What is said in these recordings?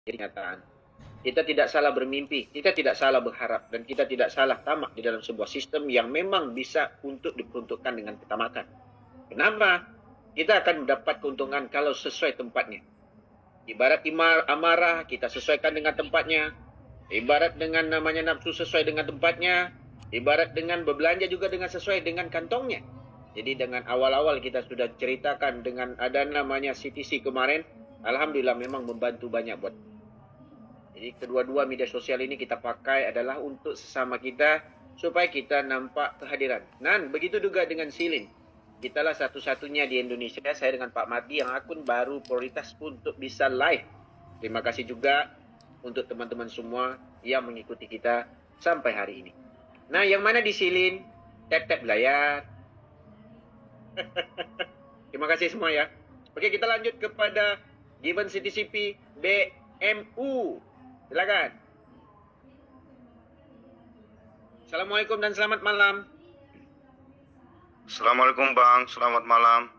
kenyataan. Kita tidak salah bermimpi, kita tidak salah berharap, dan kita tidak salah tamak di dalam sebuah sistem yang memang bisa untuk diperuntukkan dengan kita makan. Kenapa? Kita akan mendapat keuntungan kalau sesuai tempatnya. Ibarat amarah, kita sesuaikan dengan tempatnya. Ibarat dengan namanya nafsu sesuai dengan tempatnya. Ibarat dengan berbelanja juga dengan sesuai dengan kantongnya. Jadi dengan awal-awal kita sudah ceritakan dengan ada namanya CTC kemarin, alhamdulillah memang membantu banyak buat. Jadi kedua-dua media sosial ini kita pakai adalah untuk sesama kita supaya kita nampak kehadiran. Dan begitu juga dengan Silin. Kitalah satu-satunya di Indonesia, saya dengan Pak Mati yang akun baru prioritas untuk bisa live. Terima kasih juga untuk teman-teman semua yang mengikuti kita sampai hari ini. Nah, yang mana di Silin, tap-tap layar. Terima kasih semua ya. Oke, kita lanjut kepada Given CTCP BMU. Silakan. Assalamualaikum dan selamat malam. Assalamualaikum Bang, selamat malam.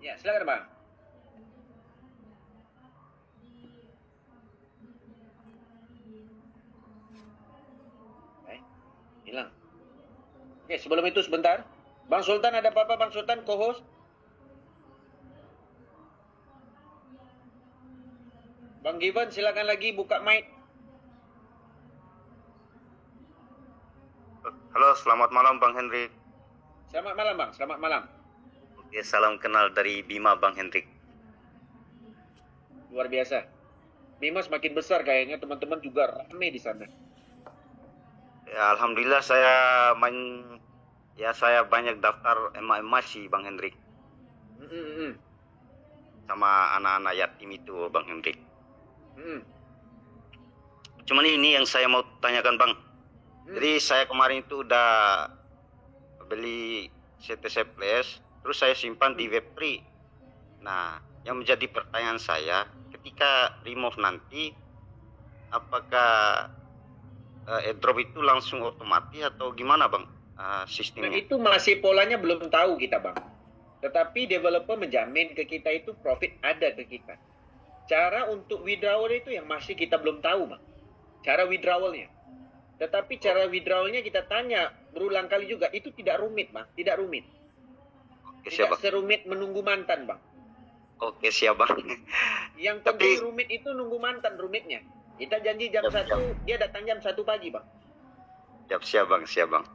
Ya, silakan Bang. Hilang. Oke, sebelum itu sebentar. Bang Sultan ada apa-apa Bang Sultan, co-host? Bang Given, silakan lagi buka mic. Halo, selamat malam Bang Hendrik. Selamat malam Bang, selamat malam. Oke, salam kenal dari Bima Bang Hendrik. Luar biasa. Bima semakin besar kayaknya, teman-teman juga rame di sana. Ya, alhamdulillah saya banyak daftar emak-emak sih Bang Hendrik. Sama anak-anak yatim itu Bang Hendrik. Cuman ini yang saya mau tanyakan Bang. Jadi saya kemarin itu udah beli CTC Flash, terus saya simpan di Web3. Nah, yang menjadi pertanyaan saya, ketika remove nanti, apakah airdrop itu langsung otomatis atau gimana Bang sistemnya? Nah, itu masih polanya belum tahu kita Bang. Tetapi developer menjamin ke kita itu profit ada ke kita. Cara untuk withdrawal itu yang masih kita belum tahu Bang. Cara withdrawalnya. Tetapi cara withdrawalnya kita tanya berulang kali juga, itu tidak rumit Bang, tidak rumit. Oke, tidak serumit menunggu mantan Bang. Oke, siap Bang. Yang penting rumit itu nunggu mantan rumitnya. Kita janji jam 1, dia datang jam 1 pagi Bang. Siap Bang, siap Bang.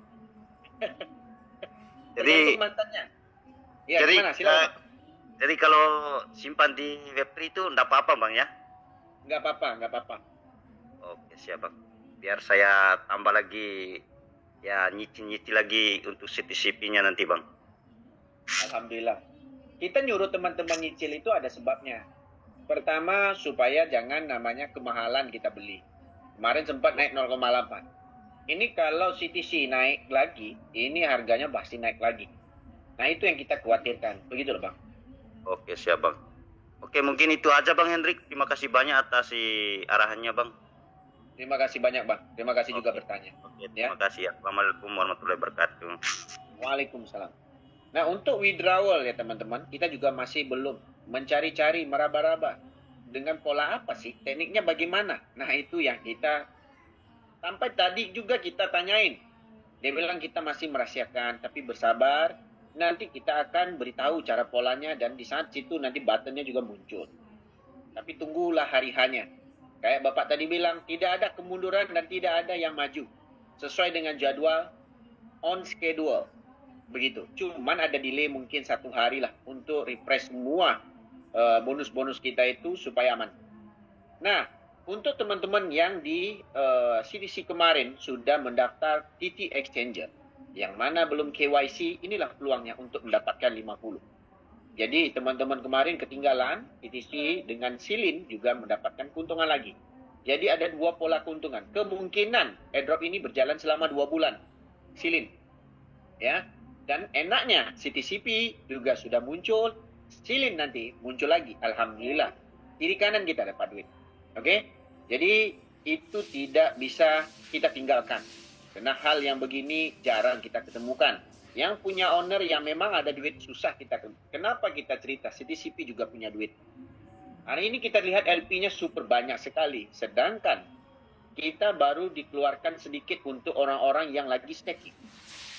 Jadi mantannya. Ya, jadi, gimana? Silakan. Jadi kalau simpan di Web3 itu enggak apa-apa Bang ya? Enggak apa-apa. Oke, siap Bang. Biar saya tambah lagi, ya nyicil-nyicil lagi untuk CTCP-nya nanti Bang. Alhamdulillah. Kita nyuruh teman-teman nyicil itu ada sebabnya. Pertama, supaya jangan namanya kemahalan kita beli. Kemarin sempat naik 0,8. Ini kalau CTC naik lagi, ini harganya pasti naik lagi. Nah, itu yang kita khawatirkan. Begitu loh Bang. Oke, siap Bang. Oke, mungkin itu aja Bang Hendrik. Terima kasih banyak atas arahannya Bang. Terima kasih banyak Bang. Terima kasih juga bertanya. Oke, terima kasih ya. Assalamualaikum warahmatullahi wabarakatuh. Waalaikumsalam. Nah, untuk withdrawal ya teman-teman, kita juga masih belum mencari-cari, meraba-raba. Dengan pola apa sih? Tekniknya bagaimana? Nah, itu yang kita sampai tadi juga kita tanyain. Dia bilang kita masih merahasiakan, tapi bersabar. Nanti kita akan beritahu cara polanya dan di saat situ nanti buttonnya juga muncul. Tapi tunggulah hari hanya. Kayak Bapak tadi bilang, tidak ada kemunduran dan tidak ada yang maju. Sesuai dengan jadwal, on schedule. Begitu. Cuman ada delay mungkin 1 hari lah untuk refresh semua bonus-bonus kita itu supaya aman. Nah, untuk teman-teman yang di CTC kemarin sudah mendaftar TT Exchanger, yang mana belum KYC, inilah peluangnya untuk mendapatkan 50. Jadi teman-teman kemarin ketinggalan, TTC dengan Silin juga mendapatkan keuntungan lagi. Jadi ada 2 pola keuntungan. Kemungkinan airdrop ini berjalan selama 2 bulan. Silin. Ya. Dan enaknya CTCP juga sudah muncul. Silin nanti muncul lagi. Alhamdulillah. Kiri kanan kita dapat duit. Oke? Jadi itu tidak bisa kita tinggalkan. Karena hal yang begini jarang kita ketemukan. Yang punya owner yang memang ada duit susah kita. Kenapa kita cerita? CTCP juga punya duit. Hari ini kita lihat LP-nya super banyak sekali. Sedangkan kita baru dikeluarkan sedikit untuk orang-orang yang lagi staking.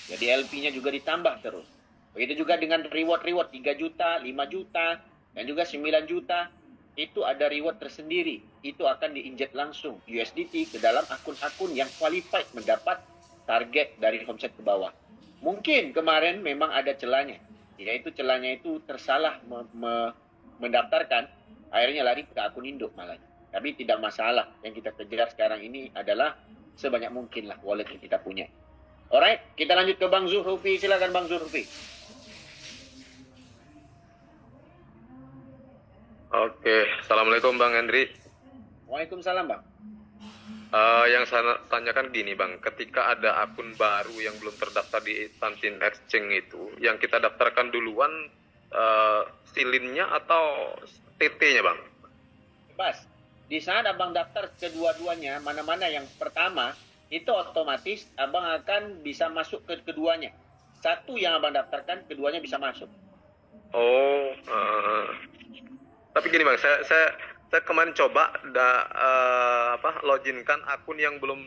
Jadi LP-nya juga ditambah terus. Begitu juga dengan reward-reward 3 juta, 5 juta, dan juga 9 juta. Itu ada reward tersendiri. Itu akan diinjek langsung USDT ke dalam akun-akun yang qualified mendapat target dari homestead ke bawah. Mungkin kemarin memang ada celahnya. Yaitu celahnya itu tersalah mendaftarkan, akhirnya lari ke akun induk malah. Tapi tidak masalah. Yang kita kejar sekarang ini adalah sebanyak mungkin lah wallet yang kita punya. Alright, kita lanjut ke Bang Zuhrufi. Silakan Bang Zuhrufi. Oke, Assalamualaikum Bang Hendri. Waalaikumsalam Bang. Yang saya tanyakan gini Bang, ketika ada akun baru yang belum terdaftar di Tantin Exchange itu, yang kita daftarkan duluan silinnya atau TT-nya Bang? Bebas. Di saat Abang daftar kedua-duanya, mana-mana yang pertama, itu otomatis Abang akan bisa masuk ke keduanya. Satu yang Abang daftarkan, keduanya bisa masuk. Oh, tapi gini Bang, saya kemarin coba loginkan akun yang belum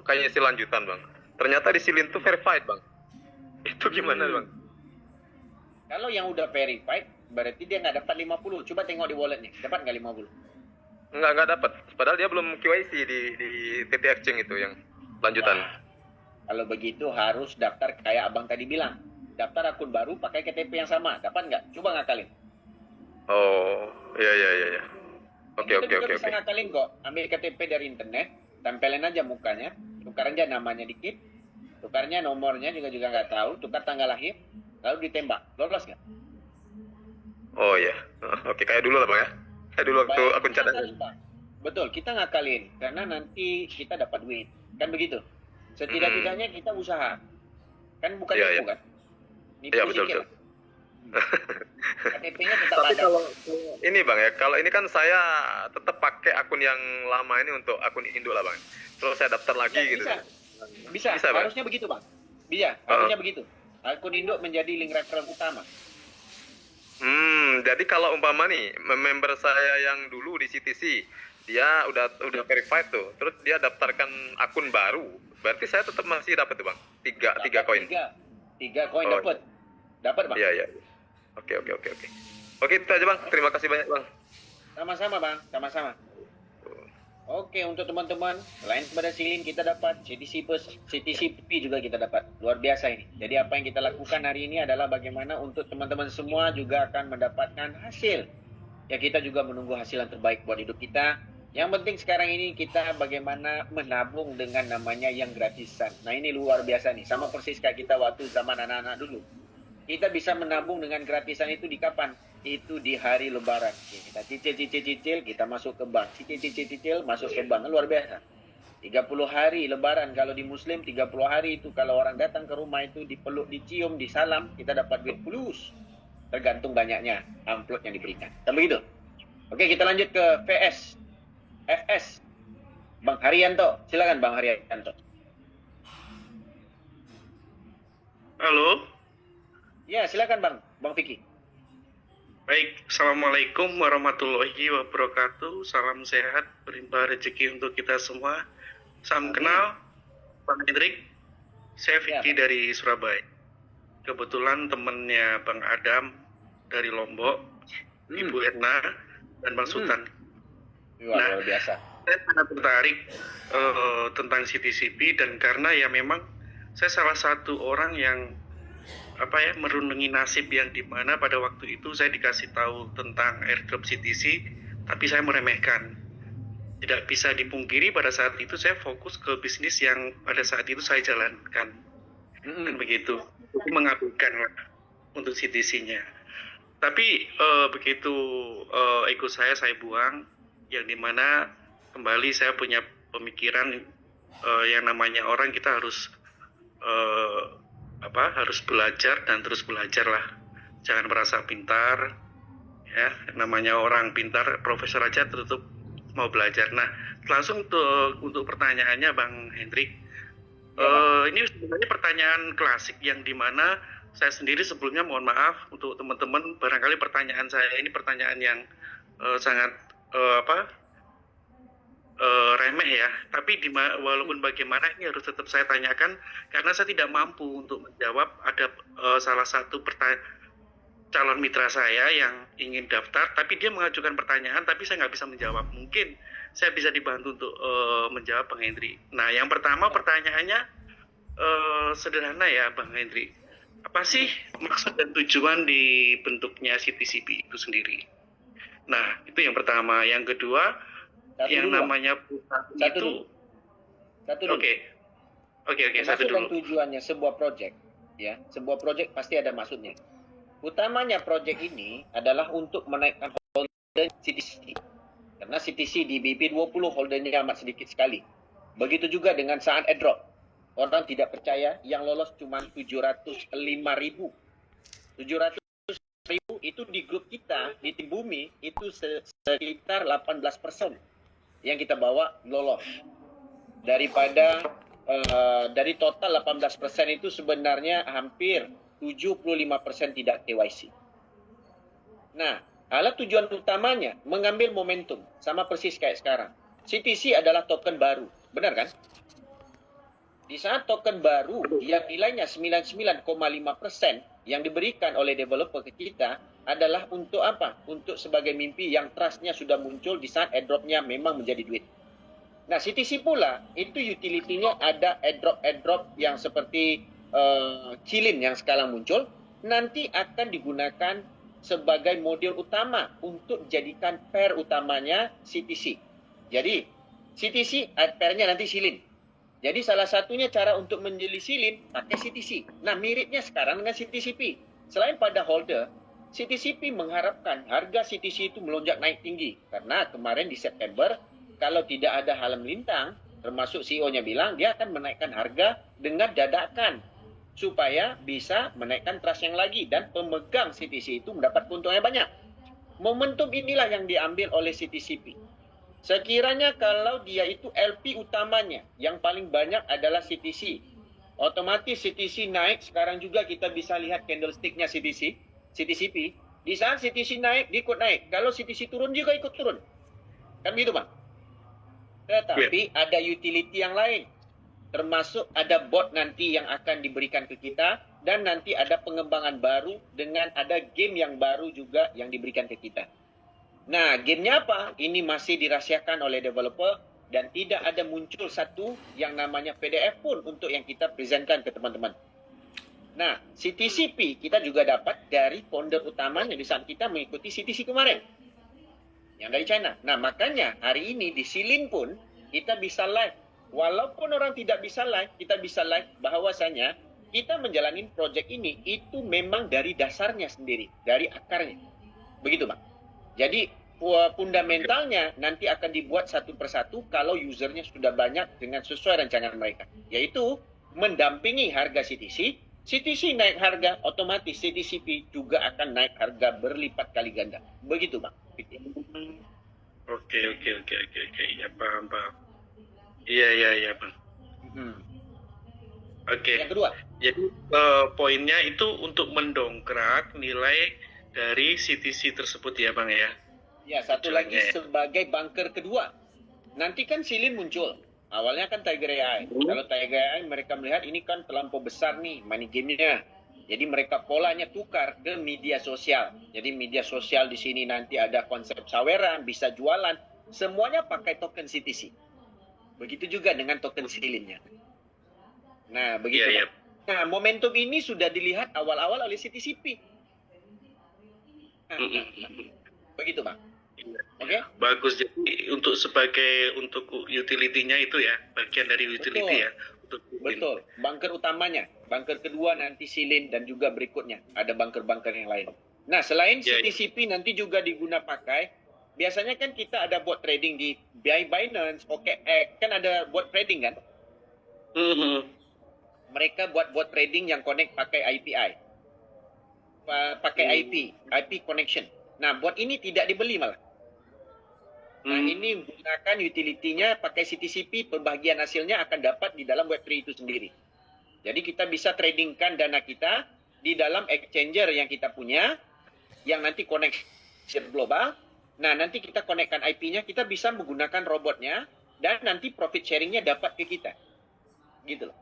kayaknya isi lanjutan Bang. Ternyata di silin tuh verified Bang. Itu gimana Bang? Kalau yang udah verified, berarti dia nggak dapat 50. Coba tengok di walletnya, dapat nggak 50? Nggak dapat. Padahal dia belum KYC di TT Exchange itu yang lanjutan. Wah, kalau begitu harus daftar kayak Abang tadi bilang. Daftar akun baru pakai KTP yang sama. Dapat nggak? Coba ngakalin. Oh, iya. Oke. Bisa ngakalin kok. Ambil KTP dari internet, tempelin aja mukanya, tukar aja namanya dikit, tukarnya nomornya juga nggak tahu, tukar tanggal lahir, lalu ditembak. Lolos nggak? Oh iya. Oke, kayak dulu lah Bang ya. Kayak dulu waktu akun cat. Betul, kita ngakalin karena nanti kita dapat duit. Kan begitu. Setidak-tidaknya kita usaha. Kan bukan Iya, nipu iya. kan? Nipu Iya, betul. sedikit lah. KTP-nya tetap Tapi ada. kalau ini Bang ya, kalau ini kan saya tetap pakai akun yang lama ini untuk akun induk lah Bang. Terus saya daftar lagi gitu. Bisa, Bisa, Bang? harusnya begitu Bang. Bisa, harusnya begitu. Akun induk menjadi link referral utama. Jadi kalau umpama nih member saya yang dulu di CTC, dia udah verified tuh, terus dia daftarkan akun baru, berarti saya tetap masih dapat tuh Bang, tiga koin. Tiga koin Oh, dapat Bang. Iya. Oke. Oke, itu aja Bang. Terima kasih banyak Bang. Sama-sama Bang, sama-sama. Oke, untuk teman-teman, selain pada silin kita dapat CTCP juga kita dapat. Luar biasa ini. Jadi apa yang kita lakukan hari ini adalah bagaimana untuk teman-teman semua juga akan mendapatkan hasil. Ya kita juga menunggu hasil yang terbaik buat hidup kita. Yang penting sekarang ini kita bagaimana menabung dengan namanya yang gratisan. Nah ini luar biasa nih. Sama persis kayak kita waktu zaman anak-anak dulu. Kita bisa menabung dengan gratisan itu di kapan? Itu di hari lebaran. Kita cicil, kita masuk ke bank. Cicil, masuk ke bank. Luar biasa. 30 hari lebaran. Kalau di muslim 30 hari itu kalau orang datang ke rumah itu dipeluk, dicium, disalam, kita dapat duit plus. Tergantung banyaknya amplop yang diberikan. Kan begitu? Oke, kita lanjut ke FS. Bang Haryanto. Silakan Bang Haryanto. Halo. Ya, silakan Bang Vicky. Baik, Assalamualaikum warahmatullahi wabarakatuh. Salam sehat, berlimpah rezeki untuk kita semua. Salam kenal, Bang Hendrik. Saya Vicky dari Surabaya. Kebetulan temannya Bang Adam dari Lombok, Ibu Etna, dan Bang Sultan. Luar biasa. Saya sangat tertarik tentang CTCP dan karena ya memang saya salah satu orang yang merundungi nasib yang dimana pada waktu itu saya dikasih tahu tentang airdrop CTC, tapi saya meremehkan. Tidak bisa dipungkiri pada saat itu saya fokus ke bisnis yang pada saat itu saya jalankan. Dan begitu, mengabaikan untuk CTC-nya. Tapi begitu ego saya buang, yang dimana kembali saya punya pemikiran yang namanya orang kita harus harus belajar dan terus belajar lah. Jangan merasa pintar, ya. Namanya orang pintar, profesor aja tetap mau belajar. Nah, langsung untuk pertanyaannya Bang Hendrik. Ini sebenarnya pertanyaan klasik yang dimana saya sendiri sebelumnya mohon maaf untuk teman-teman, barangkali pertanyaan saya ini pertanyaan yang sangat remeh ya. Tapi walaupun bagaimana ini harus tetap saya tanyakan karena saya tidak mampu untuk menjawab. Ada salah satu calon mitra saya yang ingin daftar, tapi dia mengajukan pertanyaan, tapi saya nggak bisa menjawab. Mungkin saya bisa dibantu untuk menjawab Bang Hendri. Nah, yang pertama pertanyaannya sederhana ya Bang Hendri. Apa sih maksud dan tujuan dibentuknya CTCP itu sendiri? Nah, itu yang pertama. Yang kedua, yang namanya perusahaan itu. Satu dulu. Oke, satu Maksud dan dulu. tujuannya sebuah project, ya, sebuah project pasti ada maksudnya. Utamanya project ini adalah untuk menaikkan holder CTC. Karena CTC di BP20 holdernya amat sedikit sekali. Begitu juga dengan saat airdrop. Orang tidak percaya yang lolos cuma 705.000. 700.000 itu di grup kita, di tim bumi, itu sekitar 18% yang kita bawa lolos. Daripada dari total 18% itu sebenarnya hampir 75% tidak KYC. Nah, alat tujuan utamanya mengambil momentum, sama persis kayak sekarang. CTC adalah token baru, benar kan? Di saat token baru yang nilainya 99,5% yang diberikan oleh developer ke kita adalah untuk apa? Untuk sebagai mimpi yang trustnya sudah muncul di saat airdropnya memang menjadi duit. Nah, CTC pula itu utility-nya ada airdrop yang seperti Cilin yang sekarang muncul, nanti akan digunakan sebagai model utama untuk jadikan pair utamanya CTC. Jadi, CTC pairnya nanti Cilin. Jadi salah satunya cara untuk menjeli Cilin pakai CTC. Nah, miripnya sekarang dengan CTCP. Selain pada holder, CTCP mengharapkan harga CTC itu melonjak naik tinggi. Karena kemarin di September, kalau tidak ada hal melintang, termasuk CEO-nya bilang dia akan menaikkan harga dengan dadakan supaya bisa menaikkan trust yang lagi dan pemegang CTC itu mendapat keuntungan banyak. Momentum inilah yang diambil oleh CTCP. Sekiranya kalau dia itu LP utamanya yang paling banyak adalah CTC, otomatis CTC naik. Sekarang juga kita bisa lihat candlestick-nya CTCP. Di saat CTC naik, dia ikut naik. Kalau CTC turun juga ikut turun. Kan begitu, Bang? Tetapi ada utility yang lain. Termasuk ada bot nanti yang akan diberikan ke kita. Dan nanti ada pengembangan baru dengan ada game yang baru juga yang diberikan ke kita. Nah, gamenya apa? Ini masih dirahasiakan oleh developer. Dan tidak ada muncul satu yang namanya PDF pun untuk yang kita presentkan ke teman-teman. Nah, CTCP kita juga dapat dari founder utamanya di saat kita mengikuti CTC kemarin. Yang dari China. Nah, makanya hari ini di Cilin pun kita bisa live. Walaupun orang tidak bisa live, kita bisa live bahwasanya kita menjalani project ini itu memang dari dasarnya sendiri, dari akarnya. Begitu, Bang. Jadi, fundamentalnya nanti akan dibuat satu persatu kalau usernya sudah banyak dengan sesuai rancangan mereka. Yaitu mendampingi harga CTC. CTC naik harga, otomatis CTCP juga akan naik harga berlipat kali ganda. Begitu, Bang. Oke. Ya, paham. Iya, Bang. Oke. Yang kedua. Jadi poinnya itu untuk mendongkrak nilai dari CTC tersebut ya, Bang ya. Ya, satu lagi sebagai bunker kedua. Nanti kan Cilin muncul. Awalnya kan Tiger AI. Kalau Tiger AI mereka melihat ini kan terlampau besar nih money game-nya. Jadi mereka polanya tukar ke media sosial. Jadi media sosial di sini nanti ada konsep saweran, bisa jualan. Semuanya pakai token CTC. Begitu juga dengan token Cilinnya. Nah, begitu. Iya. Nah, momentum ini sudah dilihat awal-awal oleh CTCP. Begitu, Bang. Oke? Bagus. Jadi untuk utility-nya itu ya, bagian dari utility ya. Betul. Bunker utamanya, bunker kedua nanti Cilin dan juga berikutnya ada bunker-bunker yang lain. Nah, selain CTCP nanti juga diguna pakai. Biasanya kan kita ada bot trading di Binance, OKX, kan ada bot trading kan? Mereka buat bot trading yang connect pakai API. Pakai IP connection. Nah, bot ini tidak dibeli malah. Nah, ini menggunakan utility-nya pakai CTCP, pembagian hasilnya akan dapat di dalam Web3 itu sendiri. Jadi kita bisa tradingkan dana kita di dalam exchanger yang kita punya, yang nanti connect global. Nah, nanti kita konekkan IP-nya, kita bisa menggunakan robotnya, dan nanti profit sharing-nya dapat ke kita. Gitu loh.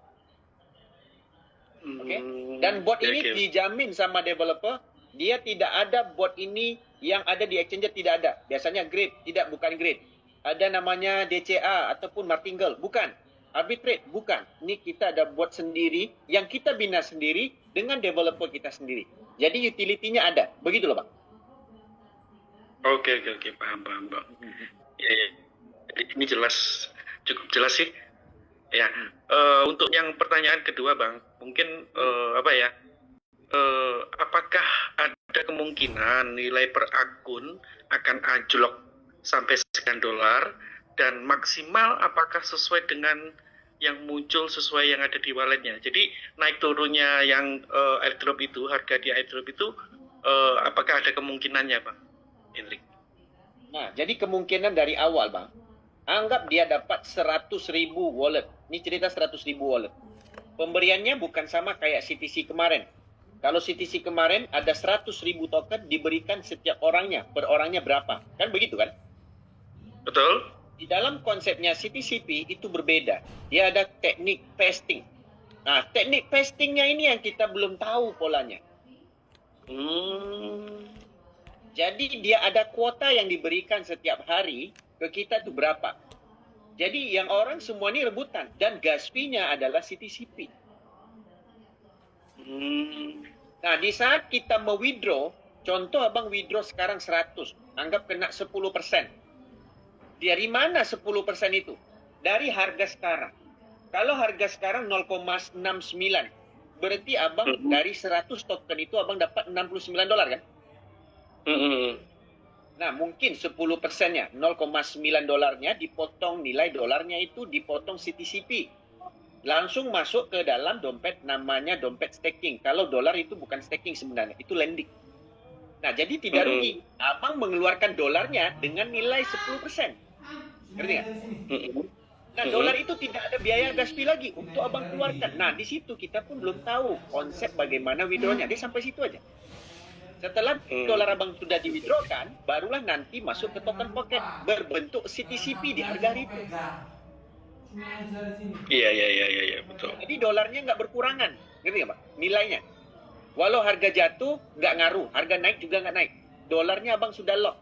Oke. Dan bot ini dijamin sama developer, dia tidak ada bot ini yang ada di exchanger, tidak ada. Biasanya grade, tidak, bukan grade. Ada namanya DCA ataupun martingale, bukan. Arbitrate, bukan. Ini kita ada bot sendiri yang kita bina sendiri dengan developer kita sendiri. Jadi utility-nya ada. Begitu loh, Bang. Oke, paham, Bang. Ya. Jadi ini jelas, cukup jelas sih. Ya, untuk yang pertanyaan kedua, Bang, mungkin apakah ada kemungkinan nilai per akun akan anjlok sampai sekian dolar, dan maksimal apakah sesuai dengan yang muncul sesuai yang ada di walletnya? Jadi naik turunnya yang airdrop itu, harga di airdrop itu, apakah ada kemungkinannya, Bang Hendrik? Nah, jadi kemungkinan dari awal, Bang. Anggap dia dapat 100.000 wallet. Ini cerita 100.000 wallet. Pemberiannya bukan sama kayak CTC kemarin. Kalau CTC kemarin ada 100.000 token diberikan setiap orangnya. Per orangnya berapa? Kan begitu kan? Betul. Di dalam konsepnya CTCP itu berbeda. Dia ada teknik vesting. Nah, teknik vestingnya ini yang kita belum tahu polanya. Jadi dia ada kuota yang diberikan setiap hari ke kita itu berapa. Jadi yang orang semua ini rebutan. Dan gas fee-nya adalah CTCP. Nah, di saat kita mau withdraw, contoh abang withdraw sekarang 100. Anggap kena 10%. Dari mana 10% itu? Dari harga sekarang. Kalau harga sekarang 0,69. Berarti abang dari 100 token itu abang dapat $69 kan? Nah, mungkin 10%-nya, 0,9 dolarnya dipotong nilai dolarnya itu, dipotong CTCP. Langsung masuk ke dalam dompet, namanya dompet staking. Kalau dolar itu bukan staking sebenarnya, itu lending. Nah, jadi tidak rugi. Abang mengeluarkan dolarnya dengan nilai 10%. Ngerti nggak? Nah, dolar itu tidak ada biaya gas fee lagi untuk abang keluarkan. Nah, di situ kita pun belum tahu konsep bagaimana withdrawnya. Dia sampai situ aja. Setelah dolar abang sudah di-withdrawkan, barulah nanti masuk ke token pocket berbentuk CTCP di harga itu. Iya, betul. Jadi dolarnya nggak berkurangan, ngerti nggak Pak? Nilainya. Walau harga jatuh nggak ngaruh, harga naik juga nggak naik. Dolarnya abang sudah lock.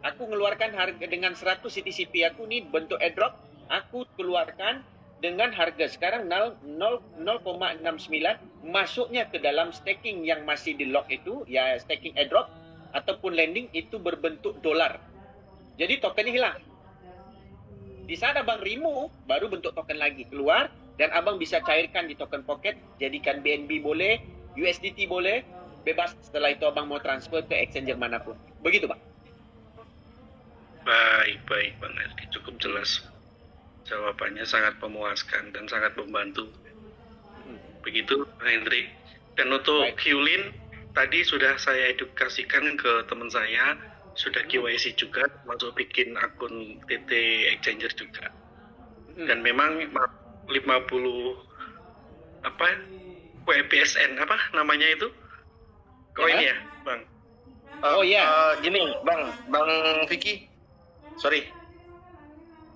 Aku mengeluarkan harga dengan 100 CTCP aku nih bentuk airdrop, aku keluarkan dengan harga sekarang 0,69, masuknya ke dalam staking yang masih di lock itu, ya staking airdrop ataupun lending itu berbentuk dolar. Jadi tokennya hilang. Di saat abang remove, baru bentuk token lagi keluar, dan abang bisa cairkan di token pocket, jadikan BNB boleh, USDT boleh, bebas. Setelah itu abang mau transfer ke exchanger manapun. Begitu Pak. Baik Bang Hendrik, cukup jelas. Jawabannya sangat memuaskan dan sangat membantu. Begitu Bang Hendrik. Dan untuk Qlin, tadi sudah saya edukasikan ke teman saya, sudah KYC juga, masuk bikin akun TT Exchanger juga. Dan memang 50 WPSN namanya itu? Koin ya, Bang? Gini, Bang Vicky. Sorry.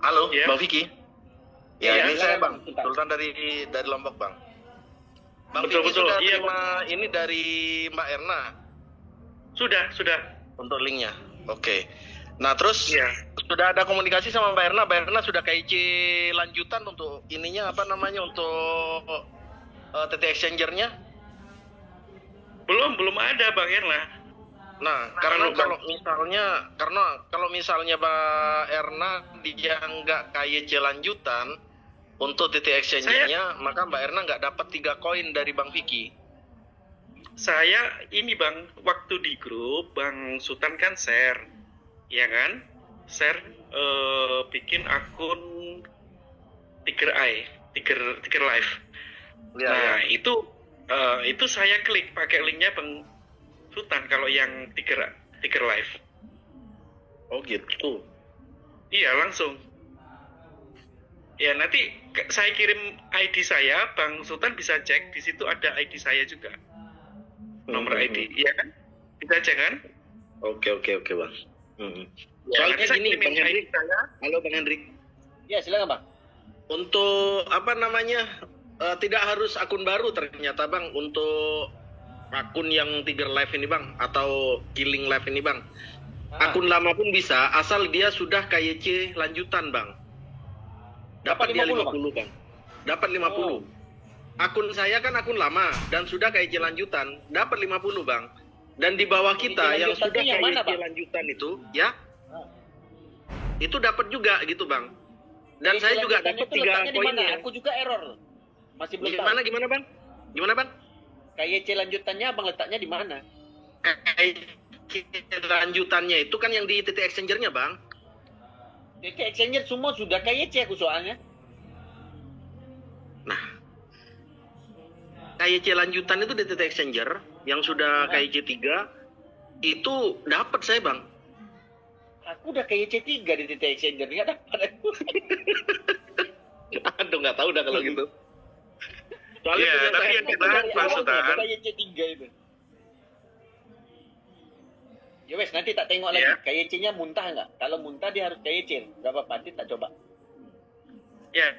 Halo, Ya. Bang Vicky. Ya, Ini silakan, saya Bang, Bang. Sultan dari Lombok, Bang. Bang Betul, Vicky sudah iya, terima ini dari Mbak Erna Sudah. untuk linknya. Oke. Nah, terus Iya. sudah ada komunikasi sama Mbak Erna. Mbak Erna sudah KIC lanjutan untuk ininya untuk TT Exchanger-nya? Belum ada Bang Erna. Nah, karena kalau misalnya Mbak Erna dia nggak KYC lanjutan untuk TT Exchange-nya, maka Mbak Erna nggak dapat 3 koin dari Bang Vicky. Saya ini Bang, waktu di grup Bang Sultan kan share, ya kan? Share bikin akun Tiger Live. Ya, Nah, itu saya klik pakai linknya Bang Sultan kalau yang Tiger Live. Oh gitu. Iya, langsung. Ya, nanti saya kirim ID saya, Bang Sultan bisa cek, di situ ada ID saya juga. Nomor ID, iya kan? Kita cek kan? Oke Bang. Ya, Soalnya nanti saya gini, kirimin Bang Hendrik. ID saya. Halo Bang Hendrik. Ya, silakan Bang. Untuk apa namanya? Tidak harus akun baru ternyata Bang untuk akun yang Tiger Live ini Bang atau Killing Live ini Bang. Akun lama pun bisa asal dia sudah KYC lanjutan Bang. Dapat dia 50 Bang. Dapat 50. Akun saya kan akun lama dan sudah KYC lanjutan, dapat 50 Bang. Dan di bawah kita yang sudah yang mana, KYC Bang? lanjutan itu, ya, itu dapat juga gitu Bang. Dan saya juga dapat 3 koin. Aku juga error. Masih belum Gimana tahu. gimana Bang? Gimana Bang? KYC lanjutannya Abang letaknya di mana? KYC lanjutannya itu kan yang di titik exchanger-nya Bang. Titik exchanger semua sudah KYC aku soalnya. Nah, KYC lanjutan itu di titik exchanger yang sudah KYC 3 itu dapat saya Bang. Aku udah KYC 3 di titik exchanger, nggak dapat aku. Aduh nggak tahu dah kalau gitu. Soalnya Iya, punya tapi saya yang kita Bang Sultan. KYC 3 itu. Ya wes, nanti tak tengok Iya. lagi. KYC-nya muntah nggak? Kalau muntah dia harus KYC. Nggak apa-apa, nanti tak coba. Ya.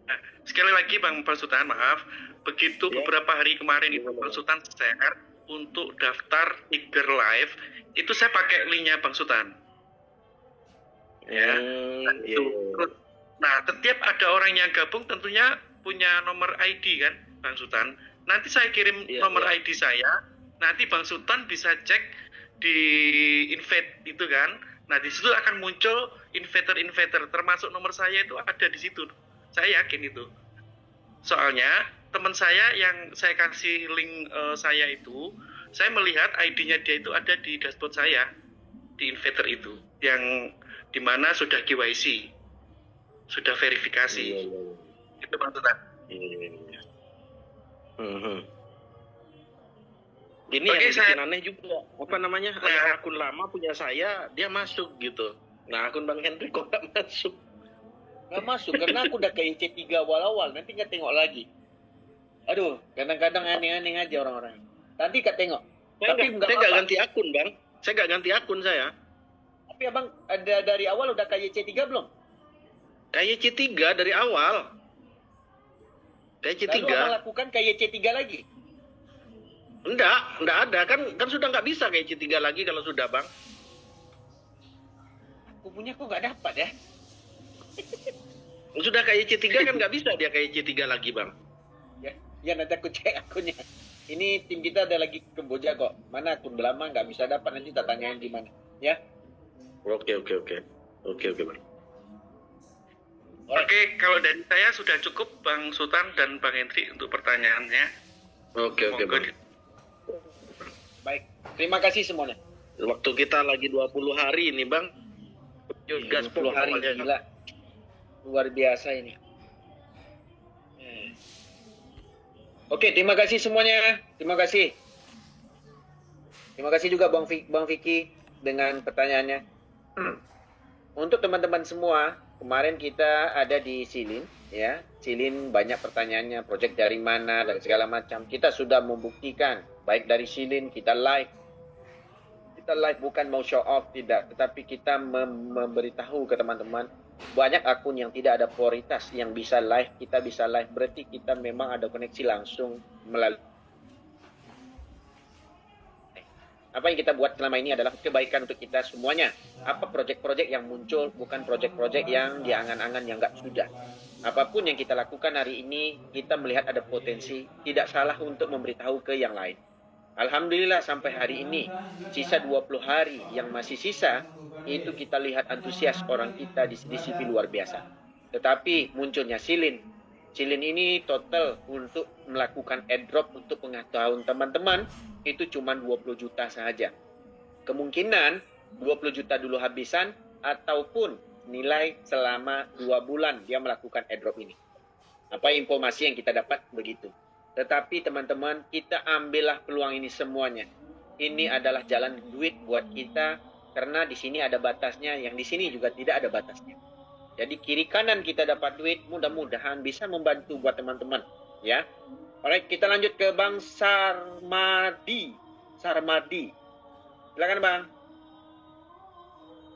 Nah, sekali lagi Bang Sultan, maaf. Begitu Ya. beberapa hari kemarin itu Bang Sultan share untuk daftar Tiger Live, itu saya pakai linknya Bang Sultan. Ya. Iya. Nah, setiap ada orang yang gabung tentunya punya nomor ID kan, Bang Sultan. Nanti saya kirim Iya, nomor iya. ID saya. Nanti Bang Sultan bisa cek di invite itu kan. Nah, di situ akan muncul invader-invader, termasuk nomor saya itu ada di situ. Saya yakin itu. Soalnya teman saya yang saya kasih link saya itu, saya melihat ID-nya dia itu ada di dashboard saya di invader itu, yang dimana sudah KYC, sudah verifikasi. Iya. Itu Bang Sultan. Iya. Ini Oke, yang saya- bikin aneh juga. Apa namanya? Nah. Yang akun lama punya saya, dia masuk gitu. Nah, akun Bang Hendrik kok nggak masuk? Nggak masuk, karena aku udah KYC 3 awal-awal. Nanti nggak tengok lagi. Aduh, kadang-kadang aneh-aneh aja orang-orang. Nanti nggak tengok. Saya Tapi nggak apa-apa. ganti akun, Bang. Saya nggak ganti akun saya. Tapi Abang ada dari awal udah KYC 3 belum? KYC 3 dari awal. KYC Lalu 3. Abang lakukan KYC 3 lagi? Enggak ada. Kan sudah nggak bisa KYC 3 lagi kalau sudah, Bang. Aku punya kok nggak dapat ya. Sudah KYC 3 kan nggak bisa dia KYC 3 lagi, Bang. Ya nanti aku cek akunnya. Ini tim kita ada lagi ke Kamboja kok. Mana akun lama nggak bisa dapat, nanti tak tanyain di mana. Ya. Oke, Bang. Oke, kalau dari saya sudah cukup Bang Sultan dan Bang Hendri untuk pertanyaannya. Oke, Monggo Bang. Baik. Terima kasih semuanya. Waktu kita lagi 20 hari ini, Bang. Yuk, gas 20 hari pokoknya. gila. Luar biasa ini. Oke, terima kasih semuanya. Terima kasih. Terima kasih juga Bang Vicky dengan pertanyaannya. Untuk teman-teman semua, kemarin kita ada di Silin, ya. Silin banyak pertanyaannya, proyek dari mana dan segala macam. Kita sudah membuktikan, baik dari Silin kita live. Kita live bukan mau show off, tidak, tetapi kita memberitahu ke teman-teman banyak akun yang tidak ada prioritas yang bisa live, kita bisa live, berarti kita memang ada koneksi langsung melalui. Apa yang kita buat selama ini adalah kebaikan untuk kita semuanya. Apa proyek-proyek yang muncul, bukan proyek-proyek yang diangan-angan yang nggak sudah. Apapun yang kita lakukan hari ini, kita melihat ada potensi, tidak salah untuk memberitahu ke yang lain. Alhamdulillah sampai hari ini, sisa 20 hari yang masih sisa, itu kita lihat antusias orang kita di CP luar biasa. Tetapi munculnya Silin ini total untuk melakukan airdrop untuk pengetahuan teman-teman, itu cuma 20 juta saja. Kemungkinan 20 juta dulu habisan, ataupun nilai selama 2 bulan dia melakukan airdrop ini. Apa informasi yang kita dapat begitu. Tetapi teman-teman, kita ambillah peluang ini semuanya. Ini adalah jalan duit buat kita, karena di sini ada batasnya, yang di sini juga tidak ada batasnya. Jadi kiri kanan kita dapat duit, mudah-mudahan bisa membantu buat teman-teman, ya. Alright, kita lanjut ke Bang Sarmadi. Silakan Bang.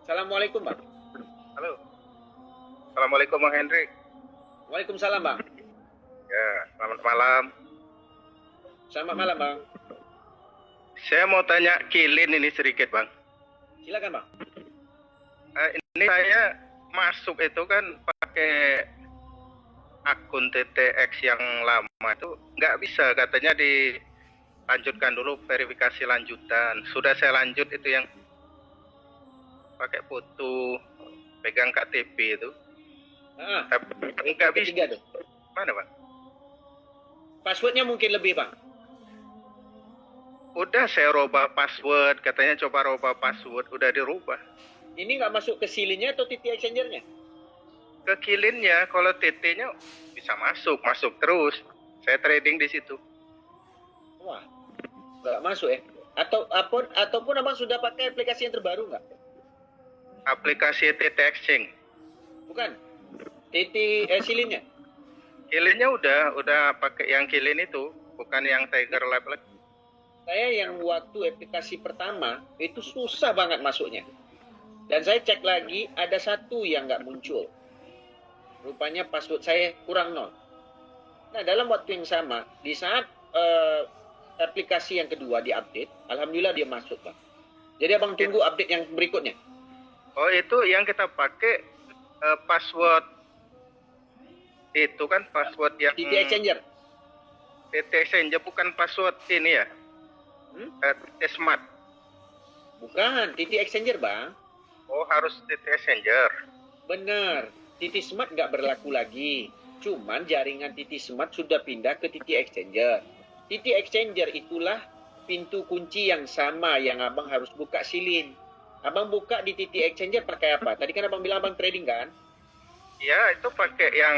Assalamualaikum Bang. Halo. Assalamualaikum Bang Hendrik. Waalaikumsalam Bang. Ya, selamat malam. Selamat malam Bang. Saya mau tanya Kilin ini sedikit Bang. Silakan Bang. Ini saya masuk itu kan pakai akun TTX yang lama itu nggak bisa, katanya dilanjutkan dulu verifikasi lanjutan. Sudah saya lanjut itu yang pakai foto, pegang KTP itu. Tapi nggak bisa. Ketiga tuh. Mana Bang? Passwordnya mungkin lebih Bang. Udah saya robah password, katanya coba robah password, udah dirubah. Ini nggak masuk ke silinnya atau TT Exchanger-nya? Ke Kilinnya, kalau TT-nya bisa masuk terus. Saya trading di situ. Wah, nggak masuk ya? Ataupun abang sudah pakai aplikasi yang terbaru nggak? Aplikasi TT Exchange. Bukan, silinnya. Kilinnya udah pakai yang Kilin itu, bukan yang Tiger Lab lagi. Saya yang waktu aplikasi pertama itu susah banget masuknya. Dan saya cek lagi ada satu yang nggak muncul. Rupanya password saya kurang 0. Nah dalam waktu yang sama, di saat aplikasi yang kedua diupdate, alhamdulillah dia masuk Bang. Jadi abang tunggu update yang berikutnya. Oh itu yang kita pakai password itu kan password yang TT Exchanger. TT Exchanger bukan password ini ya? TT Smart. Bukan, TT Exchanger Bang. Oh harus TT Exchanger. Benar, TT Smart nggak berlaku lagi. Cuman jaringan TT Smart sudah pindah ke TT Exchanger. TT Exchanger itulah pintu kunci yang sama yang abang harus buka silin. Abang buka di TT Exchanger pakai apa? Tadi kan abang bilang abang trading kan? Ya itu pakai yang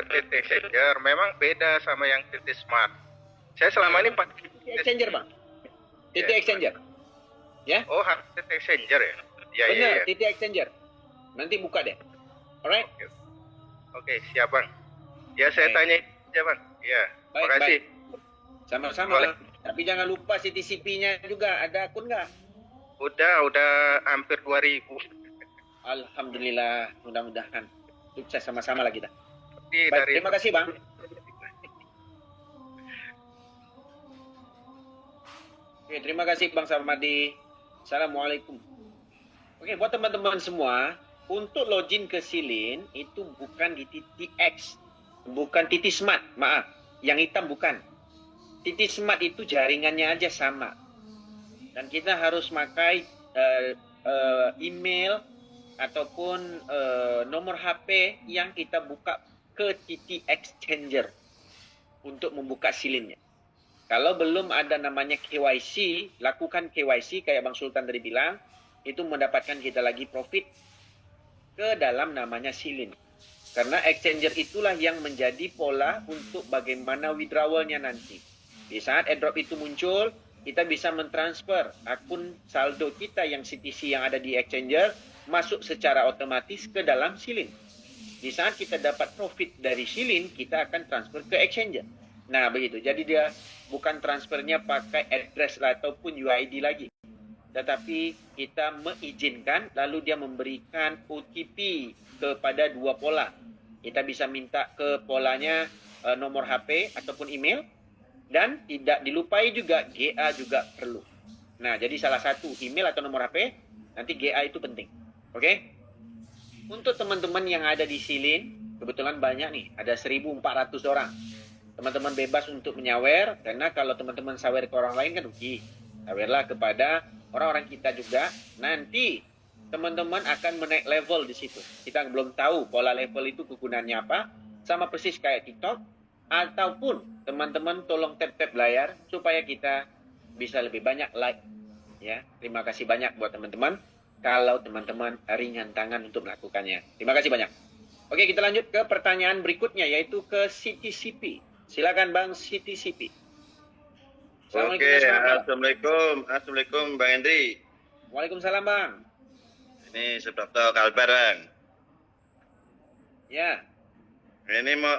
TT Exchanger. Memang beda sama yang TT Smart. Saya selama ini pakai TT Exchanger Bang. TT Ya. Exchanger. Ya? Oh harus TT Exchanger ya? Ya, Benar, ya. TT Exchanger. Nanti buka deh. Alright? Oke, siap Bang. Ya saya Baik. tanya aja Bang. Ya, Baik, makasih. Sama-sama. Boleh. Tapi jangan lupa CTCP-nya juga. Ada akun nggak? Udah hampir 2000. Alhamdulillah. Mudah-mudahan. Sukses sama-sama lah kita. Tapi Baik, terima kasih Bang. Oke, terima kasih Bang Sarmadi. Assalamualaikum. Oke, buat teman-teman semua, untuk login ke Silin itu bukan di TTX, bukan TT Smart, maaf. Yang hitam bukan. TT Smart itu jaringannya aja sama. Dan kita harus pakai email ataupun nomor HP yang kita buka ke TT Exchanger untuk membuka silinnya. Kalau belum ada namanya KYC, lakukan KYC kayak Bang Sultan tadi bilang, itu mendapatkan kita lagi profit ke dalam namanya silin. Karena exchanger itulah yang menjadi pola untuk bagaimana withdrawalnya nanti. Di saat airdrop itu muncul, kita bisa mentransfer akun saldo kita yang CTC yang ada di exchanger masuk secara otomatis ke dalam silin. Di saat kita dapat profit dari silin, kita akan transfer ke exchanger. Nah begitu, jadi dia bukan transfernya pakai address ataupun UID lagi. Tetapi kita mengizinkan, lalu dia memberikan OTP kepada dua pola. Kita bisa minta ke polanya nomor HP ataupun email. Dan tidak dilupai juga, GA juga perlu. Nah, jadi salah satu email atau nomor HP, nanti GA itu penting. Oke? Untuk teman-teman yang ada di Silin, kebetulan banyak nih, ada 1.400 orang. Teman-teman bebas untuk menyawer, karena kalau teman-teman sawer ke orang lain kan rugi. Sawerlah kepada orang-orang kita juga. Nanti teman-teman akan menaik level di situ. Kita belum tahu pola level itu kegunaannya apa. Sama persis kayak TikTok. Ataupun teman-teman tolong tap-tap layar supaya kita bisa lebih banyak like. Ya, terima kasih banyak buat teman-teman. Kalau teman-teman ringan tangan untuk melakukannya. Terima kasih banyak. Oke, kita lanjut ke pertanyaan berikutnya, yaitu ke CTCP. Silakan Bang CTCP. Oke, Assalamualaikum Bang Hendri. Waalaikumsalam Bang. Ini Subdokter Kalbar Bang. Ya. Ini mau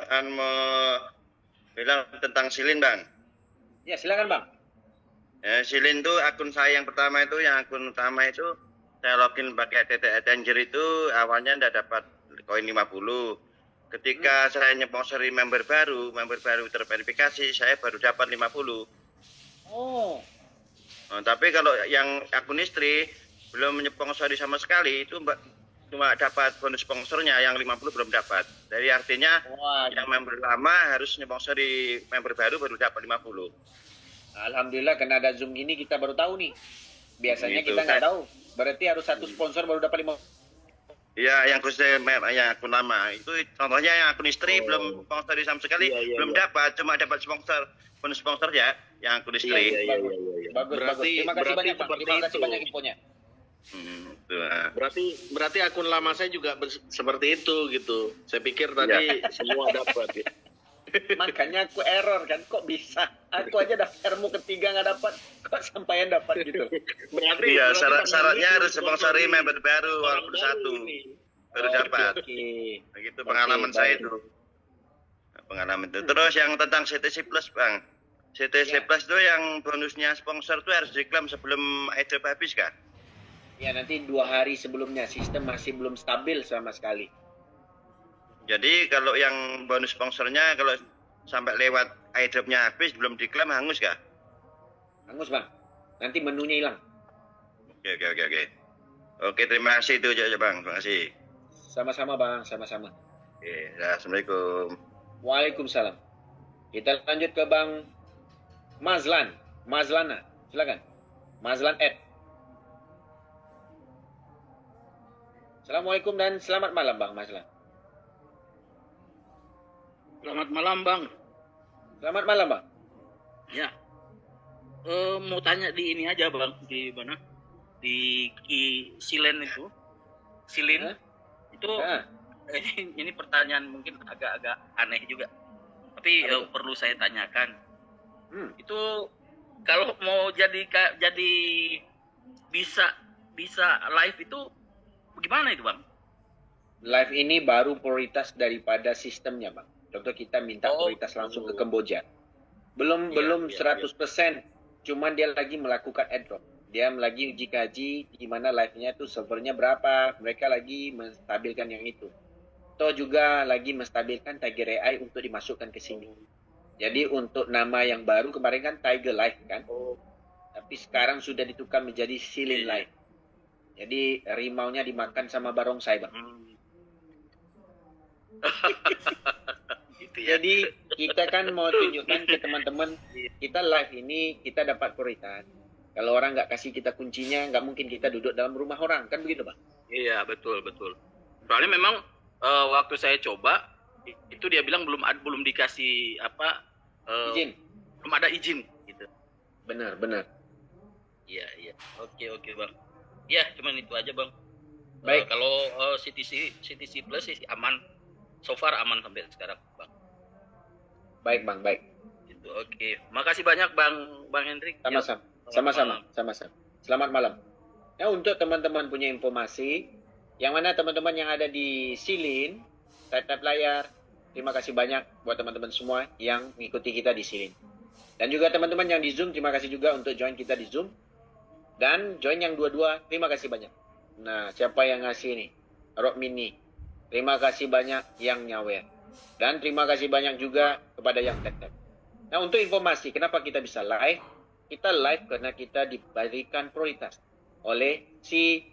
bilang tentang Silin Bang. Ya, silakan Bang. Ya, Silin tuh akun saya yang pertama itu, yang akun utama itu saya login pakai TT Exchanger itu awalnya ndak dapat koin 50. Ketika saya nyponsori member baru terverifikasi, saya baru dapat 50. Oh, Nah, tapi kalau yang akun istri belum menyponsori sama sekali itu cuma dapat bonus sponsornya, yang 50 belum dapat. Jadi artinya wah. yang member lama harus nyponsori member baru dapat 50. Alhamdulillah karena ada Zoom gini kita baru tahu nih. Biasanya Gitu, kita nggak kan. tahu. Berarti harus satu sponsor baru dapat 5. Iya, yang khusus yang akun lama itu contohnya yang akun istri belum sponsori sama sekali, belum dapat, cuma dapat bonus sponsor ya, yang akun istri. Bagus, bagus. Terima kasih banyak, Bang. Terima kasih banyak infonya. Tuh, nah. Berarti akun lama saya juga seperti itu gitu. Saya pikir tadi semua dapat. Ya. Makanya aku error kan, kok bisa? Aku aja daftarmu ketiga nggak dapat, kok sampaian dapat gitu. Iya, syaratnya harus sponsori member baru walaupun satu baru dapat. Oke. Begitu pengalaman saya itu. Pengalaman itu. Terus yang tentang CTC Plus, Bang. CTC Plus itu yang bonusnya sponsor itu harus diklaim sebelum airdrop habis kan? Ya nanti 2 hari sebelumnya, sistem masih belum stabil sama sekali. Jadi kalau yang bonus sponsornya kalau sampai lewat airdropnya habis belum diklaim hangus kah? Hangus, Bang. Nanti menunya hilang. Oke. Oke, terima kasih itu aja Bang. Terima kasih. Sama-sama, Bang. Sama-sama. Oke, ya, Assalamualaikum. Waalaikumsalam. Kita lanjut ke Bang Mazlana. Silakan. Mazlan Ed. Assalamualaikum dan selamat malam, Bang Mazlan. Selamat malam, Bang. Selamat malam, Bang. Ya. Mau tanya di ini aja, Bang. Di mana? Di Silen itu. Silin. Hah? Itu Ah. ini pertanyaan mungkin agak-agak aneh juga. Tapi perlu saya tanyakan. Itu kalau mau jadi bisa live itu bagaimana itu, Bang? Live ini baru prioritas daripada sistemnya, Bang. Contoh kita minta prioritas langsung ke Kamboja. Belum 100%, cuman dia lagi melakukan airdrop. Dia lagi uji kaji gimana live-nya itu servernya berapa. Mereka lagi menstabilkan yang itu. Toh juga lagi menstabilkan Tiger AI untuk dimasukkan ke sini. Jadi untuk nama yang baru kemarin kan Tiger Live kan. Tapi sekarang sudah ditukar menjadi Silin Live. Jadi rimaunya dimakan sama barongsai, Bang. Gitu ya. Jadi kita kan mau tunjukkan ke teman-teman, kita live ini kita dapat prioritas. Kalau orang nggak kasih kita kuncinya, nggak mungkin kita duduk dalam rumah orang, kan begitu, Bang? Iya, betul. Soalnya memang waktu saya coba itu dia bilang belum dikasih Izin. belum ada izin gitu. Benar. Iya. Oke, Bang. Ya, cuman itu aja, Bang. Baik. Kalau CTC Plus sih aman. So far aman sampai sekarang, Bang. Baik, Bang, baik. Gitu. Oke. Makasih banyak, Bang Hendrik. Sama-sama. Ya, selamat Sama-sama. Selamat malam. Nah, untuk teman-teman punya informasi, yang mana teman-teman yang ada di Silin, tap layar, terima kasih banyak buat teman-teman semua yang mengikuti kita di Silin. Dan juga teman-teman yang di Zoom, terima kasih juga untuk join kita di Zoom. Dan join yang dua-dua, terima kasih banyak. Nah, siapa yang ngasih ini? Rock Mini. Terima kasih banyak yang nyawer. Dan terima kasih banyak juga kepada yang tap-tap. Nah, untuk informasi, kenapa kita bisa live? Kita live karena kita diberikan prioritas oleh si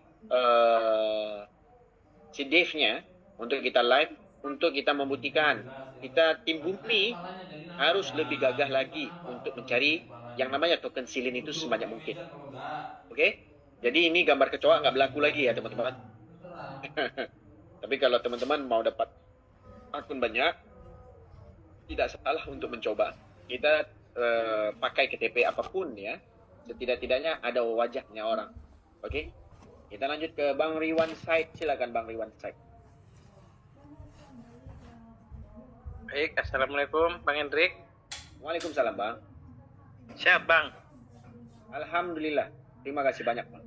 Dave-nya untuk kita live, untuk kita membuktikan kita tim Bumi harus lebih gagah lagi untuk mencari yang namanya token silin itu sebanyak mungkin. Oke? Jadi ini gambar kecoa nggak berlaku lagi ya teman-teman. Tapi kalau teman-teman mau dapat akun banyak, tidak salah untuk mencoba. Kita pakai KTP apapun ya, setidak-tidaknya ada wajahnya orang. Oke? Kita lanjut ke Bang Riwan Said. Silakan Bang Riwan Said. Baik, Assalamualaikum Bang Hendrik. Waalaikumsalam Bang. Siap Bang. Alhamdulillah. Terima kasih banyak Bang.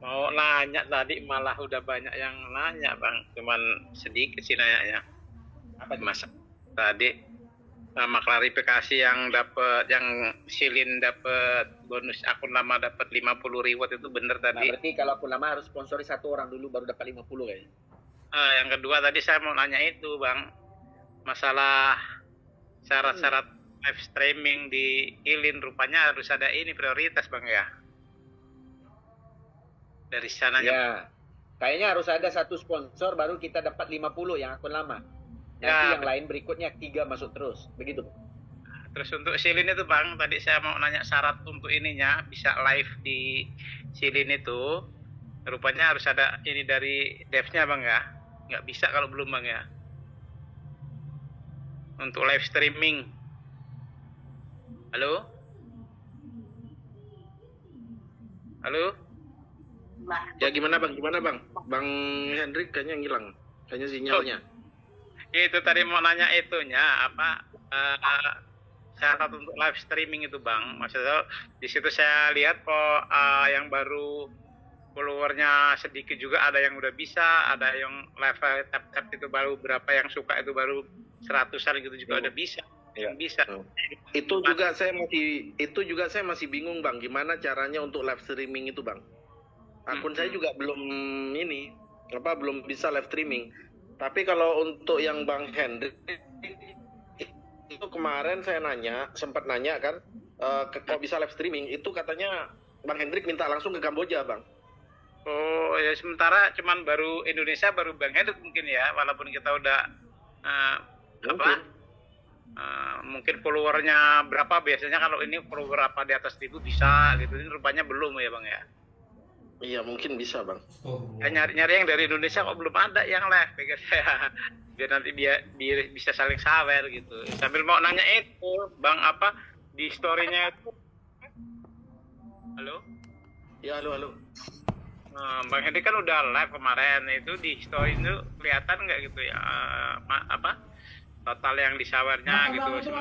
Mau nanya tadi malah udah banyak yang nanya Bang. Cuman sedikit sih nanyanya. Apa itu? Mas tadi sama klarifikasi yang dapat, yang Silin dapat bonus akun lama dapat 50 reward itu bener Nah, tadi. berarti kalau akun lama harus sponsori satu orang dulu baru dapat 50 kayaknya. Yang kedua tadi saya mau nanya itu Bang, masalah syarat-syarat live streaming di Ilin, rupanya harus ada ini prioritas Bang ya. Dari sananya. Ya. Kayaknya harus ada satu sponsor baru kita dapat 50 yang akun lama. Nanti Ya. yang lain berikutnya 3 masuk terus. Begitu. Terus untuk Silin itu Bang, tadi saya mau nanya syarat untuk ininya bisa live di Silin itu, rupanya harus ada ini dari devnya Bang ya. Nggak bisa kalau belum Bang ya. Untuk live streaming. Halo? Halo? Ya gimana Bang? Bang Hendrik kayaknya ngilang. Kayaknya sinyalnya. Itu tadi mau nanya itunya apa syarat untuk live streaming itu Bang. Maksudnya di situ saya lihat kok yang baru followernya sedikit juga ada yang udah bisa, ada yang level tap-tap itu baru berapa yang suka itu baru 100-an gitu juga udah bisa. Yang bisa. Itu juga saya masih bingung Bang, gimana caranya untuk live streaming itu Bang. Akun saya juga belum belum bisa live streaming. Tapi kalau untuk yang Bang Hendrik itu kemarin saya sempat nanya kan, kok bisa live streaming, itu katanya Bang Hendrik minta langsung ke Kamboja Bang. Oh ya, sementara cuman baru Indonesia baru Bang Hendrik mungkin ya, walaupun kita udah mungkin followernya berapa, biasanya kalau ini follower apa di atas 1000 bisa gitu, ini rupanya belum ya Bang ya. Iya mungkin bisa Bang. Ya, nyari yang dari Indonesia kok belum ada yang live, pikir saya. Biar nanti biar bisa saling sawer gitu. Sambil mau nanya itu Bang, apa di story-nya itu. Halo? Ya halo. Bang Hendy kan udah live kemarin, itu di story itu kelihatan nggak gitu ya total yang di showernya gitu.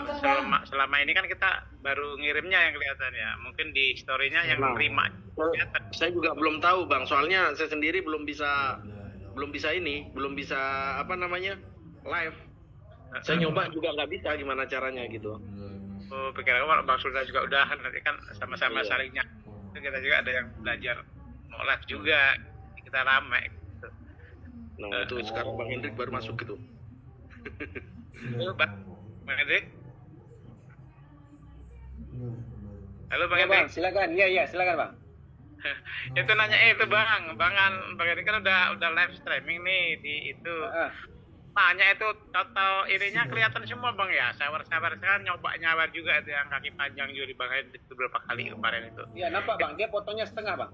Selama ini kan kita baru ngirimnya yang kelihatan ya, mungkin di story-nya yang terima kelihatan. Saya juga belum tahu Bang, soalnya saya sendiri belum bisa live. Saya nyoba juga nggak bisa gimana caranya gitu. Oh, pikir kalau Bang Sultan juga udah, nanti kan sama-sama salingnya. Kita juga ada yang belajar mau live juga, kita rame gitu. Nah itu sekarang Bang Hendrik baru masuk gitu. Halo Bang Hendrik. Halo Bang Ya, Hendrik. Bang, silakan. Iya, silakan Bang. Itu nanya itu Bang Hendrik kan udah live streaming nih di itu. Tanya itu total ininya kelihatan semua Bang ya. Sawer kan nyoba nyawer juga itu yang kaki panjang juga di Bang Hendrik itu berapa kali kemarin itu. Iya, nampak Bang, dia fotonya setengah Bang.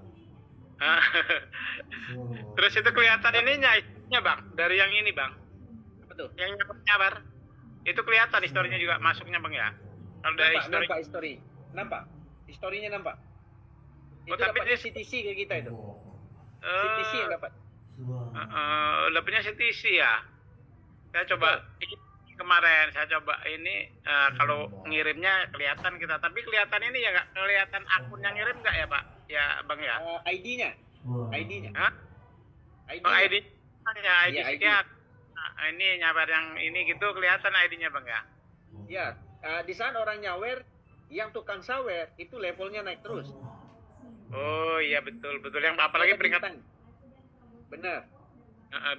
Terus itu kelihatan ininya Bang, dari yang ini Bang. Betul. Yang nyawer. Itu kelihatan historinya juga masuknya Bang ya. Kalau dari history. Nampak history. Nampak. Historinya nampak. Oh, Itu tapi dapatnya CTC kayak kita itu. CTC yang dapat. Dapatnya CTC ya. Saya coba kemarin saya coba ini kalau ngirimnya kelihatan kita, tapi kelihatan ini ya nggak kelihatan akun yang ngirim nggak ya Pak? Ya Bang ya. ID-nya. Hah? ID. Oh, ID. Ya, ID Iya, ID. sekian. Nah, ini nyawer yang ini gitu kelihatan ID-nya Bang ya. Ya, di saat orang nyawer, yang tukang sawer itu levelnya naik terus. Oh iya betul yang apalagi Ada peringkat bintang. Benar.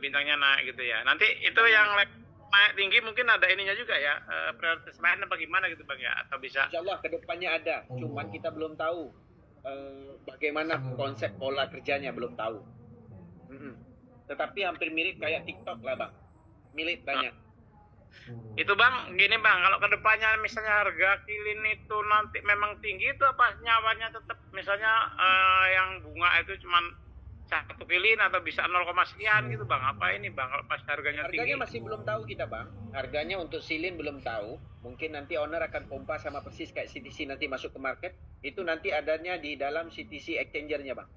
bintangnya naik gitu ya. Nanti itu yang naik tinggi mungkin ada ininya juga ya, prioritas lain apa gimana gitu Bang ya, atau bisa. Insya Allah kedepannya ada. Cuman kita belum tahu bagaimana konsep pola kerjanya, belum tahu. Tetapi hampir mirip kayak TikTok lah Bang. Mirip banyak. Itu Bang, gini Bang, kalau kedepannya misalnya harga kilin itu nanti memang tinggi, itu apa nyawarnya tetap misalnya yang bunga itu cuman 1 kilin atau bisa 0, sekian gitu Bang, apa ini Bang kalau pas harganya tinggi? Harganya masih belum tahu kita Bang. Harganya untuk silin belum tahu. Mungkin nanti owner akan pompa sama persis kayak CTC nanti masuk ke market. Itu nanti adanya di dalam CTC exchanger-nya Bang.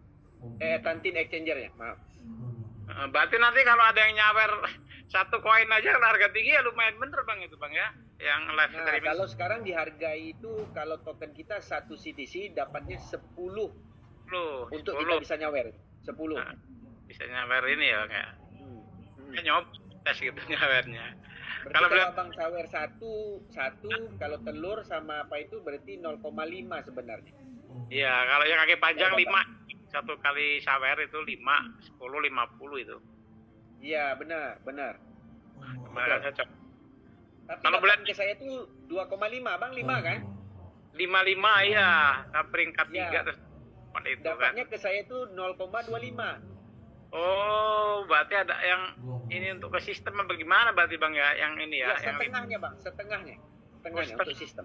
Tantin exchanger-nya, maaf. Berarti nanti kalau ada yang nyawer 1 koin aja kalau harga tinggi ya lumayan bener Bang itu Bang ya, yang live Nah, streaming. kalau sekarang dihargai itu kalau token kita 1 CTC dapatnya 10 untuk 10. kita bisa nyawer. 10. Nah, bisa nyawer ini ya Bang ya. Nyoba tes gitu nyawernya. Berarti Kalau kalau bilang abang sawer satu, kalau telur sama apa itu berarti 0,5 sebenarnya. iya, kalau yang kaki panjang Kalau 5. Satu kali sawer itu 5, 10, 50 itu. Iya, benar. Maka cocok. Tapi Kalau dapatnya ke saya tuh 2,5, Bang 5 kan? 55 ya, peringkat Iya. 3 terus itu kan. Dapatnya ke saya tuh 0,25. Oh, berarti ada yang ini untuk ke sistem apa gimana berarti Bang ya? Yang ini ya, Ya, yang setengahnya, Bang, setengahnya setengah. untuk sistem.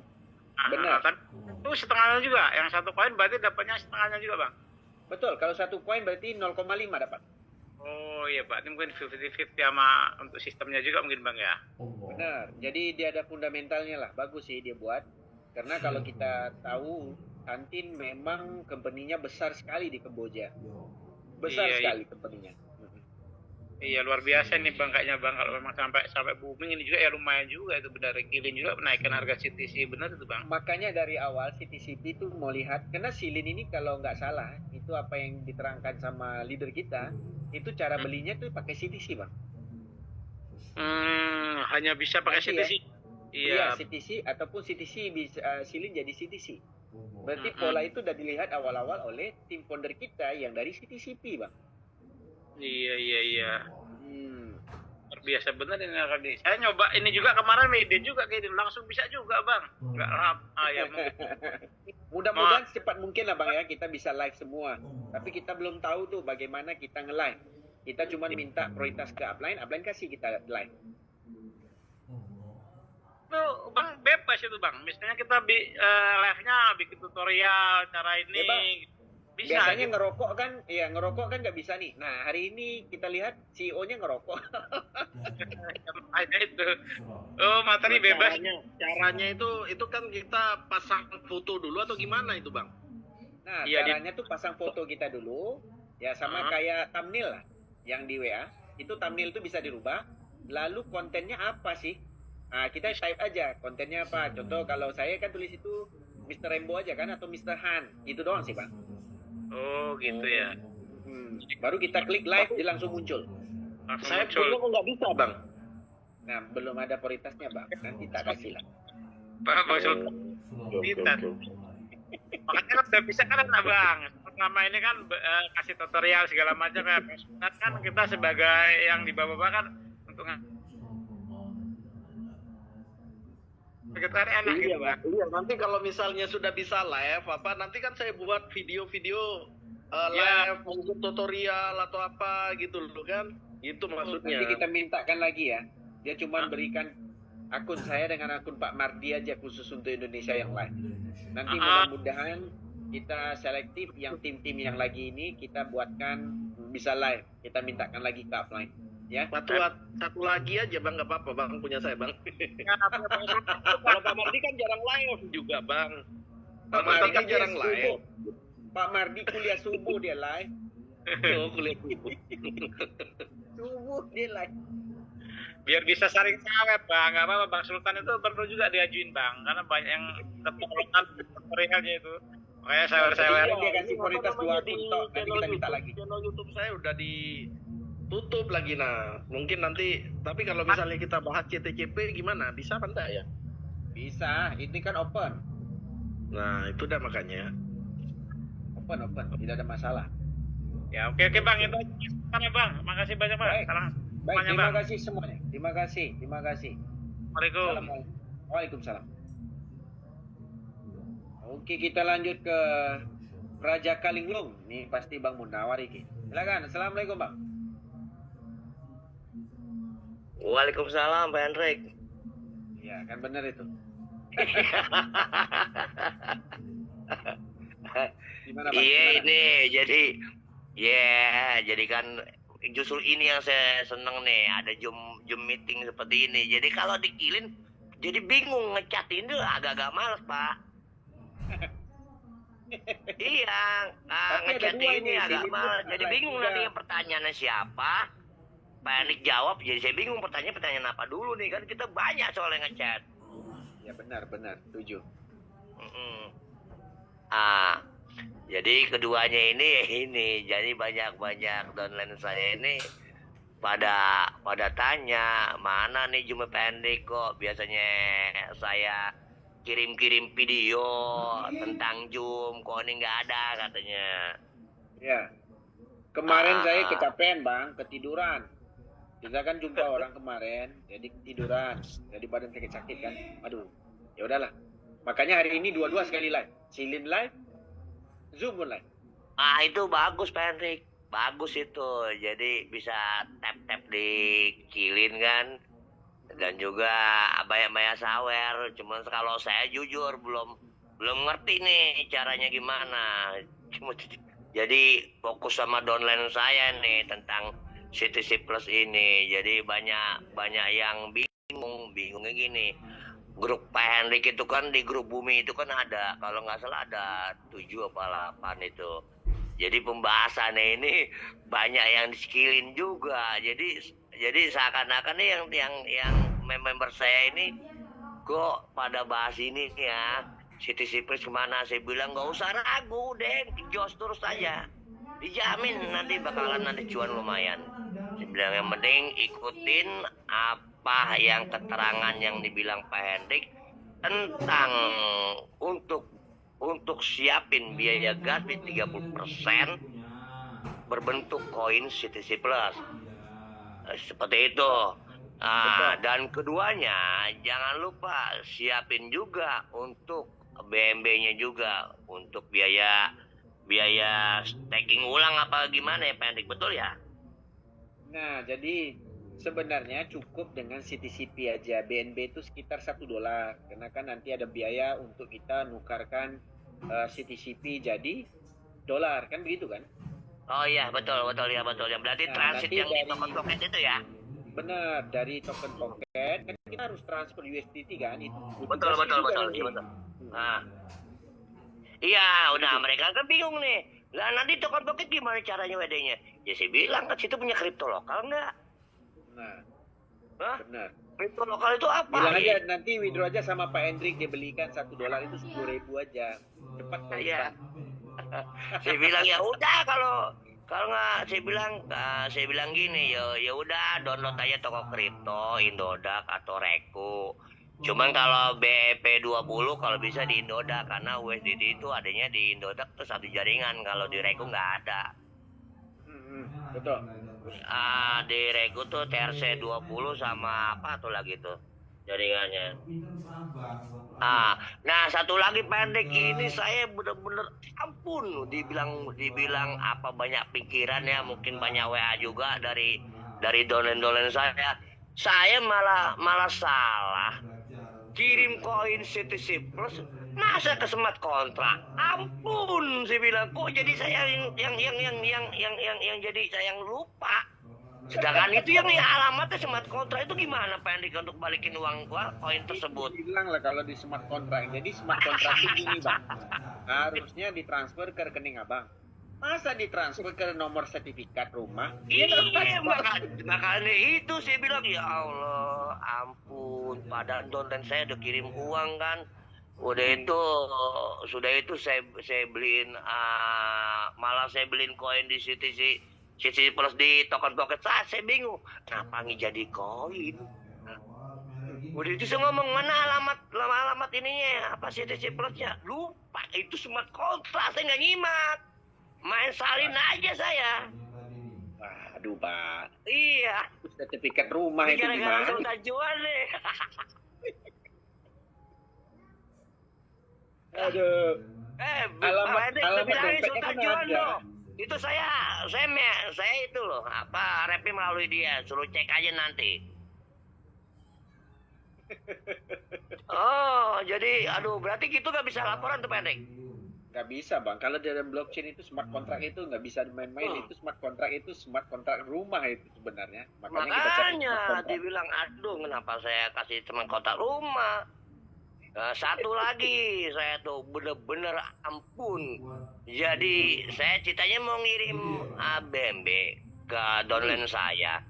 Ah, benar. Kan itu setengahnya juga. Yang satu koin berarti dapatnya setengahnya juga, Bang. Betul, kalau 1 koin berarti 0,5 dapat. Oh iya Pak, ini mungkin 50-50 sama untuk sistemnya juga mungkin Bang ya. Benar. Jadi dia ada fundamentalnya lah. Bagus sih dia buat. Karena kalau kita tahu Tantin memang company-nya besar sekali di Kamboja. Besar Iya, sekali company-nya. Iya luar biasa nih Bang kayaknya Bang, kalau memang sampai booming ini juga ya lumayan juga itu, benar Kilin juga menaikkan harga CTC, benar itu Bang. Makanya dari awal CTCP itu mau lihat, karena silin ini kalau nggak salah itu apa yang diterangkan sama leader kita, itu cara belinya tuh pakai CTC, Bang. Hanya bisa pakai Nanti ya. CTC. Iya, Iya. CTC ataupun CTC bisa silin jadi CTC. Berarti pola itu udah dilihat awal-awal oleh tim founder kita yang dari CTCP, Bang. Iya. Luar biasa benar ini tadi. Saya nyoba ini juga kemarin media juga kayak gitu, langsung bisa juga Bang. Enggak lama ya mungkin. Mudah-mudahan secepat mungkin lah Bang ya kita bisa live semua. Tapi kita belum tahu tuh bagaimana kita nge-live. Kita cuma minta prioritas ke upline kasih kita live. Tuh Bang bebas itu Bang. Misalnya kita live-nya bikin tutorial cara ini. Ya, Bang. Bisa. Biasanya gitu. ngerokok kan nggak bisa nih. Nah hari ini kita lihat CEO-nya ngerokok. Aja itu. Oh materi bebas. Caranya itu kan kita pasang foto dulu atau gimana itu Bang? Nah Iya, caranya tuh pasang foto kita dulu. Ya sama kayak thumbnail lah. Yang di WA. Itu thumbnail tuh bisa dirubah. Lalu kontennya apa sih? Nah kita type aja kontennya apa. Contoh kalau saya kan tulis itu Mr. Rembo aja kan atau Mr. Han. Itu doang sih Bang. Oh gitu ya. Baru kita klik live dia langsung muncul. Langsung Saya muncul. punya kok nggak bisa Bang. Nah belum ada prioritasnya Bang. Nanti tak kasih lah. Pak maksud kita. Makanya kan udah bisa kan Bang. Selama ini kan kasih tutorial segala macam ya. Kan kita sebagai yang di bawah-bawah kan untuk kita enak gitu Bang. Iya, nanti kalau misalnya sudah bisa live nanti kan saya buat video-video live mungkin tutorial atau apa gitu loh kan. Itu maksudnya. Nanti kita mintakan lagi ya. Dia cuma berikan akun saya dengan akun Pak Mardi aja khusus untuk Indonesia yang live. Nanti mudah-mudahan kita selektif yang tim-tim yang lagi ini kita buatkan bisa live. Kita mintakan lagi ke upline. Ya. Satu lagi aja Bang, nggak apa-apa Bang, punya saya Bang. Kalau Pak Mardi kan jarang live juga Bang. Pak Mardi kan jarang live. Pak Mardi kuliah subuh dia live. Oh, kuliah subuh. Subuh dia live. Biar bisa saling sawet Bang, nggak apa-apa Bang Sultan itu perlu juga diajuin Bang, karena banyak yang ketolongan tutorialnya itu. Makanya saya Dia kasih prioritas 2 akun tok, nanti kita minta lagi. Channel YouTube saya udah ditutup lagi. Nah mungkin nanti, tapi kalau misalnya kita bahas CTCP gimana, bisa apa enggak ya? Bisa, ini kan open. Nah itu dah makanya Open, tidak ada masalah. Ya oke Bang, itu aja Bang. Makasih banyak Bang. Baik. Salam Baik, semuanya terima Bang. kasih semuanya. Terima kasih. Assalamualaikum. Waalaikumsalam. Oke, kita lanjut ke Raja Kalinglung. Nih pasti Bang Munawar iki. Silakan. Assalamualaikum Bang. Waalaikumsalam Pak Hendrik. Iya, kan benar itu. Gimana Bang? Iya Gimana? ini jadi kan justru ini yang saya seneng nih, ada Zoom meeting seperti ini. Jadi kalau di Kilin jadi bingung ngechatin tuh agak-agak males Pak. Iya, ngechatin ini agak males. Jadi bingung nanti pertanyaannya siapa. Pak Hendrik jawab, jadi saya bingung pertanyaan apa dulu nih, kan kita banyak soalnya ngechat. Ya benar, setuju. Jadi keduanya ini jadi banyak downline saya ini pada tanya mana nih Jume Pendek, kok biasanya saya kirim-kirim video tentang Jum, kok ini nggak ada katanya. Ya. Kemarin saya kecapean bang, ketiduran. Kita kan jumpa orang kemarin, jadi ketiduran, jadi badan sakit-sakit kan. Aduh, ya udahlah. Makanya hari ini dua-dua sekali live, Silin live, Zoom pun live. Itu bagus Pendek, bagus itu. Jadi bisa tap-tap di Cilin kan, dan juga Abaya Sawer. Cuman kalau saya jujur belum ngerti nih caranya gimana. Jadi fokus sama downline saya nih tentang CTC Plus ini. Jadi banyak yang bingungnya gini. Grup Pendek itu kan, di grup Bumi itu kan ada, kalau nggak salah ada 7 apa 8 itu. Jadi pembahasannya ini banyak yang di-skillin juga. Jadi seakan-akan nih yang member saya ini kok pada bahas ini ya. CTC Plus kemana? Saya bilang nggak usah ragu deh, jos terus aja. Dijamin nanti bakalan cuan lumayan. Saya bilang yang penting ikutin apa yang keterangan yang dibilang Pak Hendrik tentang untuk siapin biaya gas di 30% berbentuk koin CTC Plus. Seperti itu. Dan keduanya jangan lupa siapin juga untuk BMB-nya juga untuk biaya staking ulang apa gimana ya Pendek, betul ya? Nah, jadi sebenarnya cukup dengan CTCP aja. BNB itu sekitar $1, karena kan nanti ada biaya untuk kita nukarkan CTCP jadi dolar, kan begitu kan? Oh iya, betul ya. Berarti transit yang di token pocket itu ya? Benar, dari token pocket kan kita harus transfer USDT kan? Itu betul. Nah. Iya, udah mereka kan bingung nih. Lah nanti token pocket gimana caranya WD-nya? Ya saya bilang kan situ punya kripto lokal nggak? Nah, benar. Kripto lokal itu apa? Bilang aja nanti withdraw aja sama Pak Hendrik, dia belikan $1 itu 10.000 aja. Cepat kok. Iya. Saya bilang ya udah kalau nggak saya bilang gini ya udah download aja toko kripto Indodax atau Reku. Cuman kalau BEP 20 kalau bisa di Indodax karena USDT itu adanya di Indodax terus satu jaringan, kalau di Reku nggak ada. Betul. Di Reku tuh TRC 20 sama apa tuh lagi tuh jaringannya. Nah satu lagi Pendek ini saya bener-bener ampun dibilang apa banyak pikiran ya, mungkin banyak WA juga dari downline saya. Saya malah salah kirim koin CTC Plus masa ke smart kontrak. Ampun, saya bilang kok jadi saya yang jadi saya yang lupa. Sedangkan itu yang alamatnya smart kontrak itu gimana Pendek untuk balikin uang koin tersebut? Bilang lah kalau di smart kontrak. Jadi smart kontrak itu gini bang, harusnya ditransfer ke rekening abang. Masa ditransfer ke nomor sertifikat rumah? Iya, makanya itu saya bilang ya Allah, ampun. Padahal downline saya udah kirim uang kan. Sudah itu saya beliin malah saya beliin koin di CTC Plus di token pocket saya bingung. Kenapa jadi koin? Udah itu saya ngomong mana alamat ininya apa CTC Plusnya? Lupa itu smart kontrak, saya nggak nyimak. Main salin aja saya. Aduh Pak. Iya. Sertifikat rumah itu gara-gara gimana? sudah jual deh. Aduh. Alamat dompetnya sudah kan jual ada. dong. Itu saya itu loh repi melalui dia, suruh cek aja nanti. Oh, jadi aduh berarti gitu gak bisa laporan tuh Pendek. Nggak bisa bang, kalau dalam blockchain itu smart contract itu nggak bisa main-main. Itu smart contract rumah itu sebenarnya. Makanya dibilang aduh kenapa saya kasih smart contract rumah. Satu lagi saya tuh bener-bener ampun. Jadi saya ceritanya mau ngirim BMB ke downline saya.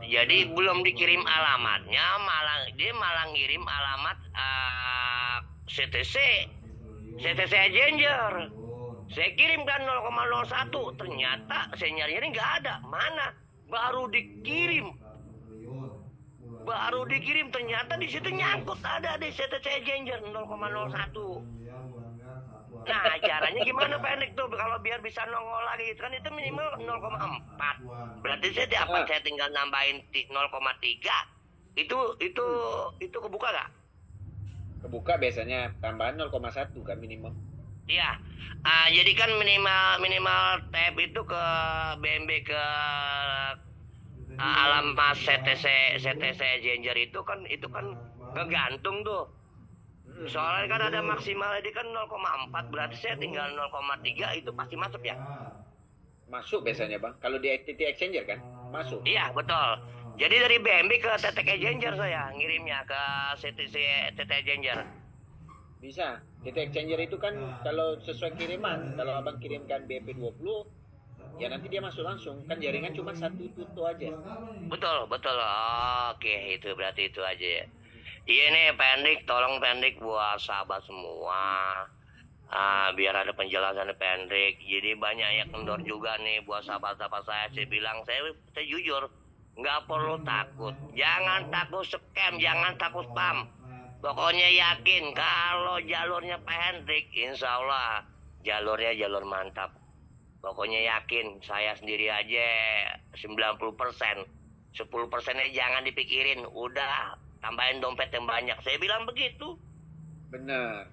Jadi belum dikirim alamatnya, malah ngirim alamat CTC Exchanger. Saya kirimkan 0,01, ternyata saya nyari nggak ada. Mana? baru dikirim ternyata di situ nyangkut ada di CTC Exchanger 0,01. Nah, caranya gimana Pak Hendrik tuh kalau biar bisa nongol lagi? Kan itu minimal 0,4. Berarti saya tinggal nambahin 0,3. Itu kebuka nggak? Kebuka biasanya tambahan 0,1 kan minimum. Iya. Jadi kan minimal tab itu ke BMB ke alamat CTC Exchanger itu kan ngegantung tuh. Soalnya kan ada maksimal ini kan 0,4, berarti saya tinggal 0,3 itu pasti masuk ya? Masuk biasanya Bang. Kalau di TT Exchanger kan masuk. Iya betul. Jadi dari BMB ke TT Exchanger saya ngirimnya ke TT Exchanger. Bisa. TT Exchanger itu kan kalau sesuai kiriman, kalau Abang kirimkan BP20 ya nanti dia masuk langsung. Kan jaringan cuma satu tuto aja. Betul. Oke, itu berarti itu aja ya. Iya nih Pendek, tolong Pendek buat sahabat semua. Biar ada penjelasan Pendek. Jadi banyak yang kendor juga nih buat sahabat-sahabat saya. Saya bilang, saya jujur, nggak perlu takut. Jangan takut scam, jangan takut spam. Pokoknya yakin kalau jalurnya Pendek, insya Allah jalurnya jalur mantap. Pokoknya yakin, saya sendiri aja 90%. 10%-nya jangan dipikirin, udah tambahin dompet yang banyak. Saya bilang begitu. Benar.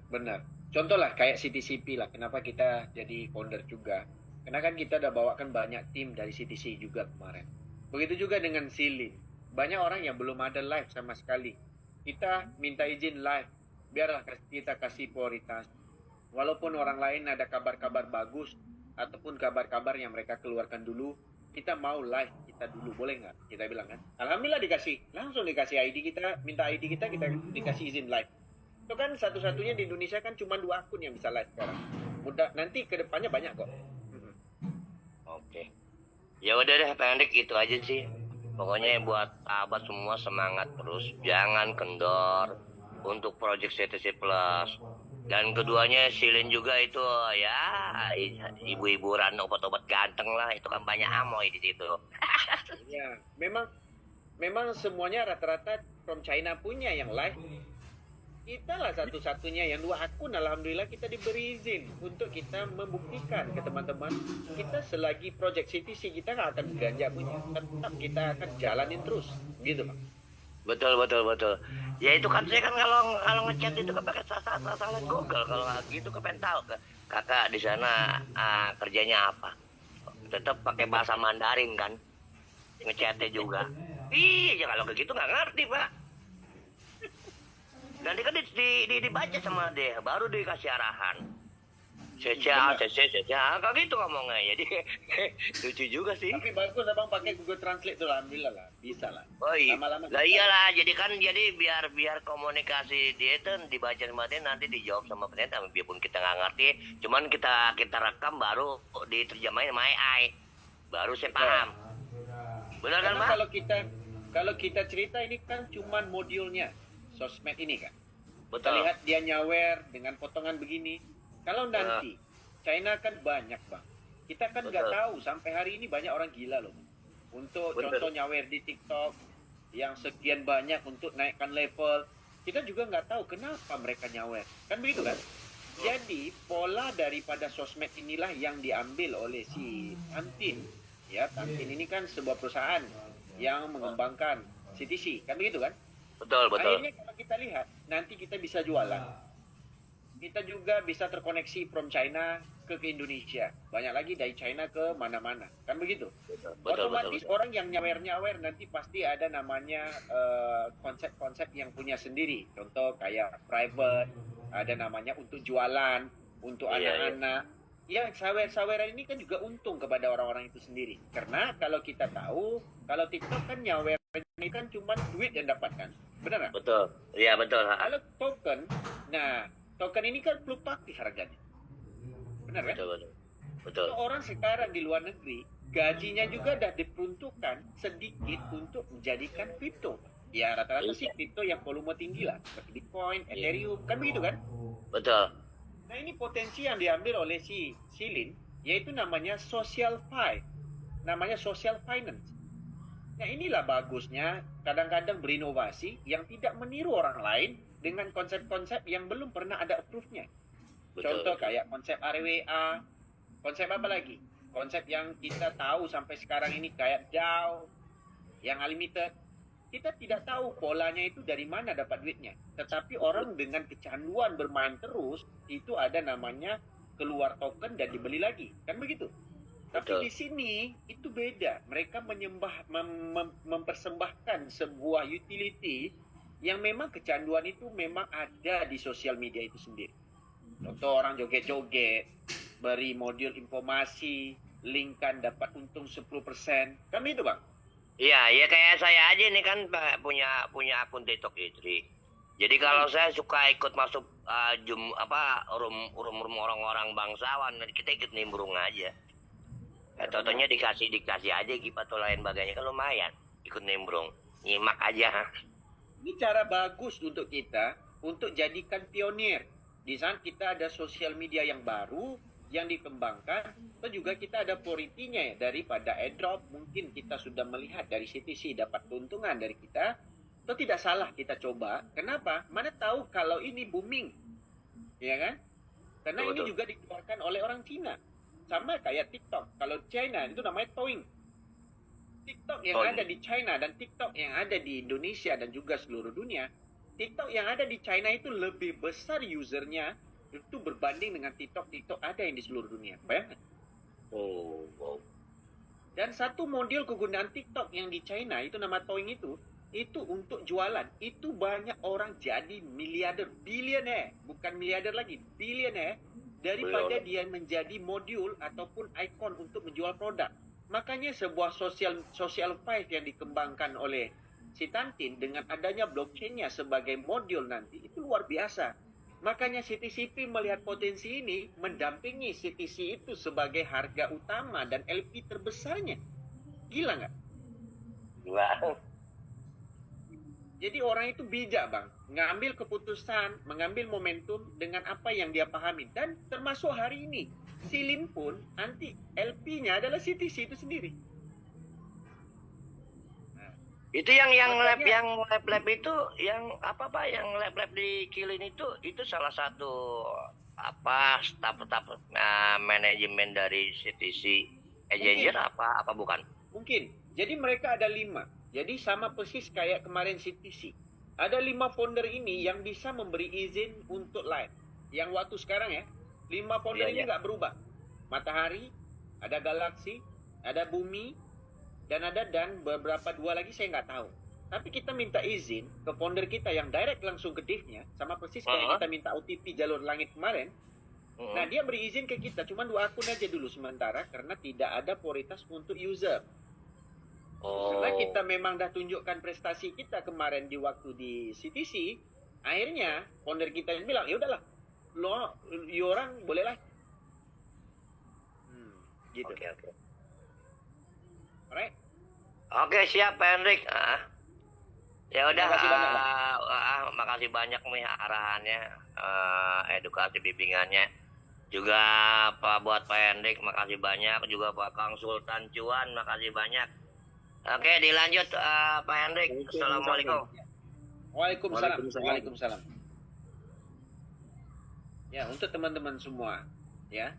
Contoh lah kayak CTCP lah. Kenapa kita jadi founder juga? Karena kan kita udah bawakan banyak tim dari CTC juga kemarin. Begitu juga dengan Silin. Banyak orang yang belum ada live sama sekali. Kita minta izin live. Biarlah kita kasih prioritas. Walaupun orang lain ada kabar-kabar bagus ataupun kabar-kabar yang mereka keluarkan dulu, kita mau live kita dulu, boleh nggak? Kita bilang kan, alhamdulillah langsung dikasih ID kita, minta ID kita dikasih izin live. Itu kan satu-satunya di Indonesia kan cuma 2 akun yang bisa live sekarang. Mudah, nanti kedepannya banyak kok. Oke. Ya udah deh Pendek, itu aja sih. Pokoknya buat sahabat semua semangat terus, jangan kendor untuk project CTC Plus. Dan keduanya Silin juga itu ya ibu-ibu rano obat-obat ganteng lah, itu kan banyak amoy di situ. Ya, memang semuanya rata-rata from China punya yang live. Kita lah satu-satunya yang 2 akun, alhamdulillah kita diberi izin untuk kita membuktikan ke teman-teman. Kita selagi project CTC kita nggak akan ganja punya, tetap kita akan jalanin terus, gitu Bang. Betul. Ya itu kan saya kan kalau ngechat itu kan pakai sasaran Google. Kalau nggak gitu kan pengen tahu kakak di sana kerjanya apa. Tetap pakai bahasa Mandarin kan ngechatnya juga. Iya kalau kayak gitu nggak ngerti Pak. Nanti kan dibaca sama dia, baru dikasih arahan. Caca, kayak gitu ngomongnya. Jadi lucu juga sih. Tapi bagus Abang pakai Google Translate tuh, alhamdulillah lah, bisa lah. Oh iya. Lama-lama Lah iyalah, jadi biar komunikasi dia itu dibaca sama dia, nanti dijawab sama pendengar, biarpun kita nggak ngerti, cuman kita rekam baru diterjemahin sama AI. Baru saya paham. Benar kan, Pak? Kalau kita cerita ini kan cuman modulnya sosmed ini kan. Betul. Kita lihat dia nyawer dengan potongan begini. Kalau nanti China kan banyak Bang. Kita kan nggak tahu sampai hari ini banyak orang gila loh. Untuk contoh nyawer di TikTok yang sekian banyak untuk naikkan level. Kita juga nggak tahu kenapa mereka nyawer. Kan begitu kan? Jadi pola daripada sosmed inilah yang diambil oleh si Tantin. Ya, Tantin ini kan sebuah perusahaan yang mengembangkan CTC. Kan begitu kan? Betul. Akhirnya kalau kita lihat, nanti kita bisa jualan. Kita juga bisa terkoneksi from China ke Indonesia. Banyak lagi dari China ke mana-mana. Kan begitu? Otomatis orang yang nyawer-nyawer nanti pasti ada namanya konsep-konsep yang punya sendiri. Contoh kayak private, ada namanya untuk jualan, untuk anak-anak. Ya, sawer-saweran ini kan juga untung kepada orang-orang itu sendiri. Karena kalau kita tahu, kalau TikTok kan nyawer ini kan cuma duit yang dapatkan. Benar nggak? Betul. Iya, betul. Kalau token, token ini kan fluktuatif harganya. Benar kan? Betul. Orang sekarang di luar negeri, gajinya juga dah diperuntukkan sedikit untuk menjadikan kripto. Ya rata-rata sih kripto yang volume tinggi lah. Seperti Bitcoin, Ethereum, kan begitu kan? Betul. Nah ini potensi yang diambil oleh si Silin, yaitu namanya social finance. Nah inilah bagusnya kadang-kadang berinovasi yang tidak meniru orang lain dengan konsep-konsep yang belum pernah ada approve-nya. Contoh kayak konsep RWA, konsep apa lagi? Konsep yang kita tahu sampai sekarang ini kayak DAO, yang unlimited. Kita tidak tahu polanya itu dari mana dapat duitnya. Tetapi orang dengan kecanduan bermain terus, itu ada namanya keluar token dan dibeli lagi. Kan begitu? Tapi di sini itu beda. Mereka mempersembahkan sebuah utility yang memang kecanduan itu memang ada di sosial media itu sendiri. Contoh orang joget-joget, beri modul informasi, linkkan dapat untung 10%. Kan itu Bang? Iya, ya kayak saya aja nih kan punya akun TikTok istri. Jadi kalau saya suka ikut masuk room orang-orang bangsawan, kita ikut nimbrung aja. Contohnya dikasih aja gitu atau lain bagainya kan lumayan. Ikut nimbrung, nyimak aja. Ini cara bagus untuk kita untuk jadikan pionir. Di sana kita ada sosial media yang baru yang dikembangkan, atau juga kita ada prioritinya ya, daripada airdrop. Mungkin kita sudah melihat dari CTC dapat keuntungan dari kita, atau tidak salah kita coba. Kenapa? Mana tahu kalau ini booming, ya kan? Karena ini juga dikeluarkan oleh orang Cina. Sama kayak TikTok. Kalau China itu namanya Toing. TikTok yang ada di China dan TikTok yang ada di Indonesia dan juga seluruh dunia. TikTok yang ada di China itu lebih besar usernya itu berbanding dengan TikTok ada yang di seluruh dunia. Bayangkan. Dan satu model kegunaan TikTok yang di China itu nama Toing itu untuk jualan. Itu banyak orang jadi miliarder, billionaire, bukan miliarder lagi, billionaire, daripada dia menjadi modul ataupun ikon untuk menjual produk. Makanya sebuah social five yang dikembangkan oleh si Tantin dengan adanya blockchain-nya sebagai modul nanti itu luar biasa. Makanya CTCP melihat potensi ini mendampingi CTC itu sebagai harga utama dan LP terbesarnya. Gila nggak? Gila. Jadi orang itu bijak Bang, ngambil keputusan, mengambil momentum dengan apa yang dia pahami. Dan termasuk hari ini, Silin pun nanti LP-nya adalah CTC itu sendiri. Nah, itu yang lab itu yang yang lab di Kilin itu salah satu staff manajemen dari CTC Agent apa bukan? Mungkin. Jadi mereka ada 5. Jadi sama persis kayak kemarin CTC. Ada 5 founder ini yang bisa memberi izin untuk live. Yang waktu sekarang ya, 5 founder ini nggak berubah. Matahari, ada galaksi, ada bumi, dan beberapa 2 lagi saya nggak tahu. Tapi kita minta izin ke founder kita yang direct langsung ke div-nya, sama persis kayak kita minta OTP jalur langit kemarin. Nah dia beri izin ke kita, cuma 2 akun aja dulu sementara karena tidak ada prioritas untuk user. Karena kita memang dah tunjukkan prestasi kita kemarin di waktu di CTC, akhirnya founder kita yang bilang, ya udahlah, orang bolehlah. Gitu. Oke. Alright. Oke, siap Pak Hendrik. Ya udah, makasih banyak nih arahannya, edukasi bimbingannya. Juga buat Pak Hendrik, makasih banyak. Juga Pak Kang Sultan Cuan, makasih banyak. Oke, dilanjut Pak Hendrik. Assalamualaikum. Waalaikumsalam. Ya, untuk teman-teman semua, ya,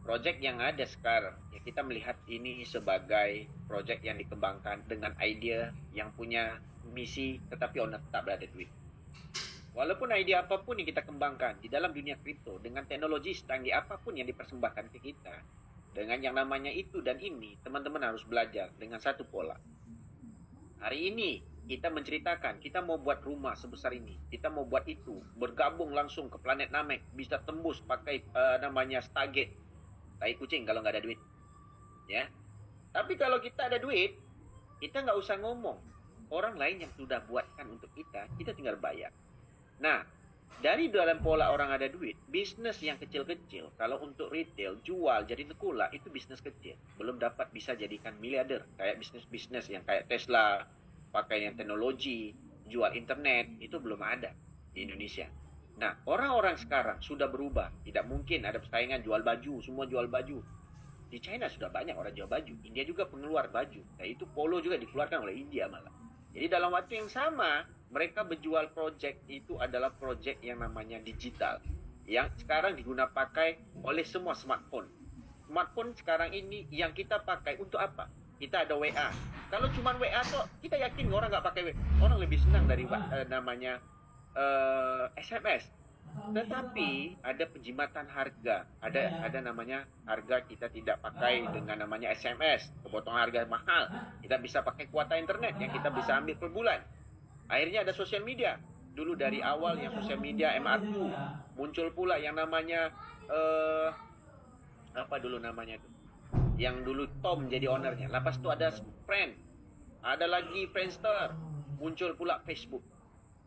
project yang ada sekarang, ya kita melihat ini sebagai project yang dikembangkan dengan idea yang punya misi, tetapi owner tetap berada duit. Walaupun ide apapun yang kita kembangkan di dalam dunia kripto, dengan teknologi secanggih apapun yang dipersembahkan ke kita, dengan yang namanya itu dan ini, teman-teman harus belajar dengan satu pola. Hari ini kita menceritakan, kita mau buat rumah sebesar ini, kita mau buat itu, bergabung langsung ke planet Namek, bisa tembus pakai namanya Stargate, tai kucing kalau nggak ada duit. Ya. Tapi kalau kita ada duit, kita nggak usah ngomong. Orang lain yang sudah buatkan untuk kita tinggal bayar. Nah, dari dalam pola orang ada duit, bisnis yang kecil-kecil, kalau untuk retail, jual, jadi nekula, itu bisnis kecil. Belum dapat bisa jadikan miliarder. Kayak bisnis-bisnis yang kayak Tesla, pakai yang teknologi, jual internet, itu belum ada di Indonesia. Nah, orang-orang sekarang sudah berubah. Tidak mungkin ada persaingan jual baju, semua jual baju. Di China sudah banyak orang jual baju. India juga pengeluar baju. Nah, itu polo juga dikeluarkan oleh India malah. Jadi dalam waktu yang sama, mereka berjual project itu adalah project yang namanya digital. Yang sekarang digunakan pakai oleh semua smartphone. Smartphone sekarang ini yang kita pakai untuk apa? Kita ada WA. Kalau cuma WA tuh, kita yakin orang nggak pakai WA. Orang lebih senang dari namanya SMS. Tetapi ada penjimatan harga, ada namanya harga kita tidak pakai dengan namanya SMS, kepotongan harga mahal. Kita bisa pakai kuota internet yang kita bisa ambil per bulan. Akhirnya ada sosial media. Dulu dari awal yang sosial media MR2, muncul pula yang namanya apa dulu namanya itu? Yang dulu Tom jadi ownernya. Lepas itu ada Friend, ada lagi Friendster, muncul pula Facebook,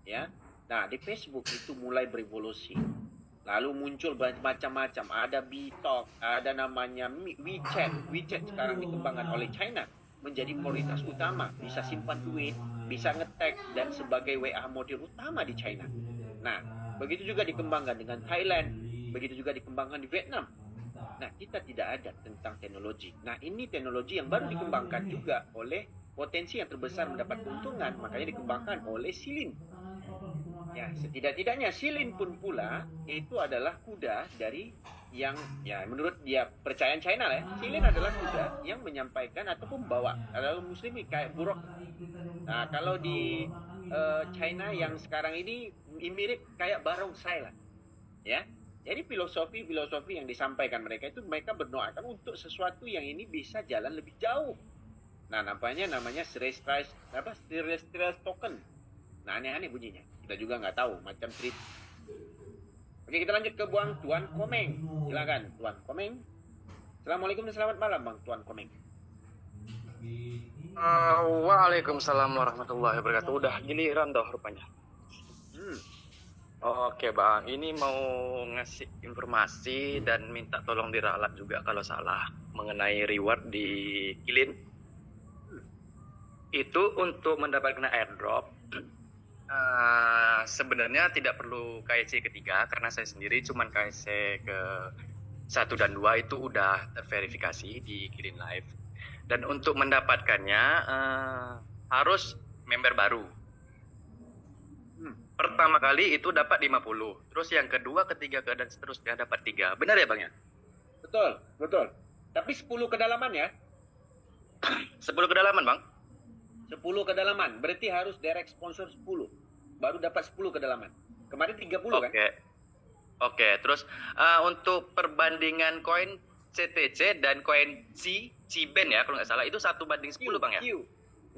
ya. Nah, di Facebook itu mulai berevolusi. Lalu muncul macam-macam. Ada BeeTalk, ada namanya WeChat. WeChat sekarang dikembangkan oleh China menjadi prioritas utama. Bisa simpan duit, bisa nge-tag, dan sebagai WA model utama di China. Nah, begitu juga dikembangkan dengan Thailand. Begitu juga dikembangkan di Vietnam. Nah, kita tidak ada tentang teknologi. Nah, ini teknologi yang baru dikembangkan juga oleh potensi yang terbesar mendapat keuntungan. Makanya dikembangkan oleh Silin. Ya, setidak-tidaknya Silin pun pula itu adalah kuda dari yang ya menurut dia percayaan China lah ya. Silin adalah kuda yang menyampaikan atau membawa kalau muslim kayak buruk. Nah, kalau di China yang sekarang ini mirip kayak barongsai lah. Ya. Jadi filosofi yang disampaikan mereka itu mereka berdoakan untuk sesuatu yang ini bisa jalan lebih jauh. Nah, namanya terrestrial token. Nah, aneh-aneh bunyinya. Kita juga nggak tahu, macam street. Oke, kita lanjut ke Tuan Komeng. Silakan, Tuan Komeng. Assalamualaikum dan selamat malam, Bang Tuan Komeng. Waalaikumsalam warahmatullahi wabarakatuh. Udah giliran dah rupanya. Oke Bang, ini mau ngasih informasi dan minta tolong diralat juga kalau salah mengenai reward di Kilin. Itu untuk mendapatkan airdrop. Sebenarnya tidak perlu KSC ketiga karena saya sendiri cuman KSC ke 1 dan 2 itu udah terverifikasi di Kilin Live. Dan untuk mendapatkannya harus member baru. Pertama kali itu dapat 50, terus yang kedua, ketiga, dan seterusnya dapat 3. Benar ya Bang ya? Betul. Tapi 10 kedalaman ya? 10 kedalaman Bang? 10 kedalaman, berarti harus direct sponsor 10. Baru dapat 10 kedalaman. Kemarin 30 kan? Oke, terus untuk perbandingan koin CTC dan koin Ciben ya, kalau nggak salah, itu 1:10 Bang ya? Q.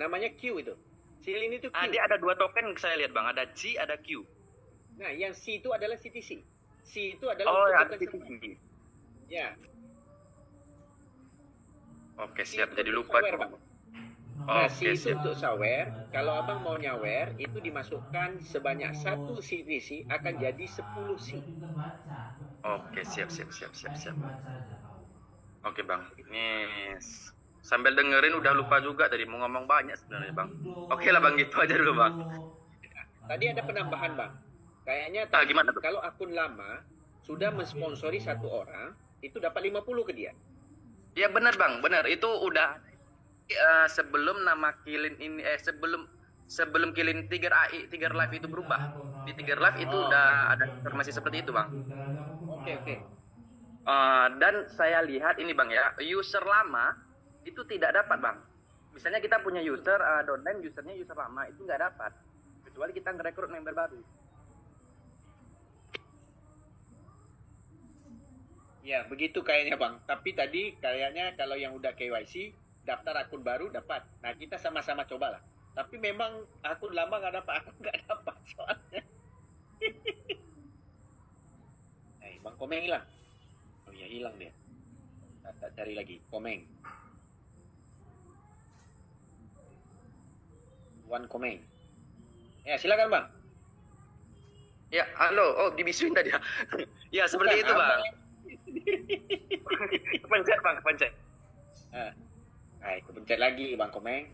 Namanya Q itu. Silin itu Q. Dia ada 2 token saya lihat Bang, ada C, ada Q. Nah, yang C itu adalah CTC. C itu adalah ada CTC. Ya. Oke, siap. Jadi lupa. Nah, C itu untuk sawer. Kalau abang mau nyawer, itu dimasukkan sebanyak 1 CTC akan jadi 10 C. Oke, siap. Oke Bang, ini sambil dengerin udah lupa juga tadi mau ngomong banyak sebenarnya Bang. Oke lah Bang, gitu aja dulu Bang. Tadi ada penambahan Bang. Kayaknya gimana tuh? Kalau akun lama sudah mensponsori 1 orang, itu dapat 50 ke dia. Iya benar Bang, benar. Itu udah sebelum nama Kilin ini sebelum Kilin Tiger AI, Tiger Live itu berubah. Di Tiger Live itu udah ada informasi seperti itu Bang. Oke. Dan saya lihat ini Bang ya, user lama itu tidak dapat Bang. Misalnya kita punya user downline, usernya user lama itu nggak dapat, kecuali kita ngerekrut member baru. Ya begitu kayaknya Bang. Tapi tadi kayaknya kalau yang udah KYC daftar akun baru dapat. Nah kita sama-sama cobalah. Tapi memang akun lama nggak dapat, aku nggak dapat soalnya. Bang Komeng hilang. Oh iya hilang dia. Tak cari lagi Komeng. Tuan Komeng. Ya silakan Bang. Ya halo. Oh dibisuin tadi ya. Ya seperti itu Bang. Kepencet Bang, kepencet. Kepencet lagi Bang Komeng.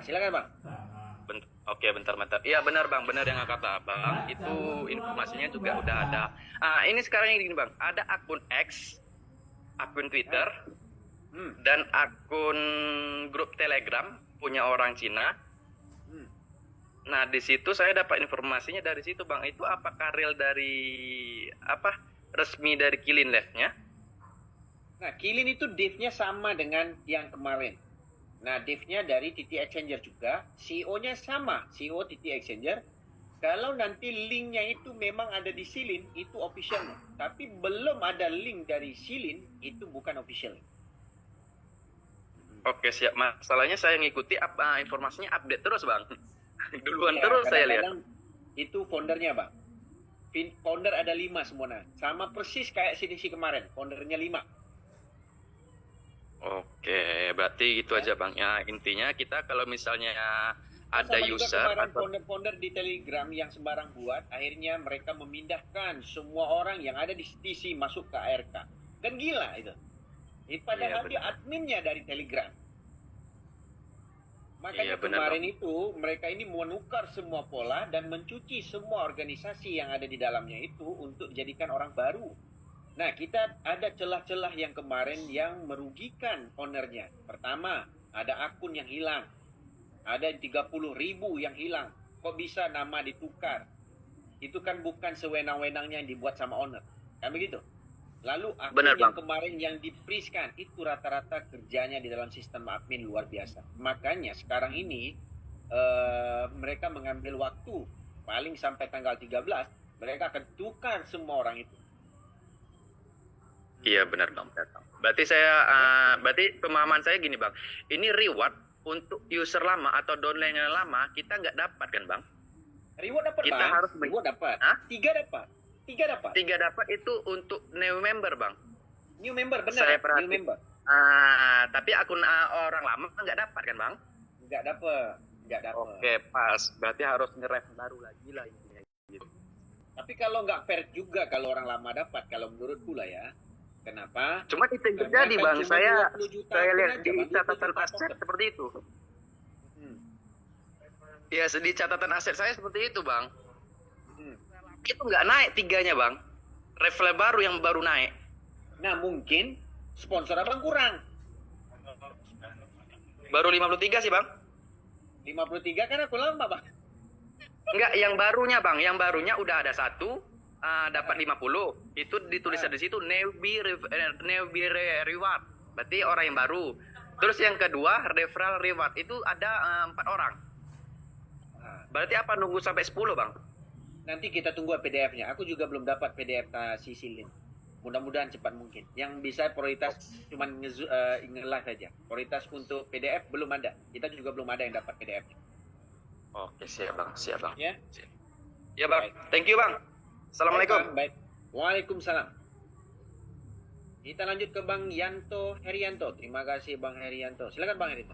Silakan Bang. Oke, bentar. Iya benar bang, benar yang kata abang. Itu informasinya juga udah ada. Ini sekarang yang gini bang, ada akun X, akun Twitter, dan akun grup Telegram punya orang Cina. Nah di situ saya dapat informasinya dari situ bang. Itu apakah real dari resmi dari Kilin Lab-nya? Nah, Kilin itu div-nya sama dengan yang kemarin. Nah, div-nya dari TT Exchanger juga, CEO-nya sama, CEO TT Exchanger. Kalau nanti link-nya itu memang ada di Silin, itu official. Tapi belum ada link dari Silin, itu bukan official. Oke siap, masalahnya saya ngikuti informasinya update terus bang. Duluan Ya, terus saya lihat. kadang-kadang itu foundernya bang. Founder ada 5 semuanya. Sama persis kayak CDC kemarin, foundernya 5. Oke, berarti itu aja bang. Ya intinya kita kalau misalnya ada Sama juga user kemarin atau founder-founder di Telegram yang sembarang buat, akhirnya mereka memindahkan semua orang yang ada di CTC masuk ke ARK. Kan gila itu. Padahal dia adminnya dari Telegram. Makanya Iya, benar, kemarin itu mereka ini menukar semua pola dan mencuci semua organisasi yang ada di dalamnya itu untuk dijadikan orang baru. Nah, kita ada celah-celah yang kemarin yang merugikan ownernya. Pertama, ada akun yang hilang. Ada 30.000 yang hilang. Kok bisa nama ditukar? Itu kan bukan sewenang-wenangnya yang dibuat sama owner. Kan begitu? Lalu akun Benar, yang Bang. kemarin yang di-freeze-kan, itu rata-rata kerjanya di dalam sistem admin luar biasa. Makanya sekarang ini mereka mengambil waktu paling sampai tanggal 13, mereka akan tukar semua orang itu. iya benar bang. Berarti berarti pemahaman saya gini bang. Ini reward untuk user lama atau downline yang lama kita nggak dapat kan bang? Reward dapat Kita bang. harus Reward dapat. Hah? 3 dapat. 3 dapat. 3 dapat itu untuk new member bang. New member benar. Saya New perhati. member. Tapi akun orang lama nggak dapat kan bang? Nggak dapat. Nggak dapat. Oke pas. Berarti harus nge-ref baru lagi lah intinya. Gitu. Tapi kalau nggak fair juga kalau orang lama dapat, kalau menurutku lah ya. Kenapa? Cuma itu yang Karena terjadi kan bang. cuma Saya 20 juta saya akun lihat aja, di Bang. 20 catatan juta aset akun. seperti itu. Hmm. Ya di catatan aset saya seperti itu bang. Hmm. Itu nggak naik 3-nya bang. Level baru yang baru naik. Nah mungkin sponsor abang kurang. Baru 53 sih bang. 53 kan aku lama bang. Enggak, yang barunya bang, yang barunya udah ada 1 dapat 50. Itu ditulis di situ newbie reward. Berarti orang yang baru. Terus yang kedua referral reward itu ada 4 orang. Berarti apa nunggu sampai 10 bang? Nanti kita tunggu PDF-nya. Aku juga belum dapat PDF si Silin. Mudah-mudahan cepat mungkin. Yang bisa prioritas cuman nge-live saja. Prioritas untuk PDF belum ada. Kita juga belum ada yang dapat PDF-nya. Oke siap bang, siap bang. Ya. Ya bang, thank you bang. Assalamualaikum. Baik. Waalaikumsalam. Kita lanjut ke Bang Yanto Herianto. Terima kasih Bang Herianto. Silakan Bang Herianto.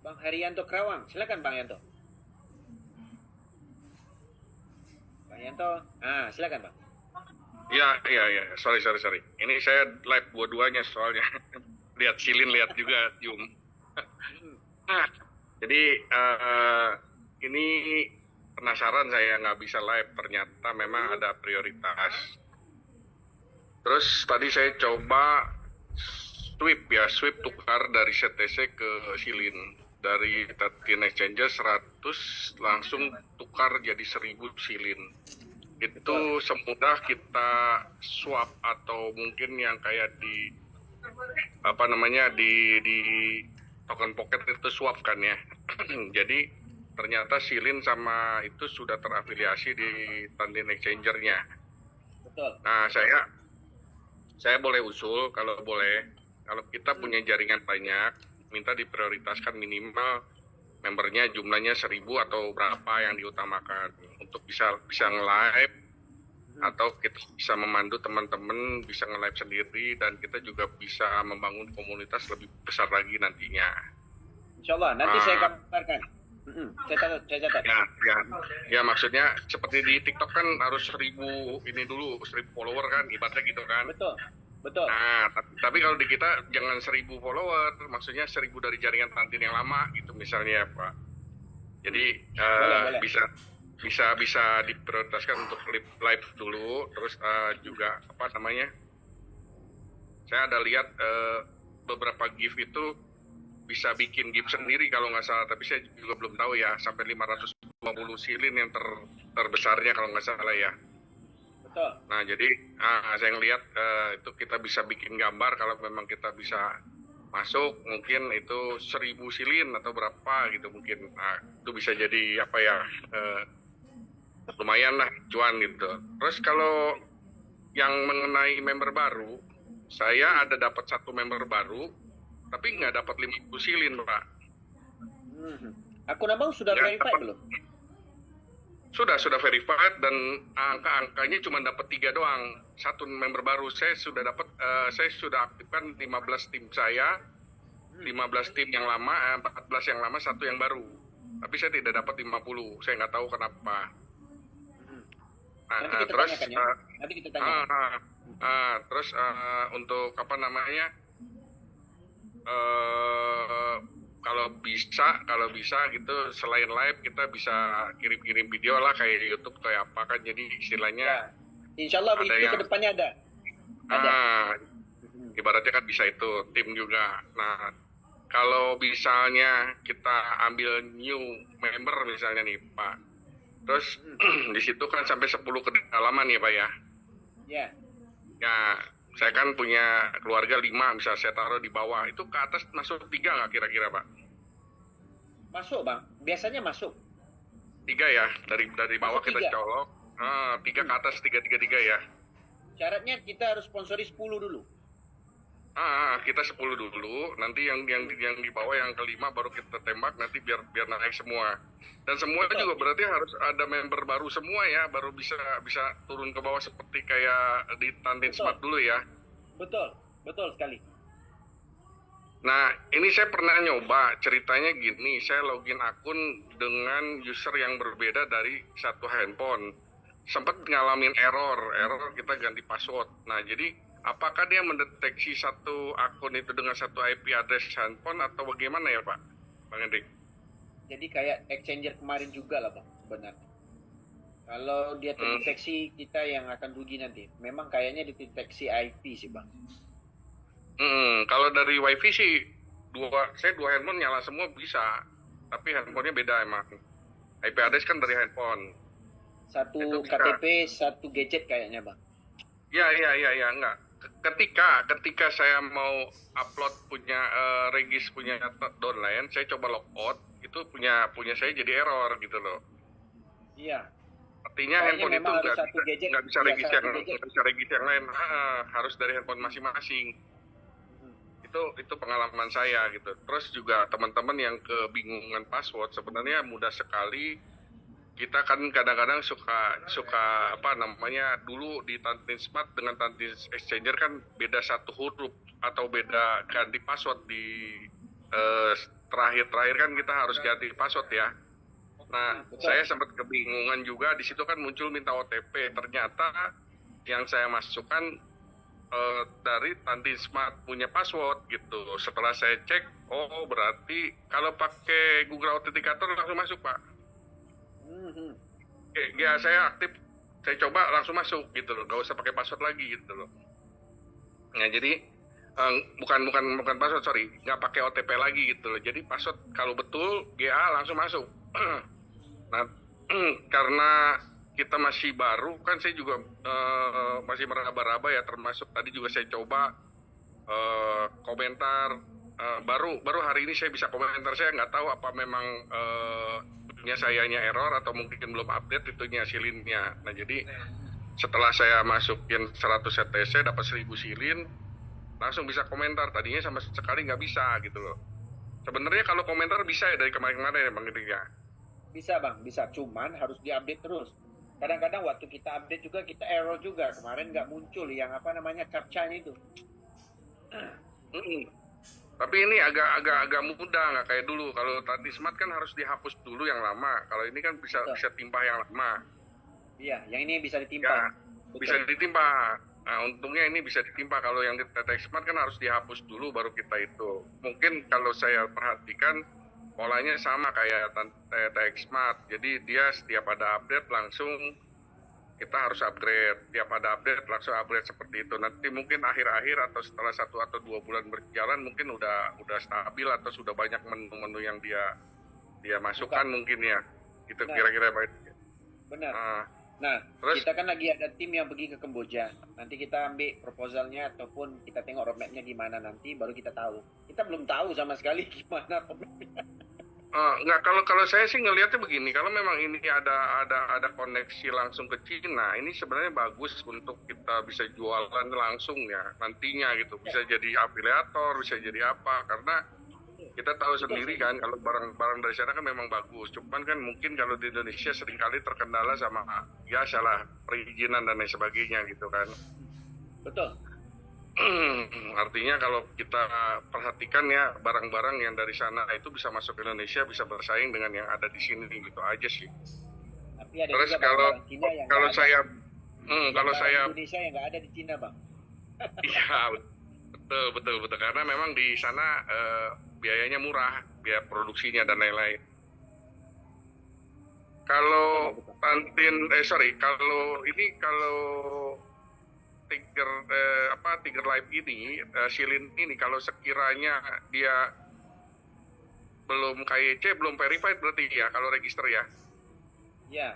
Bang Herianto Kerawang. Silakan Bang Yanto. Bang Yanto. Silakan Bang. Ya. Sorry. Ini saya live dua-duanya soalnya. Lihat Silin, lihat juga Yum. Jadi ini penasaran saya nggak bisa live, ternyata memang ada prioritas. Terus tadi saya coba sweep tukar dari CTC ke Silin. Dari 13 Exchanger 100 langsung tukar jadi 1000 Silin. Itu semudah kita swap atau mungkin yang kayak di di token pocket itu swap kan ya. Jadi ternyata Silin sama itu sudah terafiliasi di 13 Exchanger-nya. Betul. Nah, saya boleh usul kalau boleh, kalau kita punya jaringan banyak, minta diprioritaskan minimal membernya jumlahnya 1000 atau berapa yang diutamakan untuk bisa nge-live atau kita bisa memandu teman-teman bisa nge-live sendiri dan kita juga bisa membangun komunitas lebih besar lagi nantinya. Insya Allah nanti saya kabarkan. Saya catat. Ya maksudnya seperti di TikTok kan harus 1000 ini dulu 1000 follower kan ibaratnya gitu kan. Betul. Betul. Nah, tapi kalau di kita jangan 1.000 follower, maksudnya 1.000 dari jaringan Tantin yang lama gitu misalnya Pak. Jadi Boleh. bisa diprioritaskan untuk live dulu, terus juga apa namanya? Saya ada lihat beberapa gift itu bisa bikin gift sendiri kalau nggak salah, tapi saya juga belum tahu ya, sampai 520 silin yang terbesarnya kalau nggak salah ya. Betul. Nah jadi saya ngelihat itu kita bisa bikin gambar kalau memang kita bisa masuk, mungkin itu 1.000 silin atau berapa gitu mungkin. Nah itu bisa jadi apa ya, lumayan lah cuan gitu. Terus kalau yang mengenai member baru, saya ada dapat 1 member baru tapi nggak dapat 50 silin Pak. Akun abang sudah verified belum? Sudah verified dan angka-angkanya cuma dapat 3 doang. 1 member baru saya sudah dapat, saya sudah aktifkan 15 tim saya, 15 tim yang lama, 14 yang lama, 1 yang baru. Tapi saya tidak dapat 50, saya nggak tahu kenapa. Nanti kita Terus tanyakan ya. Nanti kita tanyakan. terus untuk apa namanya? Kalau bisa gitu selain live kita bisa kirim video lah kayak YouTube kayak apa kan, jadi istilahnya Insya Allah ada itu yang kedepannya ada. ibaratnya kan bisa itu tim juga. Nah kalau misalnya kita ambil new member misalnya nih Pak, terus di situ kan sampai 10 kedalaman ya Pak ya. Ya saya kan punya keluarga 5, bisa saya taruh di bawah. Itu ke atas masuk 3 nggak kira-kira Pak? Masuk Bang, biasanya masuk. 3 ya, dari bawah Masuk kita 3. colok. 3 ke atas, 3 ya. Syaratnya kita harus sponsori 10 dulu. Kita 10 dulu, nanti yang di bawah yang ke-5 baru kita tembak, nanti biar naik semua. Dan semua juga berarti harus ada member baru semua ya, baru bisa turun ke bawah seperti kayak di Tantin Smart dulu ya. Betul sekali. Nah, ini saya pernah nyoba, ceritanya gini, saya login akun dengan user yang berbeda dari satu handphone. Sempat ngalamin error kita ganti password. Nah, jadi apakah dia mendeteksi satu akun itu dengan satu IP address handphone atau bagaimana ya Pak? Bang Hendrik? Jadi kayak exchanger kemarin juga lah Bang, sebenarnya. Kalau dia terdeteksi, kita yang akan rugi nanti. Memang kayaknya dideteksi IP sih Bang. Kalau dari WiFi sih, saya 2 handphone nyala semua bisa. Tapi handphonenya beda emang. IP address kan dari handphone. Satu KTP, satu gadget kayaknya Bang. Ya, enggak. Ketika saya mau upload punya regis punya downline, saya coba logout, itu punya saya jadi error gitu loh. Iya. Artinya handphone itu nggak bisa regis yang lain, harus dari handphone masing-masing. Itu pengalaman saya gitu. Terus juga teman-teman yang kebingungan password, sebenarnya mudah sekali. Kita kan kadang-kadang suka apa namanya, dulu di Tantin Smart dengan Tantin Exchanger kan beda 1 huruf atau beda ganti password di terakhir kan kita harus ganti password ya. Nah, saya sempat kebingungan juga, di situ kan muncul minta OTP. Ternyata yang saya masukkan dari Tantin Smart punya password gitu. Setelah saya cek, oh berarti kalau pakai Google Authenticator langsung masuk Pak. Ya saya aktif, saya coba langsung masuk gitu loh, nggak usah pakai password lagi gitu loh. Nah jadi bukan password, sorry, nggak pakai OTP lagi gitu loh. Jadi password kalau betul GA langsung masuk. Nah karena kita masih baru kan, saya juga masih meraba-raba ya, termasuk tadi juga saya coba komentar baru hari ini saya bisa komentar. Saya nggak tahu apa memang punya sayanya error atau mungkin belum update itunya silinnya. Nah jadi setelah saya masukin 100 CTC dapat 1000 silin, langsung bisa komentar. Tadinya sama sekali nggak bisa gitu loh. Sebenarnya kalau komentar bisa ya dari kemarin-kemarin ya Bang Hendrik ya? Bisa Bang, bisa. Cuman harus diupdate terus. Kadang-kadang waktu kita update juga kita error juga. Kemarin nggak muncul yang apa namanya captcha-nya itu. Tapi ini agak mudah, nggak kayak dulu. Kalau Tantin Smart kan harus dihapus dulu yang lama. Kalau ini kan bisa timpah yang lama. Iya, yang ini bisa ditimpah. Ya, bisa ditimpah. Nah, untungnya ini bisa ditimpa. Kalau yang di TT Smart kan harus dihapus dulu baru kita itu. Mungkin kalau saya perhatikan polanya sama kayak TT Smart. Jadi dia setiap ada update langsung kita harus upgrade. Tiap ada update langsung upgrade seperti itu. Nanti mungkin akhir-akhir atau setelah 1 atau 2 bulan berjalan mungkin udah stabil atau sudah banyak menu-menu yang dia masukkan mungkin ya. Itu kira-kira baik. Benar. Nah, terus, kita kan lagi ada tim yang pergi ke Kamboja. Nanti kita ambil proposalnya ataupun kita tengok roadmapnya gimana nanti, baru kita tahu. Kita belum tahu sama sekali gimana roadmapnya. Enggak, kalau saya sih ngelihatnya begini, kalau memang ini ada koneksi langsung ke Cina, ini sebenarnya bagus untuk kita bisa jualan langsung ya nantinya gitu. Bisa jadi afiliator, bisa jadi apa, karena kita tahu sendiri kan kalau barang-barang dari sana kan memang bagus. Cuman kan mungkin kalau di Indonesia seringkali terkendala sama ya salah perizinan dan lain sebagainya gitu kan. Betul. Artinya kalau kita perhatikan ya barang-barang yang dari sana itu bisa masuk ke Indonesia, bisa bersaing dengan yang ada di sini gitu aja sih. Tapi ada Terus juga kalau Cina yang kalau nggak saya ada. kalau saya Indonesia yang nggak ada di Cina, Bang. iya betul karena memang di sana biayanya murah, biaya produksinya dan lain-lain. Kalau kalau Tiger Live ini, Silin ini kalau sekiranya dia belum KYC, belum verified berarti ya kalau register ya? Ya,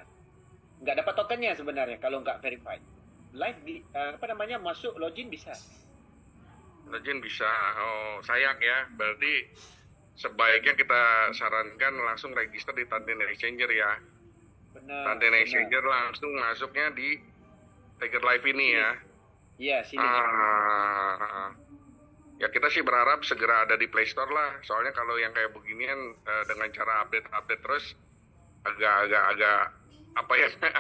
nggak dapat tokennya sebenarnya kalau nggak verified. Live di masuk login bisa. Login bisa. Oh, sayang ya. Berarti sebaiknya kita sarankan langsung register di Tantin Exchanger ya. Benar. Tantin Exchanger langsung masuknya di Tiger Live ini ya. Iya, sini. Ya kita sih berharap segera ada di Play Store lah. Soalnya kalau yang kayak beginian dengan cara update terus agak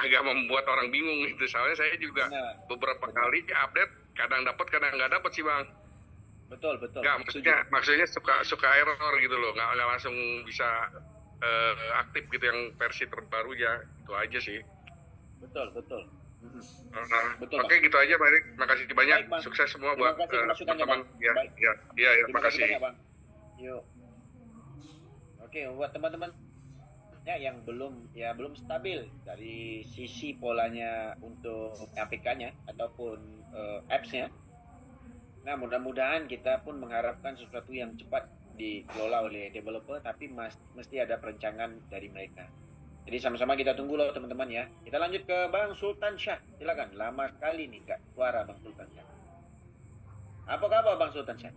agak membuat orang bingung gitu. Soalnya saya juga beberapa kali update kadang dapat kadang nggak dapat sih Bang. Betul. Nggak, maksudnya suka error gitu loh, nggak langsung bisa aktif gitu yang versi terbaru ya, itu aja sih. Betul. Betul, Oke, gitu aja Pak Erik. Makasih banyak. Baik, Bang. Sukses semua Terima buat kasih masukannya, teman-teman. Bang. Ya, Baik. ya, Terima makasih. banyak, Bang. Yuk. Oke, buat teman-teman ya yang belum stabil dari sisi polanya untuk APK-nya ataupun apps-nya. Nah, mudah-mudahan kita pun mengharapkan sesuatu yang cepat dikelola oleh developer, tapi mesti ada perencanaan dari mereka. Jadi sama-sama kita tunggu loh teman-teman ya. Kita lanjut ke Bang Sultan Syah. Silakan. Lama sekali nih Kak suara Bang Sultan Syah. Apa kabar Bang Sultan Syah?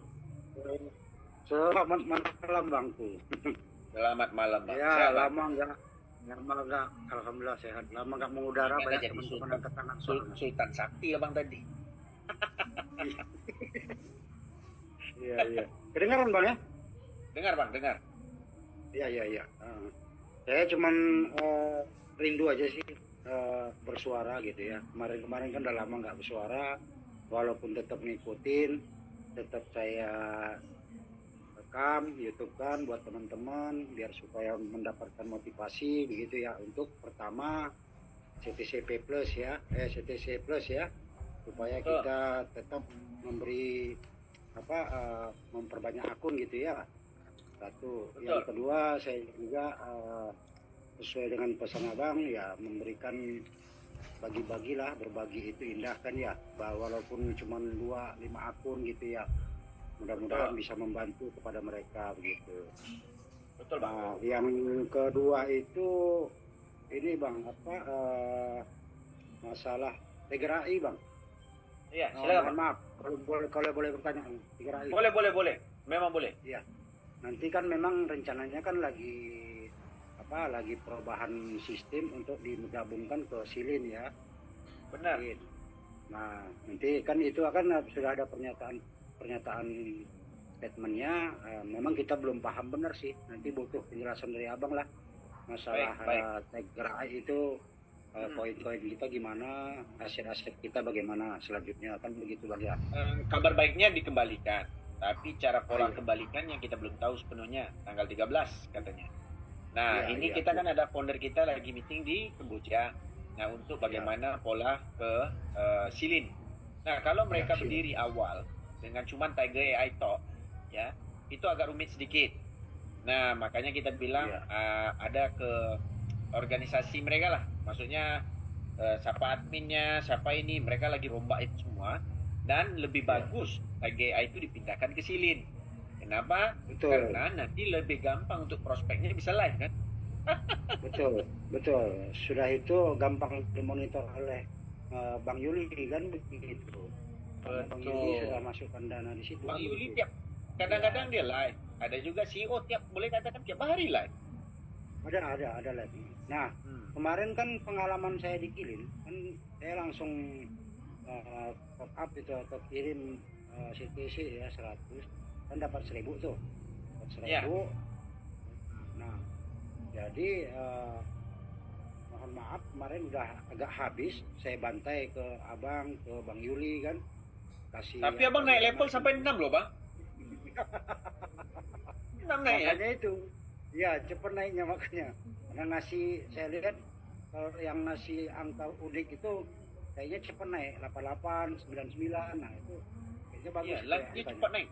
Selamat malam Bangku. Selamat malam Bang. Ya, Sehat, Bang? lama enggak, alhamdulillah sehat. Lama enggak mengudara, Kita banyak jadi teman-teman angkat tangan. Sultan Sakti ya Bang tadi. Iya. Kedengaran Bang ya? Dengar Bang, dengar. Iya. Saya cuman rindu aja sih bersuara gitu ya. Kemarin kan udah lama nggak bersuara, walaupun tetap ngikutin, tetap saya rekam YouTube kan buat teman-teman biar supaya mendapatkan motivasi begitu ya. Untuk pertama CTCP Plus ya, CTC Plus ya, supaya kita tetap memberi memperbanyak akun gitu ya. Satu. Betul. Yang kedua saya juga sesuai dengan pesan abang ya, memberikan bagi-bagilah, berbagi itu indah kan ya, bahwa walaupun cuma 5 akun gitu ya, mudah-mudahan bisa membantu kepada mereka begitu. Betul Bang. Nah, yang kedua itu ini Bang masalah TGRI Bang. Iya, silakan Bang. Maaf kalau boleh bertanya TGRI. Boleh. Memang boleh. Iya. Nanti kan memang rencananya kan lagi perubahan sistem untuk digabungkan ke Silin ya. Benar. Nah, nanti kan itu akan sudah ada pernyataan statementnya. Memang kita belum paham benar sih. Nanti butuh penjelasan dari abang lah masalah TGRI itu. Poin-poin kita gimana, aset-aset kita bagaimana selanjutnya, kan begitu Bang ya. Kabar baiknya dikembalikan, tapi cara pola kembalikan yang kita belum tahu sepenuhnya, tanggal 13 katanya. Nah, kita kan ada founder kita lagi meeting di Kamboja. Nah, untuk bagaimana pola ke Silin. Nah, kalau mereka siap. berdiri awal dengan cuman Tiger AI Talk, ya, itu agak rumit sedikit. Nah, makanya kita bilang ada ke organisasi mereka lah. Maksudnya siapa adminnya, siapa ini, mereka lagi rombak itu semua. Dan lebih bagus Tiger AI itu dipindahkan ke Silin. Kenapa? Betul. Karena nanti lebih gampang untuk prospeknya bisa live kan? Betul, betul. Sudah itu gampang dimonitor oleh Bang Yuli kan begitu. Bang Yuli sudah masukkan dana di situ. Bang Yuli tiap kadang-kadang dia live. Ada juga CEO boleh katakan tiap hari live. Ada live. Nah, kemarin kan pengalaman saya di Kilin, kan saya langsung top up itu atau kirim CTC ya 100, kan dapat 1.000 tuh. Dapat 1.000. Ya. Nah, jadi mohon maaf kemarin udah agak habis, saya bantai ke Abang, ke Bang Yuli kan. Kasih Tapi Abang naik level sampai 6 loh, Bang. 6 naik ya? Makanya itu. Iya, cepat naiknya makanya. Karena ngasih, saya lihat kalau yang ngasih angka unik itu kayaknya cepat naik, 88, 99, nah itu kayaknya bagus. Iya, dia cepat naik.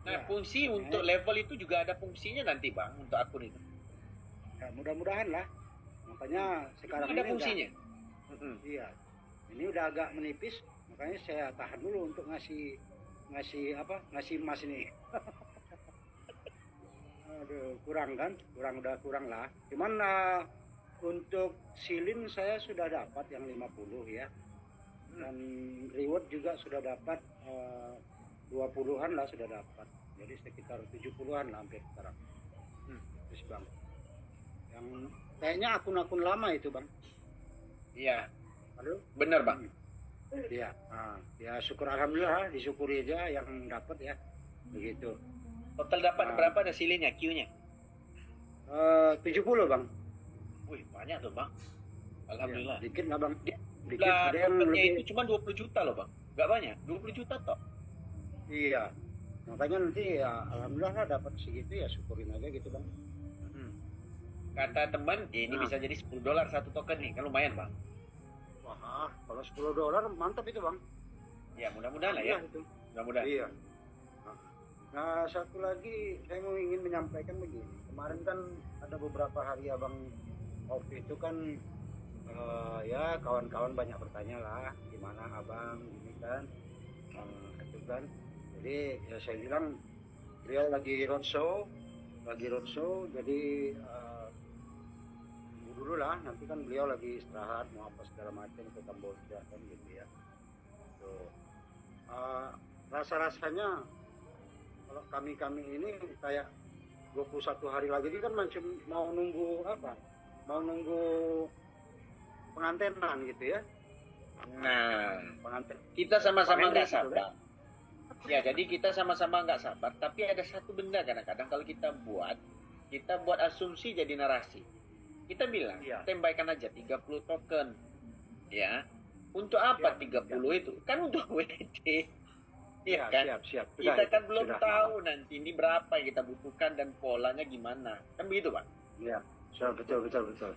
Nah, fungsi untuk level itu juga ada fungsinya nanti, Bang, untuk akun itu. Ya, mudah-mudahan lah. Makanya sekarang ada ini fungsinya. Iya. Ini udah agak menipis, makanya saya tahan dulu untuk ngasih emas ini. Aduh, kurang kan? Kurang lah. Cuman untuk silin saya sudah dapat yang 50 ya. Dan reward juga sudah dapat 20-an lah sudah dapat. Jadi sekitar 70-an lah hampir sekarang. Terus Bang. Yang kayaknya akun-akun lama itu, Bang. Iya. Halo? Benar, Bang. Iya. Ya syukur alhamdulillah, disyukuri aja yang dapat ya. Begitu. Total dapat berapa ada silinnya, Q-nya? 70, Bang. Wih, banyak tuh, Bang. Alhamdulillah. Ya, dikit nggak, Bang? Dikit. Lah, Ada yang topetnya lebih. itu cuma 20 juta loh, Bang. Nggak banyak, 20 juta toh. Iya. Makanya nanti ya alhamdulillah lah dapat segitu ya syukurin aja gitu, Bang. Kata teman, ini bisa jadi $10 satu token nih, kan lumayan, Bang. Wah, kalau $10 mantap itu, Bang. Ya, mudah-mudahan lah ya. Itu. Mudah-mudahan. Iya. Nah, satu lagi saya mau ingin menyampaikan begini. Kemarin kan ada beberapa hari Abang off itu kan ya kawan-kawan banyak bertanya lah gimana Abang ini kan itu kan. Jadi ya saya bilang beliau lagi roadshow jadi tunggu dulu lah, nanti kan beliau lagi istirahat mau apa segala macam ke Kamboja kan gitu ya. Tuh. Rasa-rasanya kalau kami ini kayak 21 hari lagi ini kan macam mau nunggu apa? Mau nunggu pengantenan gitu ya. Nah, pengantin. Kita sama-sama nggak Gitu, sabar. Ya, jadi kita sama-sama nggak sabar. Tapi ada satu benda kadang-kadang kalau kita buat asumsi jadi narasi. Kita bilang, tembakan aja 30 token. Ya. Untuk apa 30 itu? Kan untuk WD. Iya kan? Siap. Kita kan belum tahu nanti ini berapa yang kita butuhkan dan polanya gimana. Kan begitu, Pak? Iya. Betul.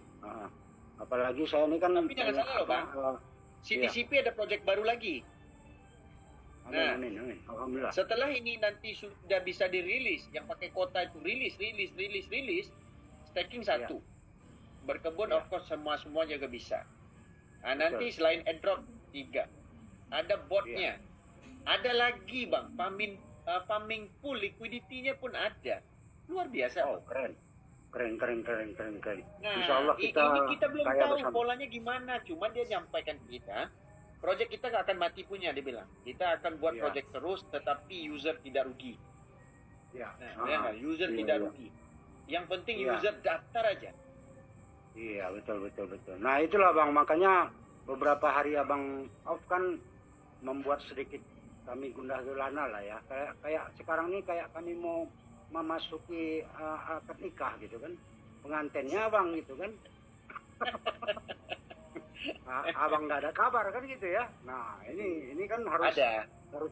Apalagi saya ini kan. Tapi jangan salah loh, Bang. CTCP ada proyek baru lagi. Amin. Alhamdulillah. Setelah ini nanti sudah bisa dirilis, yang pakai kota itu rilis, stacking 1. Berkebun of course semua juga bisa. Nah, nanti selain airdrop 3, ada botnya. Ada lagi, Bang, farming pool liquidity-nya pun ada. Luar biasa. Oh, keren. Nah, Insyaallah ini kita belum tahu bersama. polanya gimana. Cuma dia nyampaikan ke kita, project kita nggak akan mati punya, dia bilang. Kita akan buat project terus, tetapi user tidak rugi. Nah, user tidak rugi. Yang penting user daftar aja. Iya, betul. Nah, itulah Bang, makanya beberapa hari Abang off kan membuat sedikit kami gundah gulana lah ya. Kayak sekarang ini kayak kami mau memasuki akad nikah gitu kan. Pengantinnya Abang gitu kan. Abang nggak ada kabar kan gitu ya. Nah, ini kan harus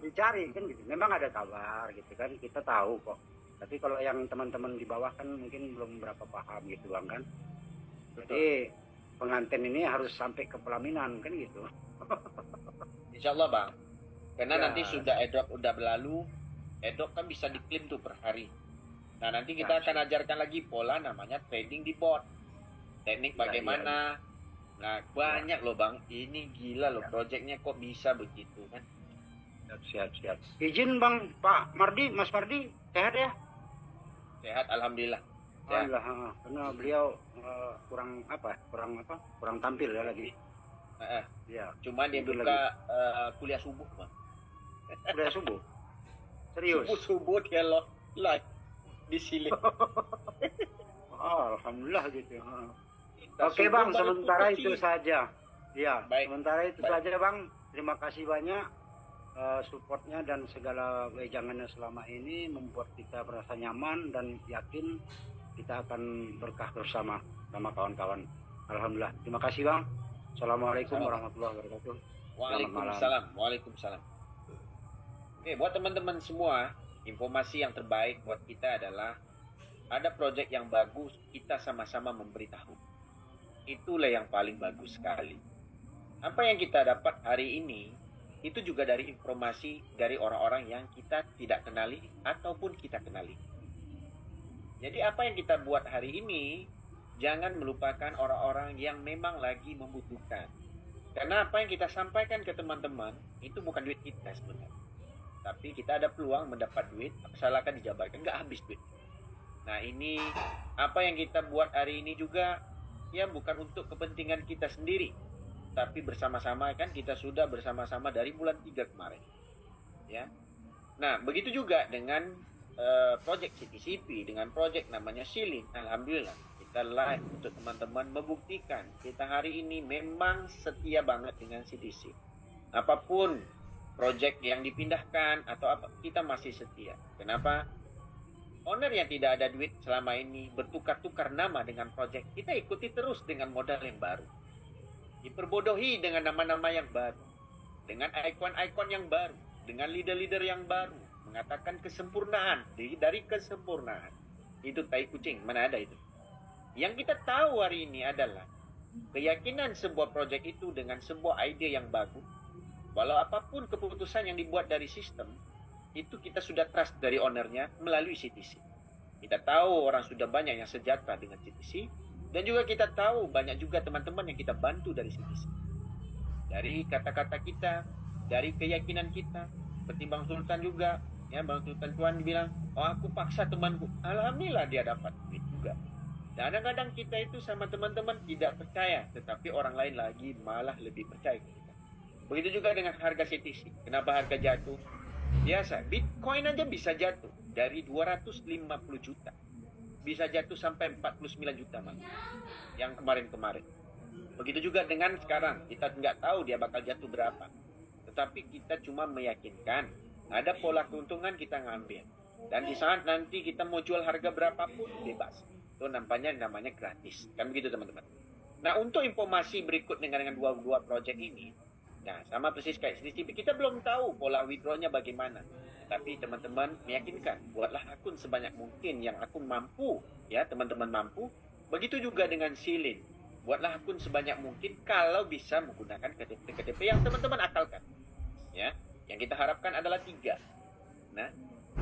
dicari kan gitu. Memang ada kabar gitu kan. Kita tahu kok. Tapi kalau yang teman-teman di bawah kan mungkin belum berapa paham gitu Bang kan. Jadi pengantin ini harus sampai ke pelaminan kan gitu. Insya Allah bang. Karena Ya. nanti sudah airdrop udah berlalu, airdrop kan bisa diklaim tuh per hari. Nah nanti kita akan ajarkan lagi pola namanya trading di bot. Teknik bagaimana. Nah banyak loh bang. Ini gila loh projectnya kok bisa begitu kan. Siap. Izin Bang Pak Mardi, Mas Mardi, sehat ya? Sehat alhamdulillah. Sehat. Alhamdulillah, karena beliau kurang tampil ya lagi. Ya. Cuma dia Tidur buka kuliah subuh bang. Udah subuh. Serius? Subuh dia live di sini. Alhamdulillah gitu. Kita Oke subuh Bang, baru sementara tutup, itu Ci. saja. Ya, Baik. sementara itu Baik. saja Bang. Terima kasih banyak supportnya dan segala wejangannya selama ini membuat kita merasa nyaman dan yakin kita akan berkah bersama sama kawan-kawan. Alhamdulillah. Terima kasih Bang. Assalamualaikum warahmatullahi wabarakatuh. Waalaikumsalam. Waalaikumsalam. Oke, buat teman-teman semua, informasi yang terbaik buat kita adalah ada proyek yang bagus, kita sama-sama memberitahu. Itulah yang paling bagus sekali. Apa yang kita dapat hari ini, itu juga dari informasi dari orang-orang yang kita tidak kenali ataupun kita kenali. Jadi apa yang kita buat hari ini, jangan melupakan orang-orang yang memang lagi membutuhkan. Karena apa yang kita sampaikan ke teman-teman, itu bukan duit kita sebenarnya. Tapi kita ada peluang mendapat duit, asalkan dijabarkan, nggak habis duit. Nah ini, apa yang kita buat hari ini juga, ya bukan untuk kepentingan kita sendiri. Tapi bersama-sama kan kita sudah bersama-sama dari bulan 3 kemarin. Ya. Nah, begitu juga dengan project CTCP, dengan project namanya Silin. Alhamdulillah, kita live untuk teman-teman membuktikan kita hari ini memang setia banget dengan CTC. Apapun project yang dipindahkan atau apa, kita masih setia. Kenapa? Owner yang tidak ada duit selama ini bertukar-tukar nama dengan project, kita ikuti terus dengan modal yang baru. Diperbodohi dengan nama-nama yang baru, dengan ikon-ikon yang baru, dengan leader-leader yang baru, mengatakan kesempurnaan dari kesempurnaan. Itu tai kucing, mana ada itu. Yang kita tahu hari ini adalah keyakinan sebuah proyek itu dengan sebuah ide yang bagus. Walau apapun keputusan yang dibuat dari sistem, itu kita sudah trust dari ownernya melalui CTC. Kita tahu orang sudah banyak yang sejahtera dengan CTC, dan juga kita tahu banyak juga teman-teman yang kita bantu dari CTC. Dari kata-kata kita, dari keyakinan kita, seperti Bang Sultan juga, ya Bang Sultan Tuan bilang, oh aku paksa temanku, alhamdulillah dia dapat duit juga. Dan kadang-kadang kita itu sama teman-teman tidak percaya, tetapi orang lain lagi malah lebih percaya kita. Begitu juga dengan harga CTC. Kenapa harga jatuh? Biasa, Bitcoin aja bisa jatuh dari 250 juta. Bisa jatuh sampai 49 juta Bang. Yang kemarin-kemarin. Begitu juga dengan sekarang, kita nggak tahu dia bakal jatuh berapa. Tetapi kita cuma meyakinkan ada pola keuntungan kita ngambil. Dan di saat nanti kita mau jual harga berapapun bebas. Itu namanya gratis. Kan begitu teman-teman. Nah untuk informasi berikut dengan dua project ini, nah sama persis kayak CTCP, kita belum tahu pola withdrawnya bagaimana. Tapi teman-teman meyakinkan, buatlah akun sebanyak mungkin yang akun mampu, ya teman-teman mampu. Begitu juga dengan Silin, buatlah akun sebanyak mungkin kalau bisa menggunakan KTP yang teman-teman akalkan. Ya, yang kita harapkan adalah 3. Nah,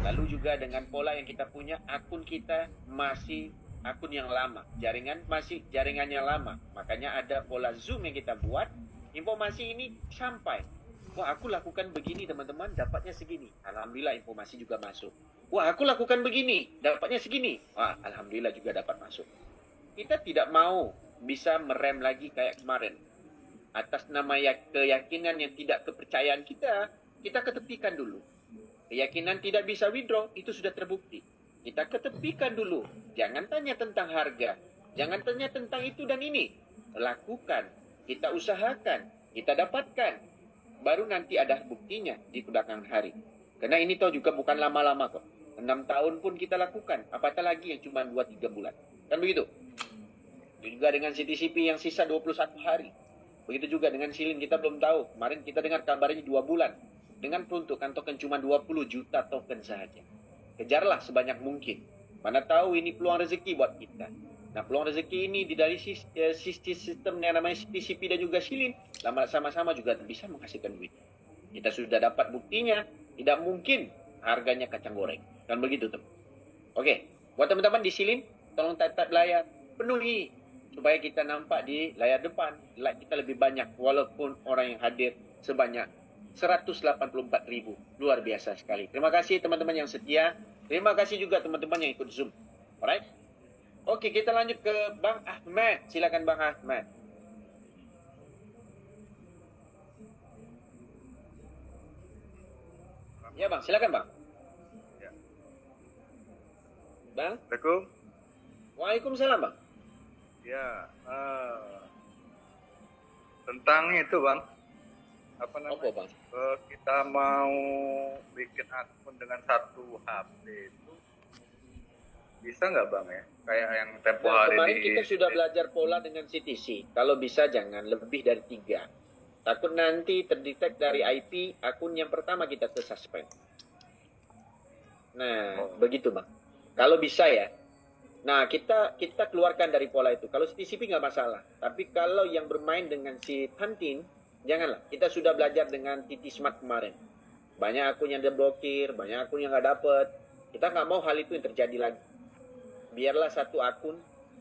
lalu juga dengan pola yang kita punya, akun kita masih akun yang lama, jaringan masih jaringan yang lama. Makanya ada pola Zoom yang kita buat, informasi ini sampai. Wah, aku lakukan begini teman-teman, dapatnya segini. Alhamdulillah informasi juga masuk. Wah, aku lakukan begini, dapatnya segini. Wah, alhamdulillah juga dapat masuk. Kita tidak mau bisa merem lagi kayak kemarin. Atas nama keyakinan yang tidak kepercayaan kita ketepikan dulu. Keyakinan tidak bisa withdraw, itu sudah terbukti. Kita ketepikan dulu. Jangan tanya tentang harga. Jangan tanya tentang itu dan ini. Lakukan. Kita usahakan. Kita dapatkan. Baru nanti ada buktinya di belakang hari. Karena ini toh juga bukan lama-lama kok. 6 tahun pun kita lakukan. Apatah lagi yang cuma 2-3 bulan. Kan begitu? Juga dengan CTCP yang sisa 21 hari. Begitu juga dengan Silin, kita belum tahu. Kemarin kita dengar kabarnya 2 bulan. Dengan peruntukan token cuma 20 juta token saja. Kejarlah sebanyak mungkin. Mana tahu ini peluang rezeki buat kita. Nah, peluang rezeki ini dari sistem yang namanya CTCP dan juga Silin, sama-sama juga bisa menghasilkan duit. Kita sudah dapat buktinya, tidak mungkin harganya kacang goreng. Kan begitu, teman. Oke, buat teman-teman di Silin, tolong type layar, penuhi supaya kita nampak di layar depan, like kita lebih banyak walaupun orang yang hadir sebanyak 184.000. Luar biasa sekali. Terima kasih teman-teman yang setia. Terima kasih juga teman-teman yang ikut Zoom. Alright? Oke, kita lanjut ke Bang Ahmad. Silakan Bang Ahmad. Ya Bang, silakan Bang. Ya. Bang? Assalamualaikum. Waalaikumsalam Bang. Ya, tentang itu Bang, apa namanya? Apa Bang? Kita mau bikin akun dengan satu HP itu bisa nggak Bang ya? Kayak yang tempo Nah, hari kemarin di kita sudah belajar pola dengan CTC. Kalau bisa jangan lebih dari 3. Takut nanti terdetek dari IP akun yang pertama kita tersuspend. Nah, begitu Bang. Kalau bisa ya. Nah, kita keluarkan dari pola itu. Kalau CTCP nggak masalah. Tapi kalau yang bermain dengan si Tantin, janganlah. Kita sudah belajar dengan TT Smart kemarin. Banyak akun yang diblokir, banyak akun yang nggak dapet. Kita nggak mau hal itu yang terjadi lagi. Biarlah satu akun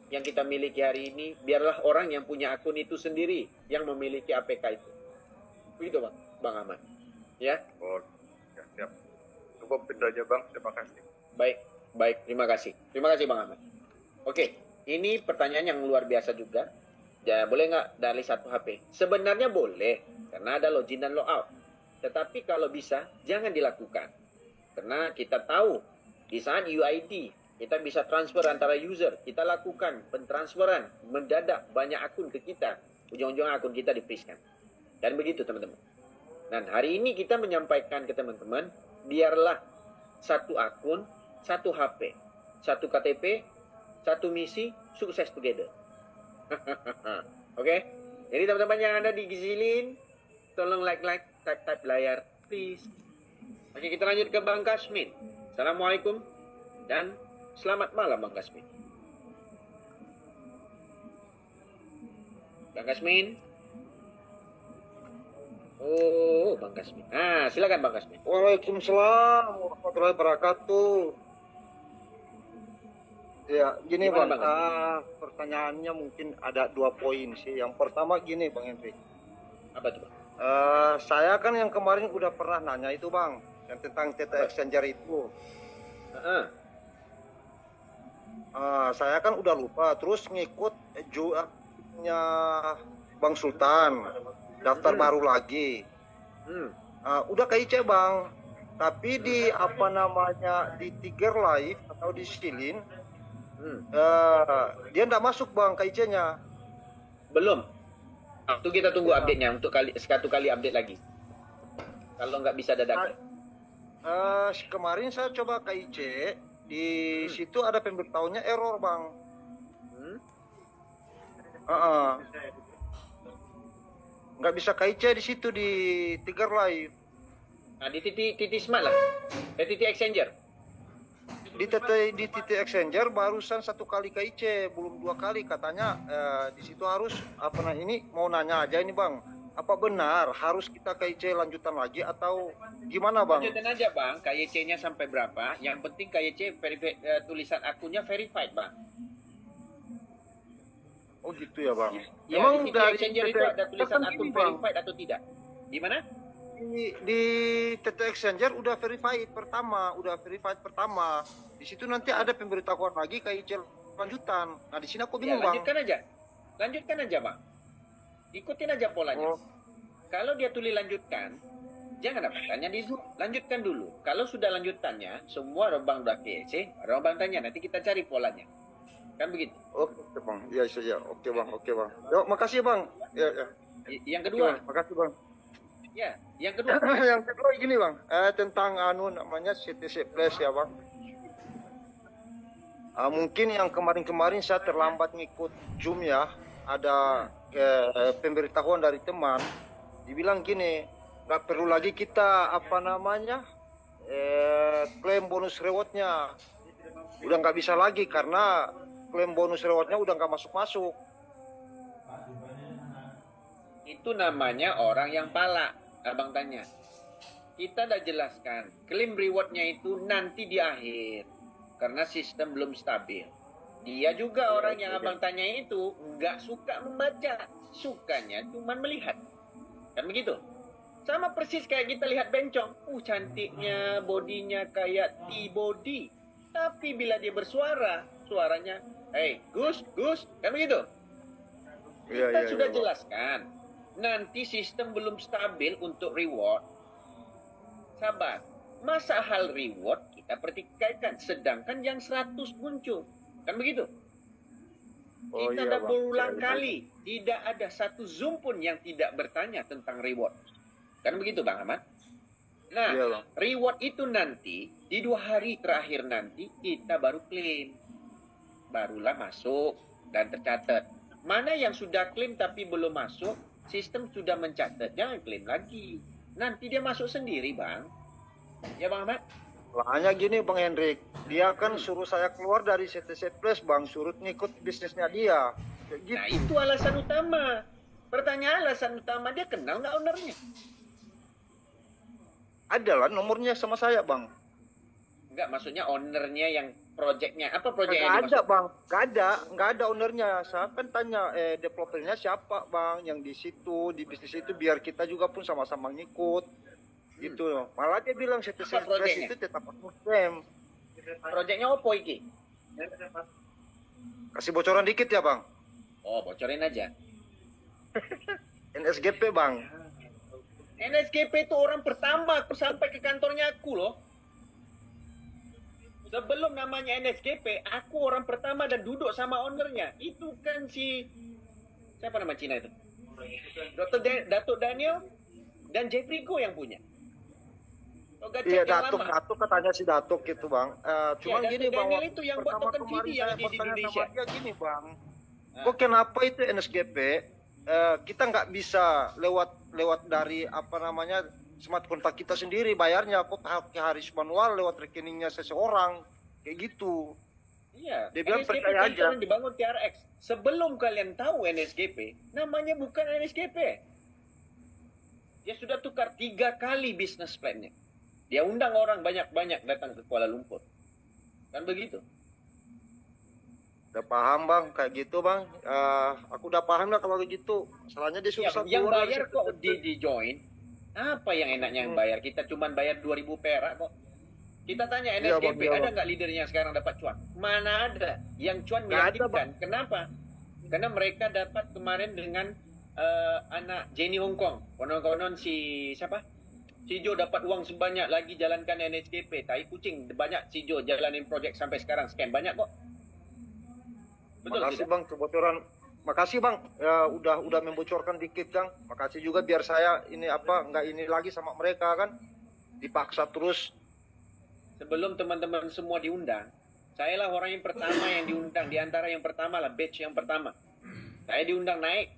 yang kita miliki hari ini, biarlah orang yang punya akun itu sendiri yang memiliki APK itu. Begitu Bang Ahmad. Ya? Oh, ya, siap. Cukup itu aja Bang, terima kasih. Baik, terima kasih. Terima kasih Bang Ahmad. Oke, ini pertanyaan yang luar biasa juga. Ya, boleh nggak dari satu HP? Sebenarnya boleh, karena ada login dan logout. Tetapi kalau bisa, jangan dilakukan. Karena kita tahu, di saat UID, kita bisa transfer antara user. Kita lakukan pentransferan mendadak banyak akun ke kita. Ujung-ujung akun kita di-freeze-kan. Dan begitu teman-teman. Dan hari ini kita menyampaikan ke teman-teman, biarlah satu akun, satu HP, satu KTP, satu misi, sukses together. Oke? Jadi teman-teman yang ada di Gizilin, tolong like, type layar, please. Oke, kita lanjut ke Bang Kasmin. Assalamualaikum dan selamat malam Bang Kasmin. Bang Kasmin. Oh, Bang Kasmin. Ah, silakan Bang Kasmin. Waalaikumsalam warahmatullahi wabarakatuh. Ya, gini Gimana, Bang, Bang? pertanyaannya mungkin ada 2 poin sih. Yang pertama gini Bang Henry. Apa tuh Bang? Saya kan yang kemarin udah pernah nanya itu Bang, yang tentang TT Exchanger itu. Saya kan udah lupa, terus ngikut jualnya Bang Sultan, daftar baru lagi. Udah KIC Bang, tapi di apa namanya di Tiger Live atau di Silin, dia nggak masuk Bang KIC-nya. Belum. Itu kita tunggu update-nya untuk satu kali update lagi. Kalau nggak bisa dadakan. Kemarin saya coba KIC, di situ ada pemberitahuannya error Bang. Nggak bisa KIC di situ di Tiger Live. Nah, di titik smart lah. Di titik exchanger. Di titik exchanger barusan 1 kali KIC, belum 2 kali katanya. Di situ harus apa nah ini mau nanya aja ini Bang. Apa benar harus kita KIC lanjutan lagi atau gimana Bang? Lanjutan aja Bang, KIC-nya sampai berapa? Yang penting KIC tulisan akunnya verified Bang. Oh gitu ya Bang. Ya, Emang di titik exchanger itu ada tulisan kan akun gini, Bang. verified atau tidak? Di mana? Di TT Exchanger udah verified pertama. Di situ nanti ada pemberitahuan lagi KIC lanjutan. Nah, di sini aku bingung Bang. Lanjutkan aja Bang. Ikutin aja polanya. Kalau dia tulis lanjutkan, jangan apa tanya di Zoom, lanjutkan dulu. Kalau sudah lanjutannya, semua Bang udah KIC, Bang tanya, nanti kita cari polanya. Kan begitu? Oke Bang, iya saja. Oke Bang. Yuk, makasih Bang. Ya. Yang kedua. Makasih Bang. Ya, yang kedua. Yang kedua gini Bang, tentang namanya CTC Plus ya Bang. Mungkin yang kemarin saya terlambat ngikut Zoom ya. Ada pemberitahuan dari teman, dibilang gini, nggak perlu lagi kita apa namanya klaim bonus rewardnya, udah nggak bisa lagi karena klaim bonus rewardnya udah nggak masuk. Itu namanya orang yang pala. Abang tanya, kita udah jelaskan, klaim rewardnya itu nanti di akhir, karena sistem belum stabil. Dia juga orang yang abang tanya itu nggak suka membaca, sukanya cuma melihat, kan begitu? Sama persis kayak kita lihat bencong, cantiknya, bodinya kayak T-body, tapi bila dia bersuara, suaranya, hey Gus, Gus, kan begitu? Kita sudah jelaskan, nanti sistem belum stabil untuk reward. Sabar, masa hal reward kita pertikaikan, sedangkan yang 100 muncul. Kan begitu? Kita dah berulang kali, tidak ada satu Zoom pun yang tidak bertanya tentang reward. Kan begitu Bang Ahmad? Nah, reward itu nanti, di 2 hari terakhir nanti, kita baru klaim. Barulah masuk dan tercatat. Mana yang sudah klaim tapi belum masuk, sistem sudah mencatat, jangan klaim lagi. Nanti dia masuk sendiri, Bang. Ya, Bang Ahmad? Hanya gini, Bang Hendrik. Dia kan suruh saya keluar dari CTC Plus, Bang. Suruh ngikut bisnisnya dia. Kayak gitu. Nah, itu alasan utama. Pertanyaan alasan utama, dia kenal nggak ownernya? Ada lah nomornya sama saya, Bang. Enggak, maksudnya ownernya yang projectnya. Apa projectnya Nggak yang ada, dimaksud? Bang. Nggak ada ownernya. Saya kan tanya, developernya siapa, Bang, yang di situ, di bisnis itu, biar kita juga pun sama-sama ngikut. Gitu loh. Malah dia bilang CTC Apa Plus projectnya? itu tetap muslim. Projectnya apa iki? Kasih bocoran dikit ya, Bang. Oh, bocorin aja. NSGP, Bang. NSGP itu orang pertama aku sampai ke kantornya aku loh. Sebelum namanya NSGP, aku orang pertama dan duduk sama ownernya. Itu kan si... Siapa nama Cina itu? Datuk Daniel dan Jeffrey Go yang punya. Iya, Datuk katanya si Datuk gitu, Bang. Cuman Datuk gini, Bang. Daniel itu yang buat pertama token kemarin CD saya yang di bertanya Indonesia. sama dia gini, Bang. Kok kenapa itu NSGP kita nggak bisa lewat dari apa namanya smart kontak kita sendiri bayarnya, kok harus manual lewat rekeningnya seseorang kayak gitu. Iya, Dia bilang NSGP percaya aja. yang dibangun TRX. Sebelum kalian tahu NSGP, namanya bukan NSGP. Dia sudah tukar 3 kali bisnis plan-nya. Dia undang orang banyak-banyak datang ke Kuala Lumpur. Kan begitu? Udah paham, Bang, kayak gitu, Bang. Aku udah paham lah kalau gitu. Masalahnya dia susah Yang keluar bayar dari kok situ. di join. Apa yang enaknya yang bayar? Kita cuman bayar 2.000 perak kok. Kita tanya Iya, Bang, NSGP, iya, ada Bang. nggak leadernya yang sekarang dapat cuan? Mana ada? Yang cuan Nggak ada, meyakinkan. Kenapa? Karena mereka dapat kemarin dengan anak Jenny Hong Kong. Konon-konon si siapa? Si Jo dapat uang sebanyak lagi jalankan NSGP. Tai kucing, banyak si Jo jalanin project sampai sekarang. Scam banyak kok. Betul Makasih, tidak? Bang, kebocoran. Makasih, Bang. Udah membocorkan dikit, Kang. Makasih juga biar saya ini apa nggak ini lagi sama mereka kan. Dipaksa terus. Sebelum teman-teman semua diundang, saya lah orang yang pertama yang diundang. Di antara yang pertama lah, batch yang pertama. Saya diundang naik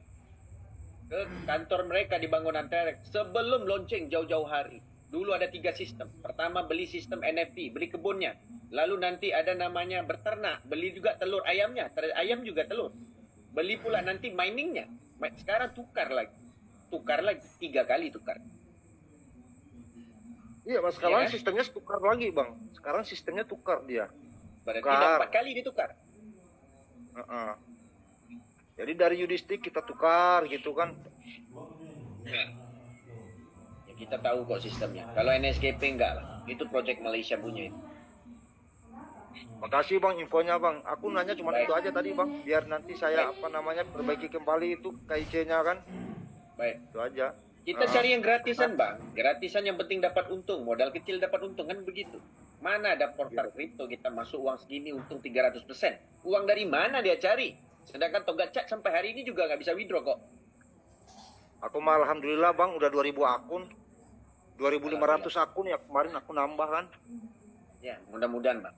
ke kantor mereka di bangunan TRX sebelum launching jauh-jauh hari. Dulu ada 3 sistem. Pertama beli sistem NFT, beli kebunnya. Lalu nanti ada namanya berternak, beli juga telur ayamnya, ayam juga telur. Beli pula nanti miningnya. Sekarang tukar lagi, 3 kali tukar. Iya, Mas, sekarang Iya. sistemnya tukar lagi, Bang. Sekarang sistemnya tukar dia. Berarti Tukar. 4 kali ditukar. Heeh. Jadi dari Udistik kita tukar gitu kan. Ya, kita tahu kok sistemnya. Kalau NSGP enggak lah. Itu project Malaysia punya itu. Makasih, Bang, infonya, Bang. Aku nanya cuma Baik. itu aja tadi, Bang. Biar nanti saya apa namanya perbaiki kembali itu KIC-nya kan. Baik. Itu aja. Kita cari yang gratisan, Bang. Gratisan yang penting dapat untung. Modal kecil dapat untung, kan begitu. Mana ada portal kripto kita masuk uang segini untung 300%. Uang dari mana dia cari? Sedangkan Togacak sampai hari ini juga nggak bisa withdraw kok. Aku mah alhamdulillah, Bang, udah 2000 akun. 2500 akun ya kemarin aku nambah kan. Ya, mudah-mudahan, Bang.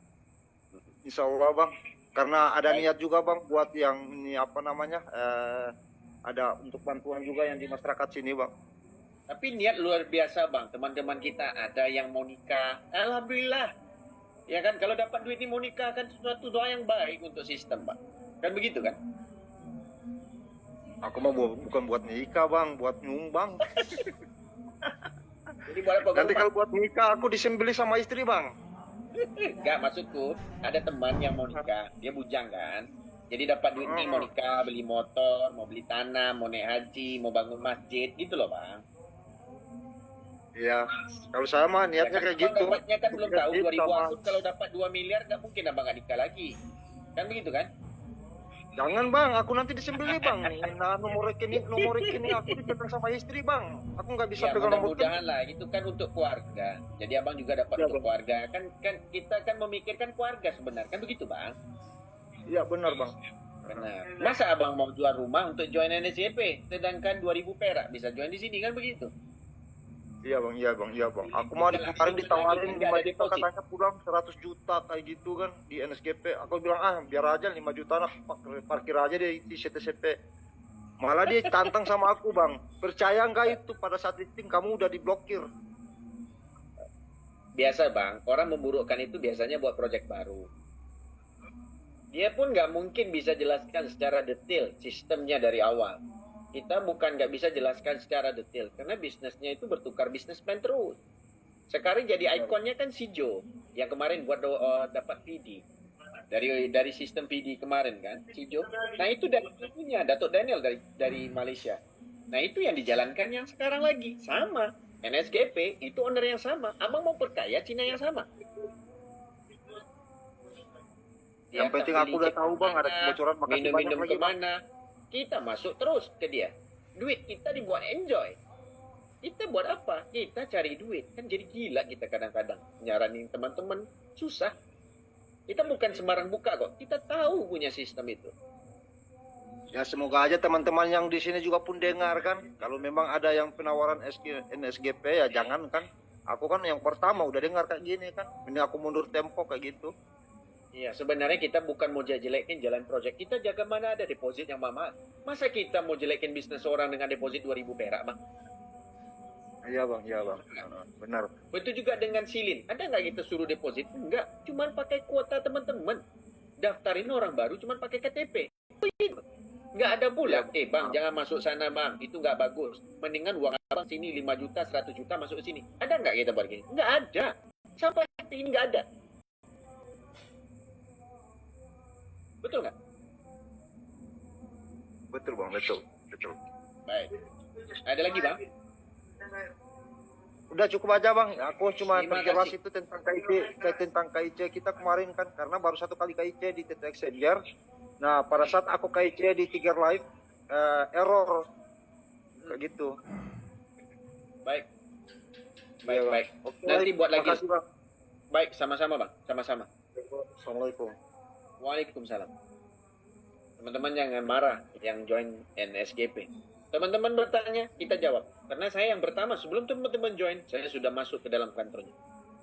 Insya Allah, Bang. Karena ada Baik. niat juga, Bang, buat yang ini apa namanya? Ada untuk bantuan juga yang di masyarakat sini, Bang. Tapi niat luar biasa, Bang. Teman-teman kita ada yang mau nikah. Alhamdulillah. Ya kan, kalau dapat duit ini mau nikah kan suatu doa yang baik untuk sistem, Bang. Kan begitu kan? Aku mah bukan buat nikah, Bang, buat nyumbang. Jadi buat apa? Nanti kalau buat nikah aku disembelih sama istri bang. Enggak, maksudku ada teman yang mau nikah, dia bujang kan. Jadi dapat duit nih mau nikah, beli motor, mau beli tanah, mau naik haji, mau bangun masjid, gitu loh bang. Iya, kalau saya mah niatnya kayak gitu. Dapatnya kan belum tahu, Gitu, 2000 Bang. akun kalau dapat 2 miliar nggak mungkin abang nggak nikah lagi. Kan begitu kan? Jangan bang, aku nanti disembelih bang. Nah, nomor rekening aku dipegang sama istri bang. Aku nggak bisa Ya pegang nomor mudah-mudahan lah, itu kan untuk keluarga. Jadi abang juga dapat Ya, untuk Bang. keluarga. Kan kita kan memikirkan keluarga sebenarnya, kan begitu bang? Iya benar bang. Benar. Masa abang mau jual rumah untuk join NSCP, sedangkan 2000 perak bisa join di sini, kan begitu? Iya bang. Aku mau kemarin ditawarin 5 juta katanya pulang 100 juta kayak gitu kan di NSGP. Aku bilang biar aja 5 juta lah parkir aja di CTCP. Malah dia tantang sama aku bang. Percaya nggak itu pada saat listing kamu udah diblokir. Biasa bang, orang memburukkan itu biasanya buat proyek baru. Dia pun nggak mungkin bisa jelaskan secara detail sistemnya dari awal. Kita bukan nggak bisa jelaskan secara detail, karena bisnisnya itu bertukar bisnis plan terus. Sekarang jadi ikonnya kan si Joe, yang kemarin buat dapat PD. Dari sistem PD kemarin kan, si Joe. Nah itu dari punya Datuk Daniel dari Malaysia. Nah itu yang dijalankan yang sekarang lagi, sama. NSGP itu owner yang sama. Abang mau perkaya Cina yang sama. Yang penting aku udah tahu bang ada kebocoran makasih banyak Minum-minum lagi bang. kemana, kita masuk terus ke dia. Duit kita dibuat enjoy. Kita buat apa? Kita cari duit. Kan jadi gila kita kadang-kadang. Nyaranin teman-teman, susah. Kita bukan sembarang buka kok. Kita tahu punya sistem itu. Ya semoga aja teman-teman yang di sini juga pun dengar kan. Kalau memang ada yang penawaran NSGP ya jangan kan. Aku kan yang pertama udah dengar kayak gini kan. Ini aku mundur tempo kayak gitu. Iya, sebenarnya kita bukan mau jelekin jalan proyek. Kita jaga mana ada deposit yang mahal. Masa kita mau jelekin bisnis orang dengan deposit 2000 perak, Bang? Iya bang. Benar. Begitu juga dengan silin. Ada nggak kita suruh deposit? Enggak, cuman pakai kuota teman-teman. Daftarin orang baru cuman pakai KTP. Nggak ada pula. Bang, jangan masuk sana bang. Itu nggak bagus. Mendingan uang abang sini 5 juta, 100 juta masuk ke sini. Ada nggak kita buat gini? Nggak ada. Sampai hari ini nggak ada. Betul nggak? Betul bang, betul. Baik. Ada lagi bang? Udah cukup aja bang. Aku cuma Terima perjelas kasih. itu tentang KIC kita kemarin kan karena baru satu kali KIC di TT Exchanger. Nah pada saat aku KIC di Tiger Live error kayak gitu. Baik. Iya, Bang. Baik. Oke, Nanti buat lagi. makasih, Bang. Baik, sama-sama bang. Sama-sama. Assalamualaikum. Waalaikumsalam. Teman-teman jangan marah yang join NSGP. Teman-teman bertanya, kita jawab. Karena saya yang pertama, sebelum teman-teman join, saya sudah masuk ke dalam kantornya.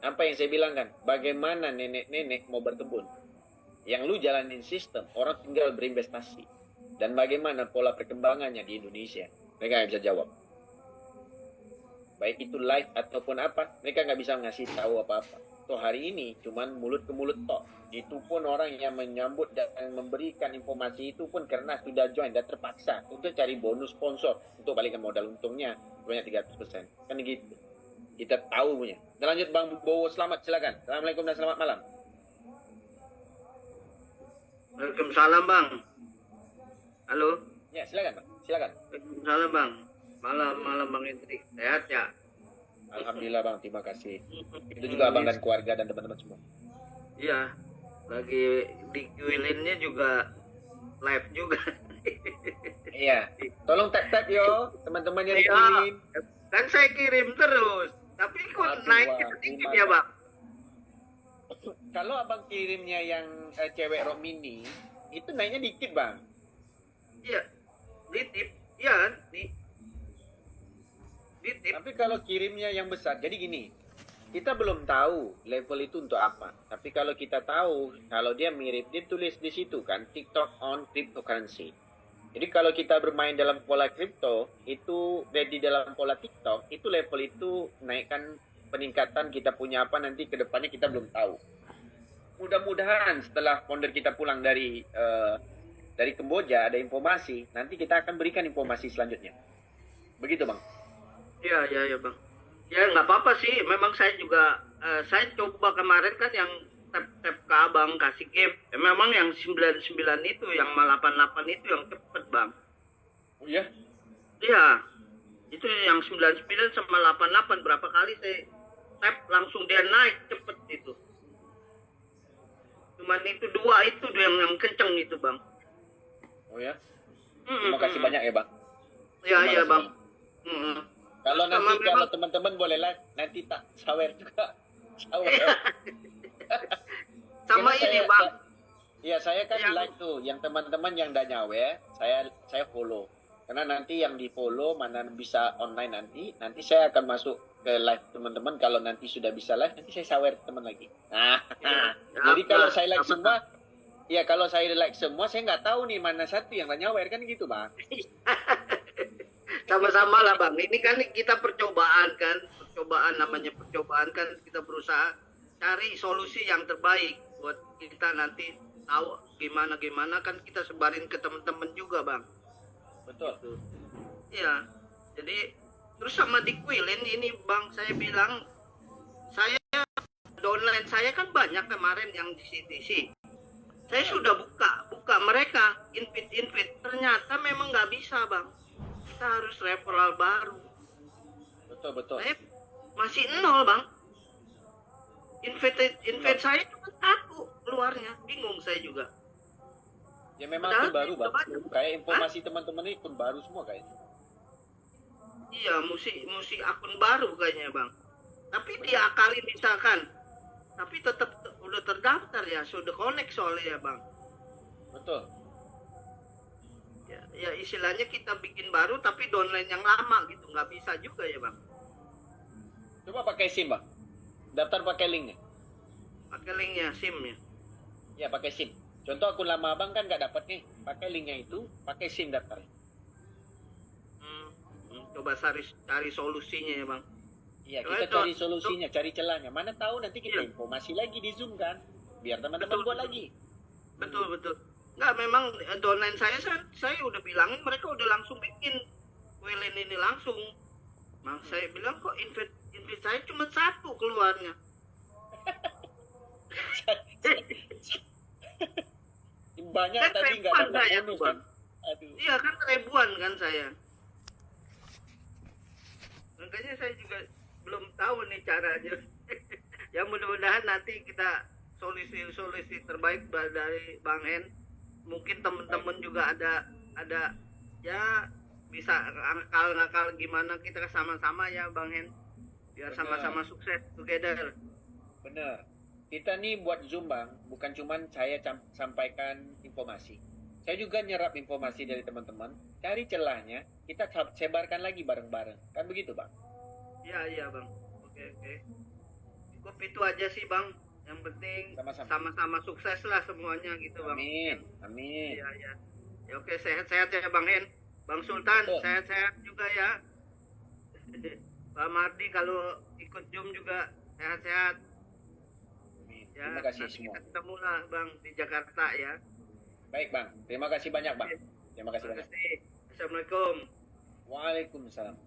Apa yang saya bilang kan, bagaimana nenek-nenek mau berkebun? Yang lu jalanin sistem, orang tinggal berinvestasi. Dan bagaimana pola perkembangannya di Indonesia? Mereka nggak bisa jawab. Baik itu live ataupun apa, mereka nggak bisa ngasih tahu apa-apa. Toh hari ini cuman mulut ke mulut tok. Itu pun orang yang menyambut dan memberikan informasi itu pun karena sudah join dan terpaksa untuk cari bonus sponsor untuk balikan modal untungnya banyak 300%. Kan gitu. Kita tahu punya. Dan lanjut Bang Bowo, selamat silakan. Assalamualaikum dan selamat malam. Waalaikumsalam bang. Halo. Ya silakan Bang. Silakan. Waalaikumsalam bang. Malam bang Indri. Sehat ya? Alhamdulillah Bang, terima kasih. Itu juga Abang dan keluarga dan teman-teman semua. Iya. Lagi di Quilinnya juga live juga. Iya. Tolong tag yo teman-teman yang Iya. dikirim. Kan saya kirim terus. Tapi kok naiknya sedikit ya bang? Kalau Abang kirimnya yang cewek Romini, itu naiknya dikit Bang. Iya. Ditip. Iya kan? Ditip. Tapi kalau kirimnya yang besar, jadi gini, kita belum tahu level itu untuk apa. Tapi kalau kita tahu, kalau dia mirip, dia tulis di situ kan, TikTok on cryptocurrency. Jadi kalau kita bermain dalam pola kripto, itu di dalam pola TikTok, itu level itu naikkan peningkatan kita punya apa nanti ke depannya kita belum tahu. Mudah-mudahan setelah founder kita pulang dari Kamboja ada informasi, nanti kita akan berikan informasi selanjutnya. Begitu Bang. Iya bang. Ya nggak apa-apa sih. Memang saya juga saya coba kemarin kan yang tap ke abang kasih game. Memang yang 99 itu, yang 88 itu yang cepet bang. Oh iya? Iya. Itu yang 99 sama 88 berapa kali saya tap langsung dia naik cepet itu. Cuman itu dua itu yang kenceng itu bang. Oh ya? Terima kasih banyak ya bang. Iya iya bang. Kalau Sama nanti kalau memang- teman-teman boleh live, nanti tak sawer juga. Sawer. Sama Karena ini saya- bang. Iya saya kan live tuh, yang teman-teman yang udah nyawer, saya follow. Karena nanti yang di follow mana bisa online nanti saya akan masuk ke live teman-teman. Kalau nanti sudah bisa live, nanti saya sawer teman lagi. Nah, jadi kalau saya like semua, ya kalau saya like semua, saya nggak tahu nih mana satu yang udah nyawer kan gitu bang. Sama-sama lah bang. Ini kan kita percobaan kan, namanya percobaan kan, kita berusaha cari solusi yang terbaik buat kita nanti tahu gimana kan kita sebarin ke teman-teman juga bang. Betul. Iya. Jadi terus sama di Quilin ini bang, saya bilang saya downline saya kan banyak kemarin yang di CTC. Saya sudah buka mereka invite ternyata memang nggak bisa bang. Kita harus referral baru. Betul. Saya masih nol bang. Invite saya cuma satu keluarnya, bingung saya juga. Ya memang Padahal akun baru bang. banyak. Kayak informasi teman-teman ini akun baru semua kayaknya. Iya, mesti akun baru kayaknya bang. Tapi diakali misalkan, tapi tetap udah terdaftar ya, sudah connect soalnya ya bang. Betul. Ya istilahnya kita bikin baru tapi downline yang lama gitu, nggak bisa juga ya bang. Coba pakai SIM bang. Daftar pakai linknya. Pakai linknya, SIM-nya. Ya pakai SIM. Contoh akun lama abang kan nggak dapat nih. Pakai linknya itu, pakai SIM daftar. Coba cari solusinya ya bang. Iya, kita cari solusinya, cari celahnya. Mana tahu nanti kita informasi lagi di Zoom kan. Biar teman-teman buat lagi. Betul. Nggak, memang downline saya udah bilangin, mereka udah langsung bikin Quilin ini langsung. Saya bilang kok invite saya cuma satu keluarnya. Banyak Kan tadi nggak ribuan dapat saya bonus tuh, kan. Bang. Iya kan ribuan kan saya. Makanya saya juga belum tahu nih caranya. Ya mudah-mudahan nanti kita solusi terbaik dari Bang Hen. Mungkin teman-teman juga ada ya bisa ngakal gimana kita sama-sama ya Bang Hen. Biar sama-sama sukses together. Bener. Kita nih buat Zoom bang, bukan cuman saya sampaikan informasi. Saya juga nyerap informasi dari teman-teman, cari celahnya, kita sebarkan lagi bareng-bareng. Kan begitu bang? Iya bang. Oke. Cukup itu aja sih bang. Yang penting sama-sama sukses lah semuanya gitu bang. Amin. Iya. Ya oke, sehat-sehat ya Bang Hen. Bang Sultan, sehat-sehat juga ya. Pak Mardi kalau ikut Zoom juga sehat-sehat. Ya, Terima kasih nanti semua. kita ketemu lah Bang di Jakarta ya. Baik bang, terima kasih banyak bang. Terima kasih banyak. Assalamualaikum. Waalaikumsalam.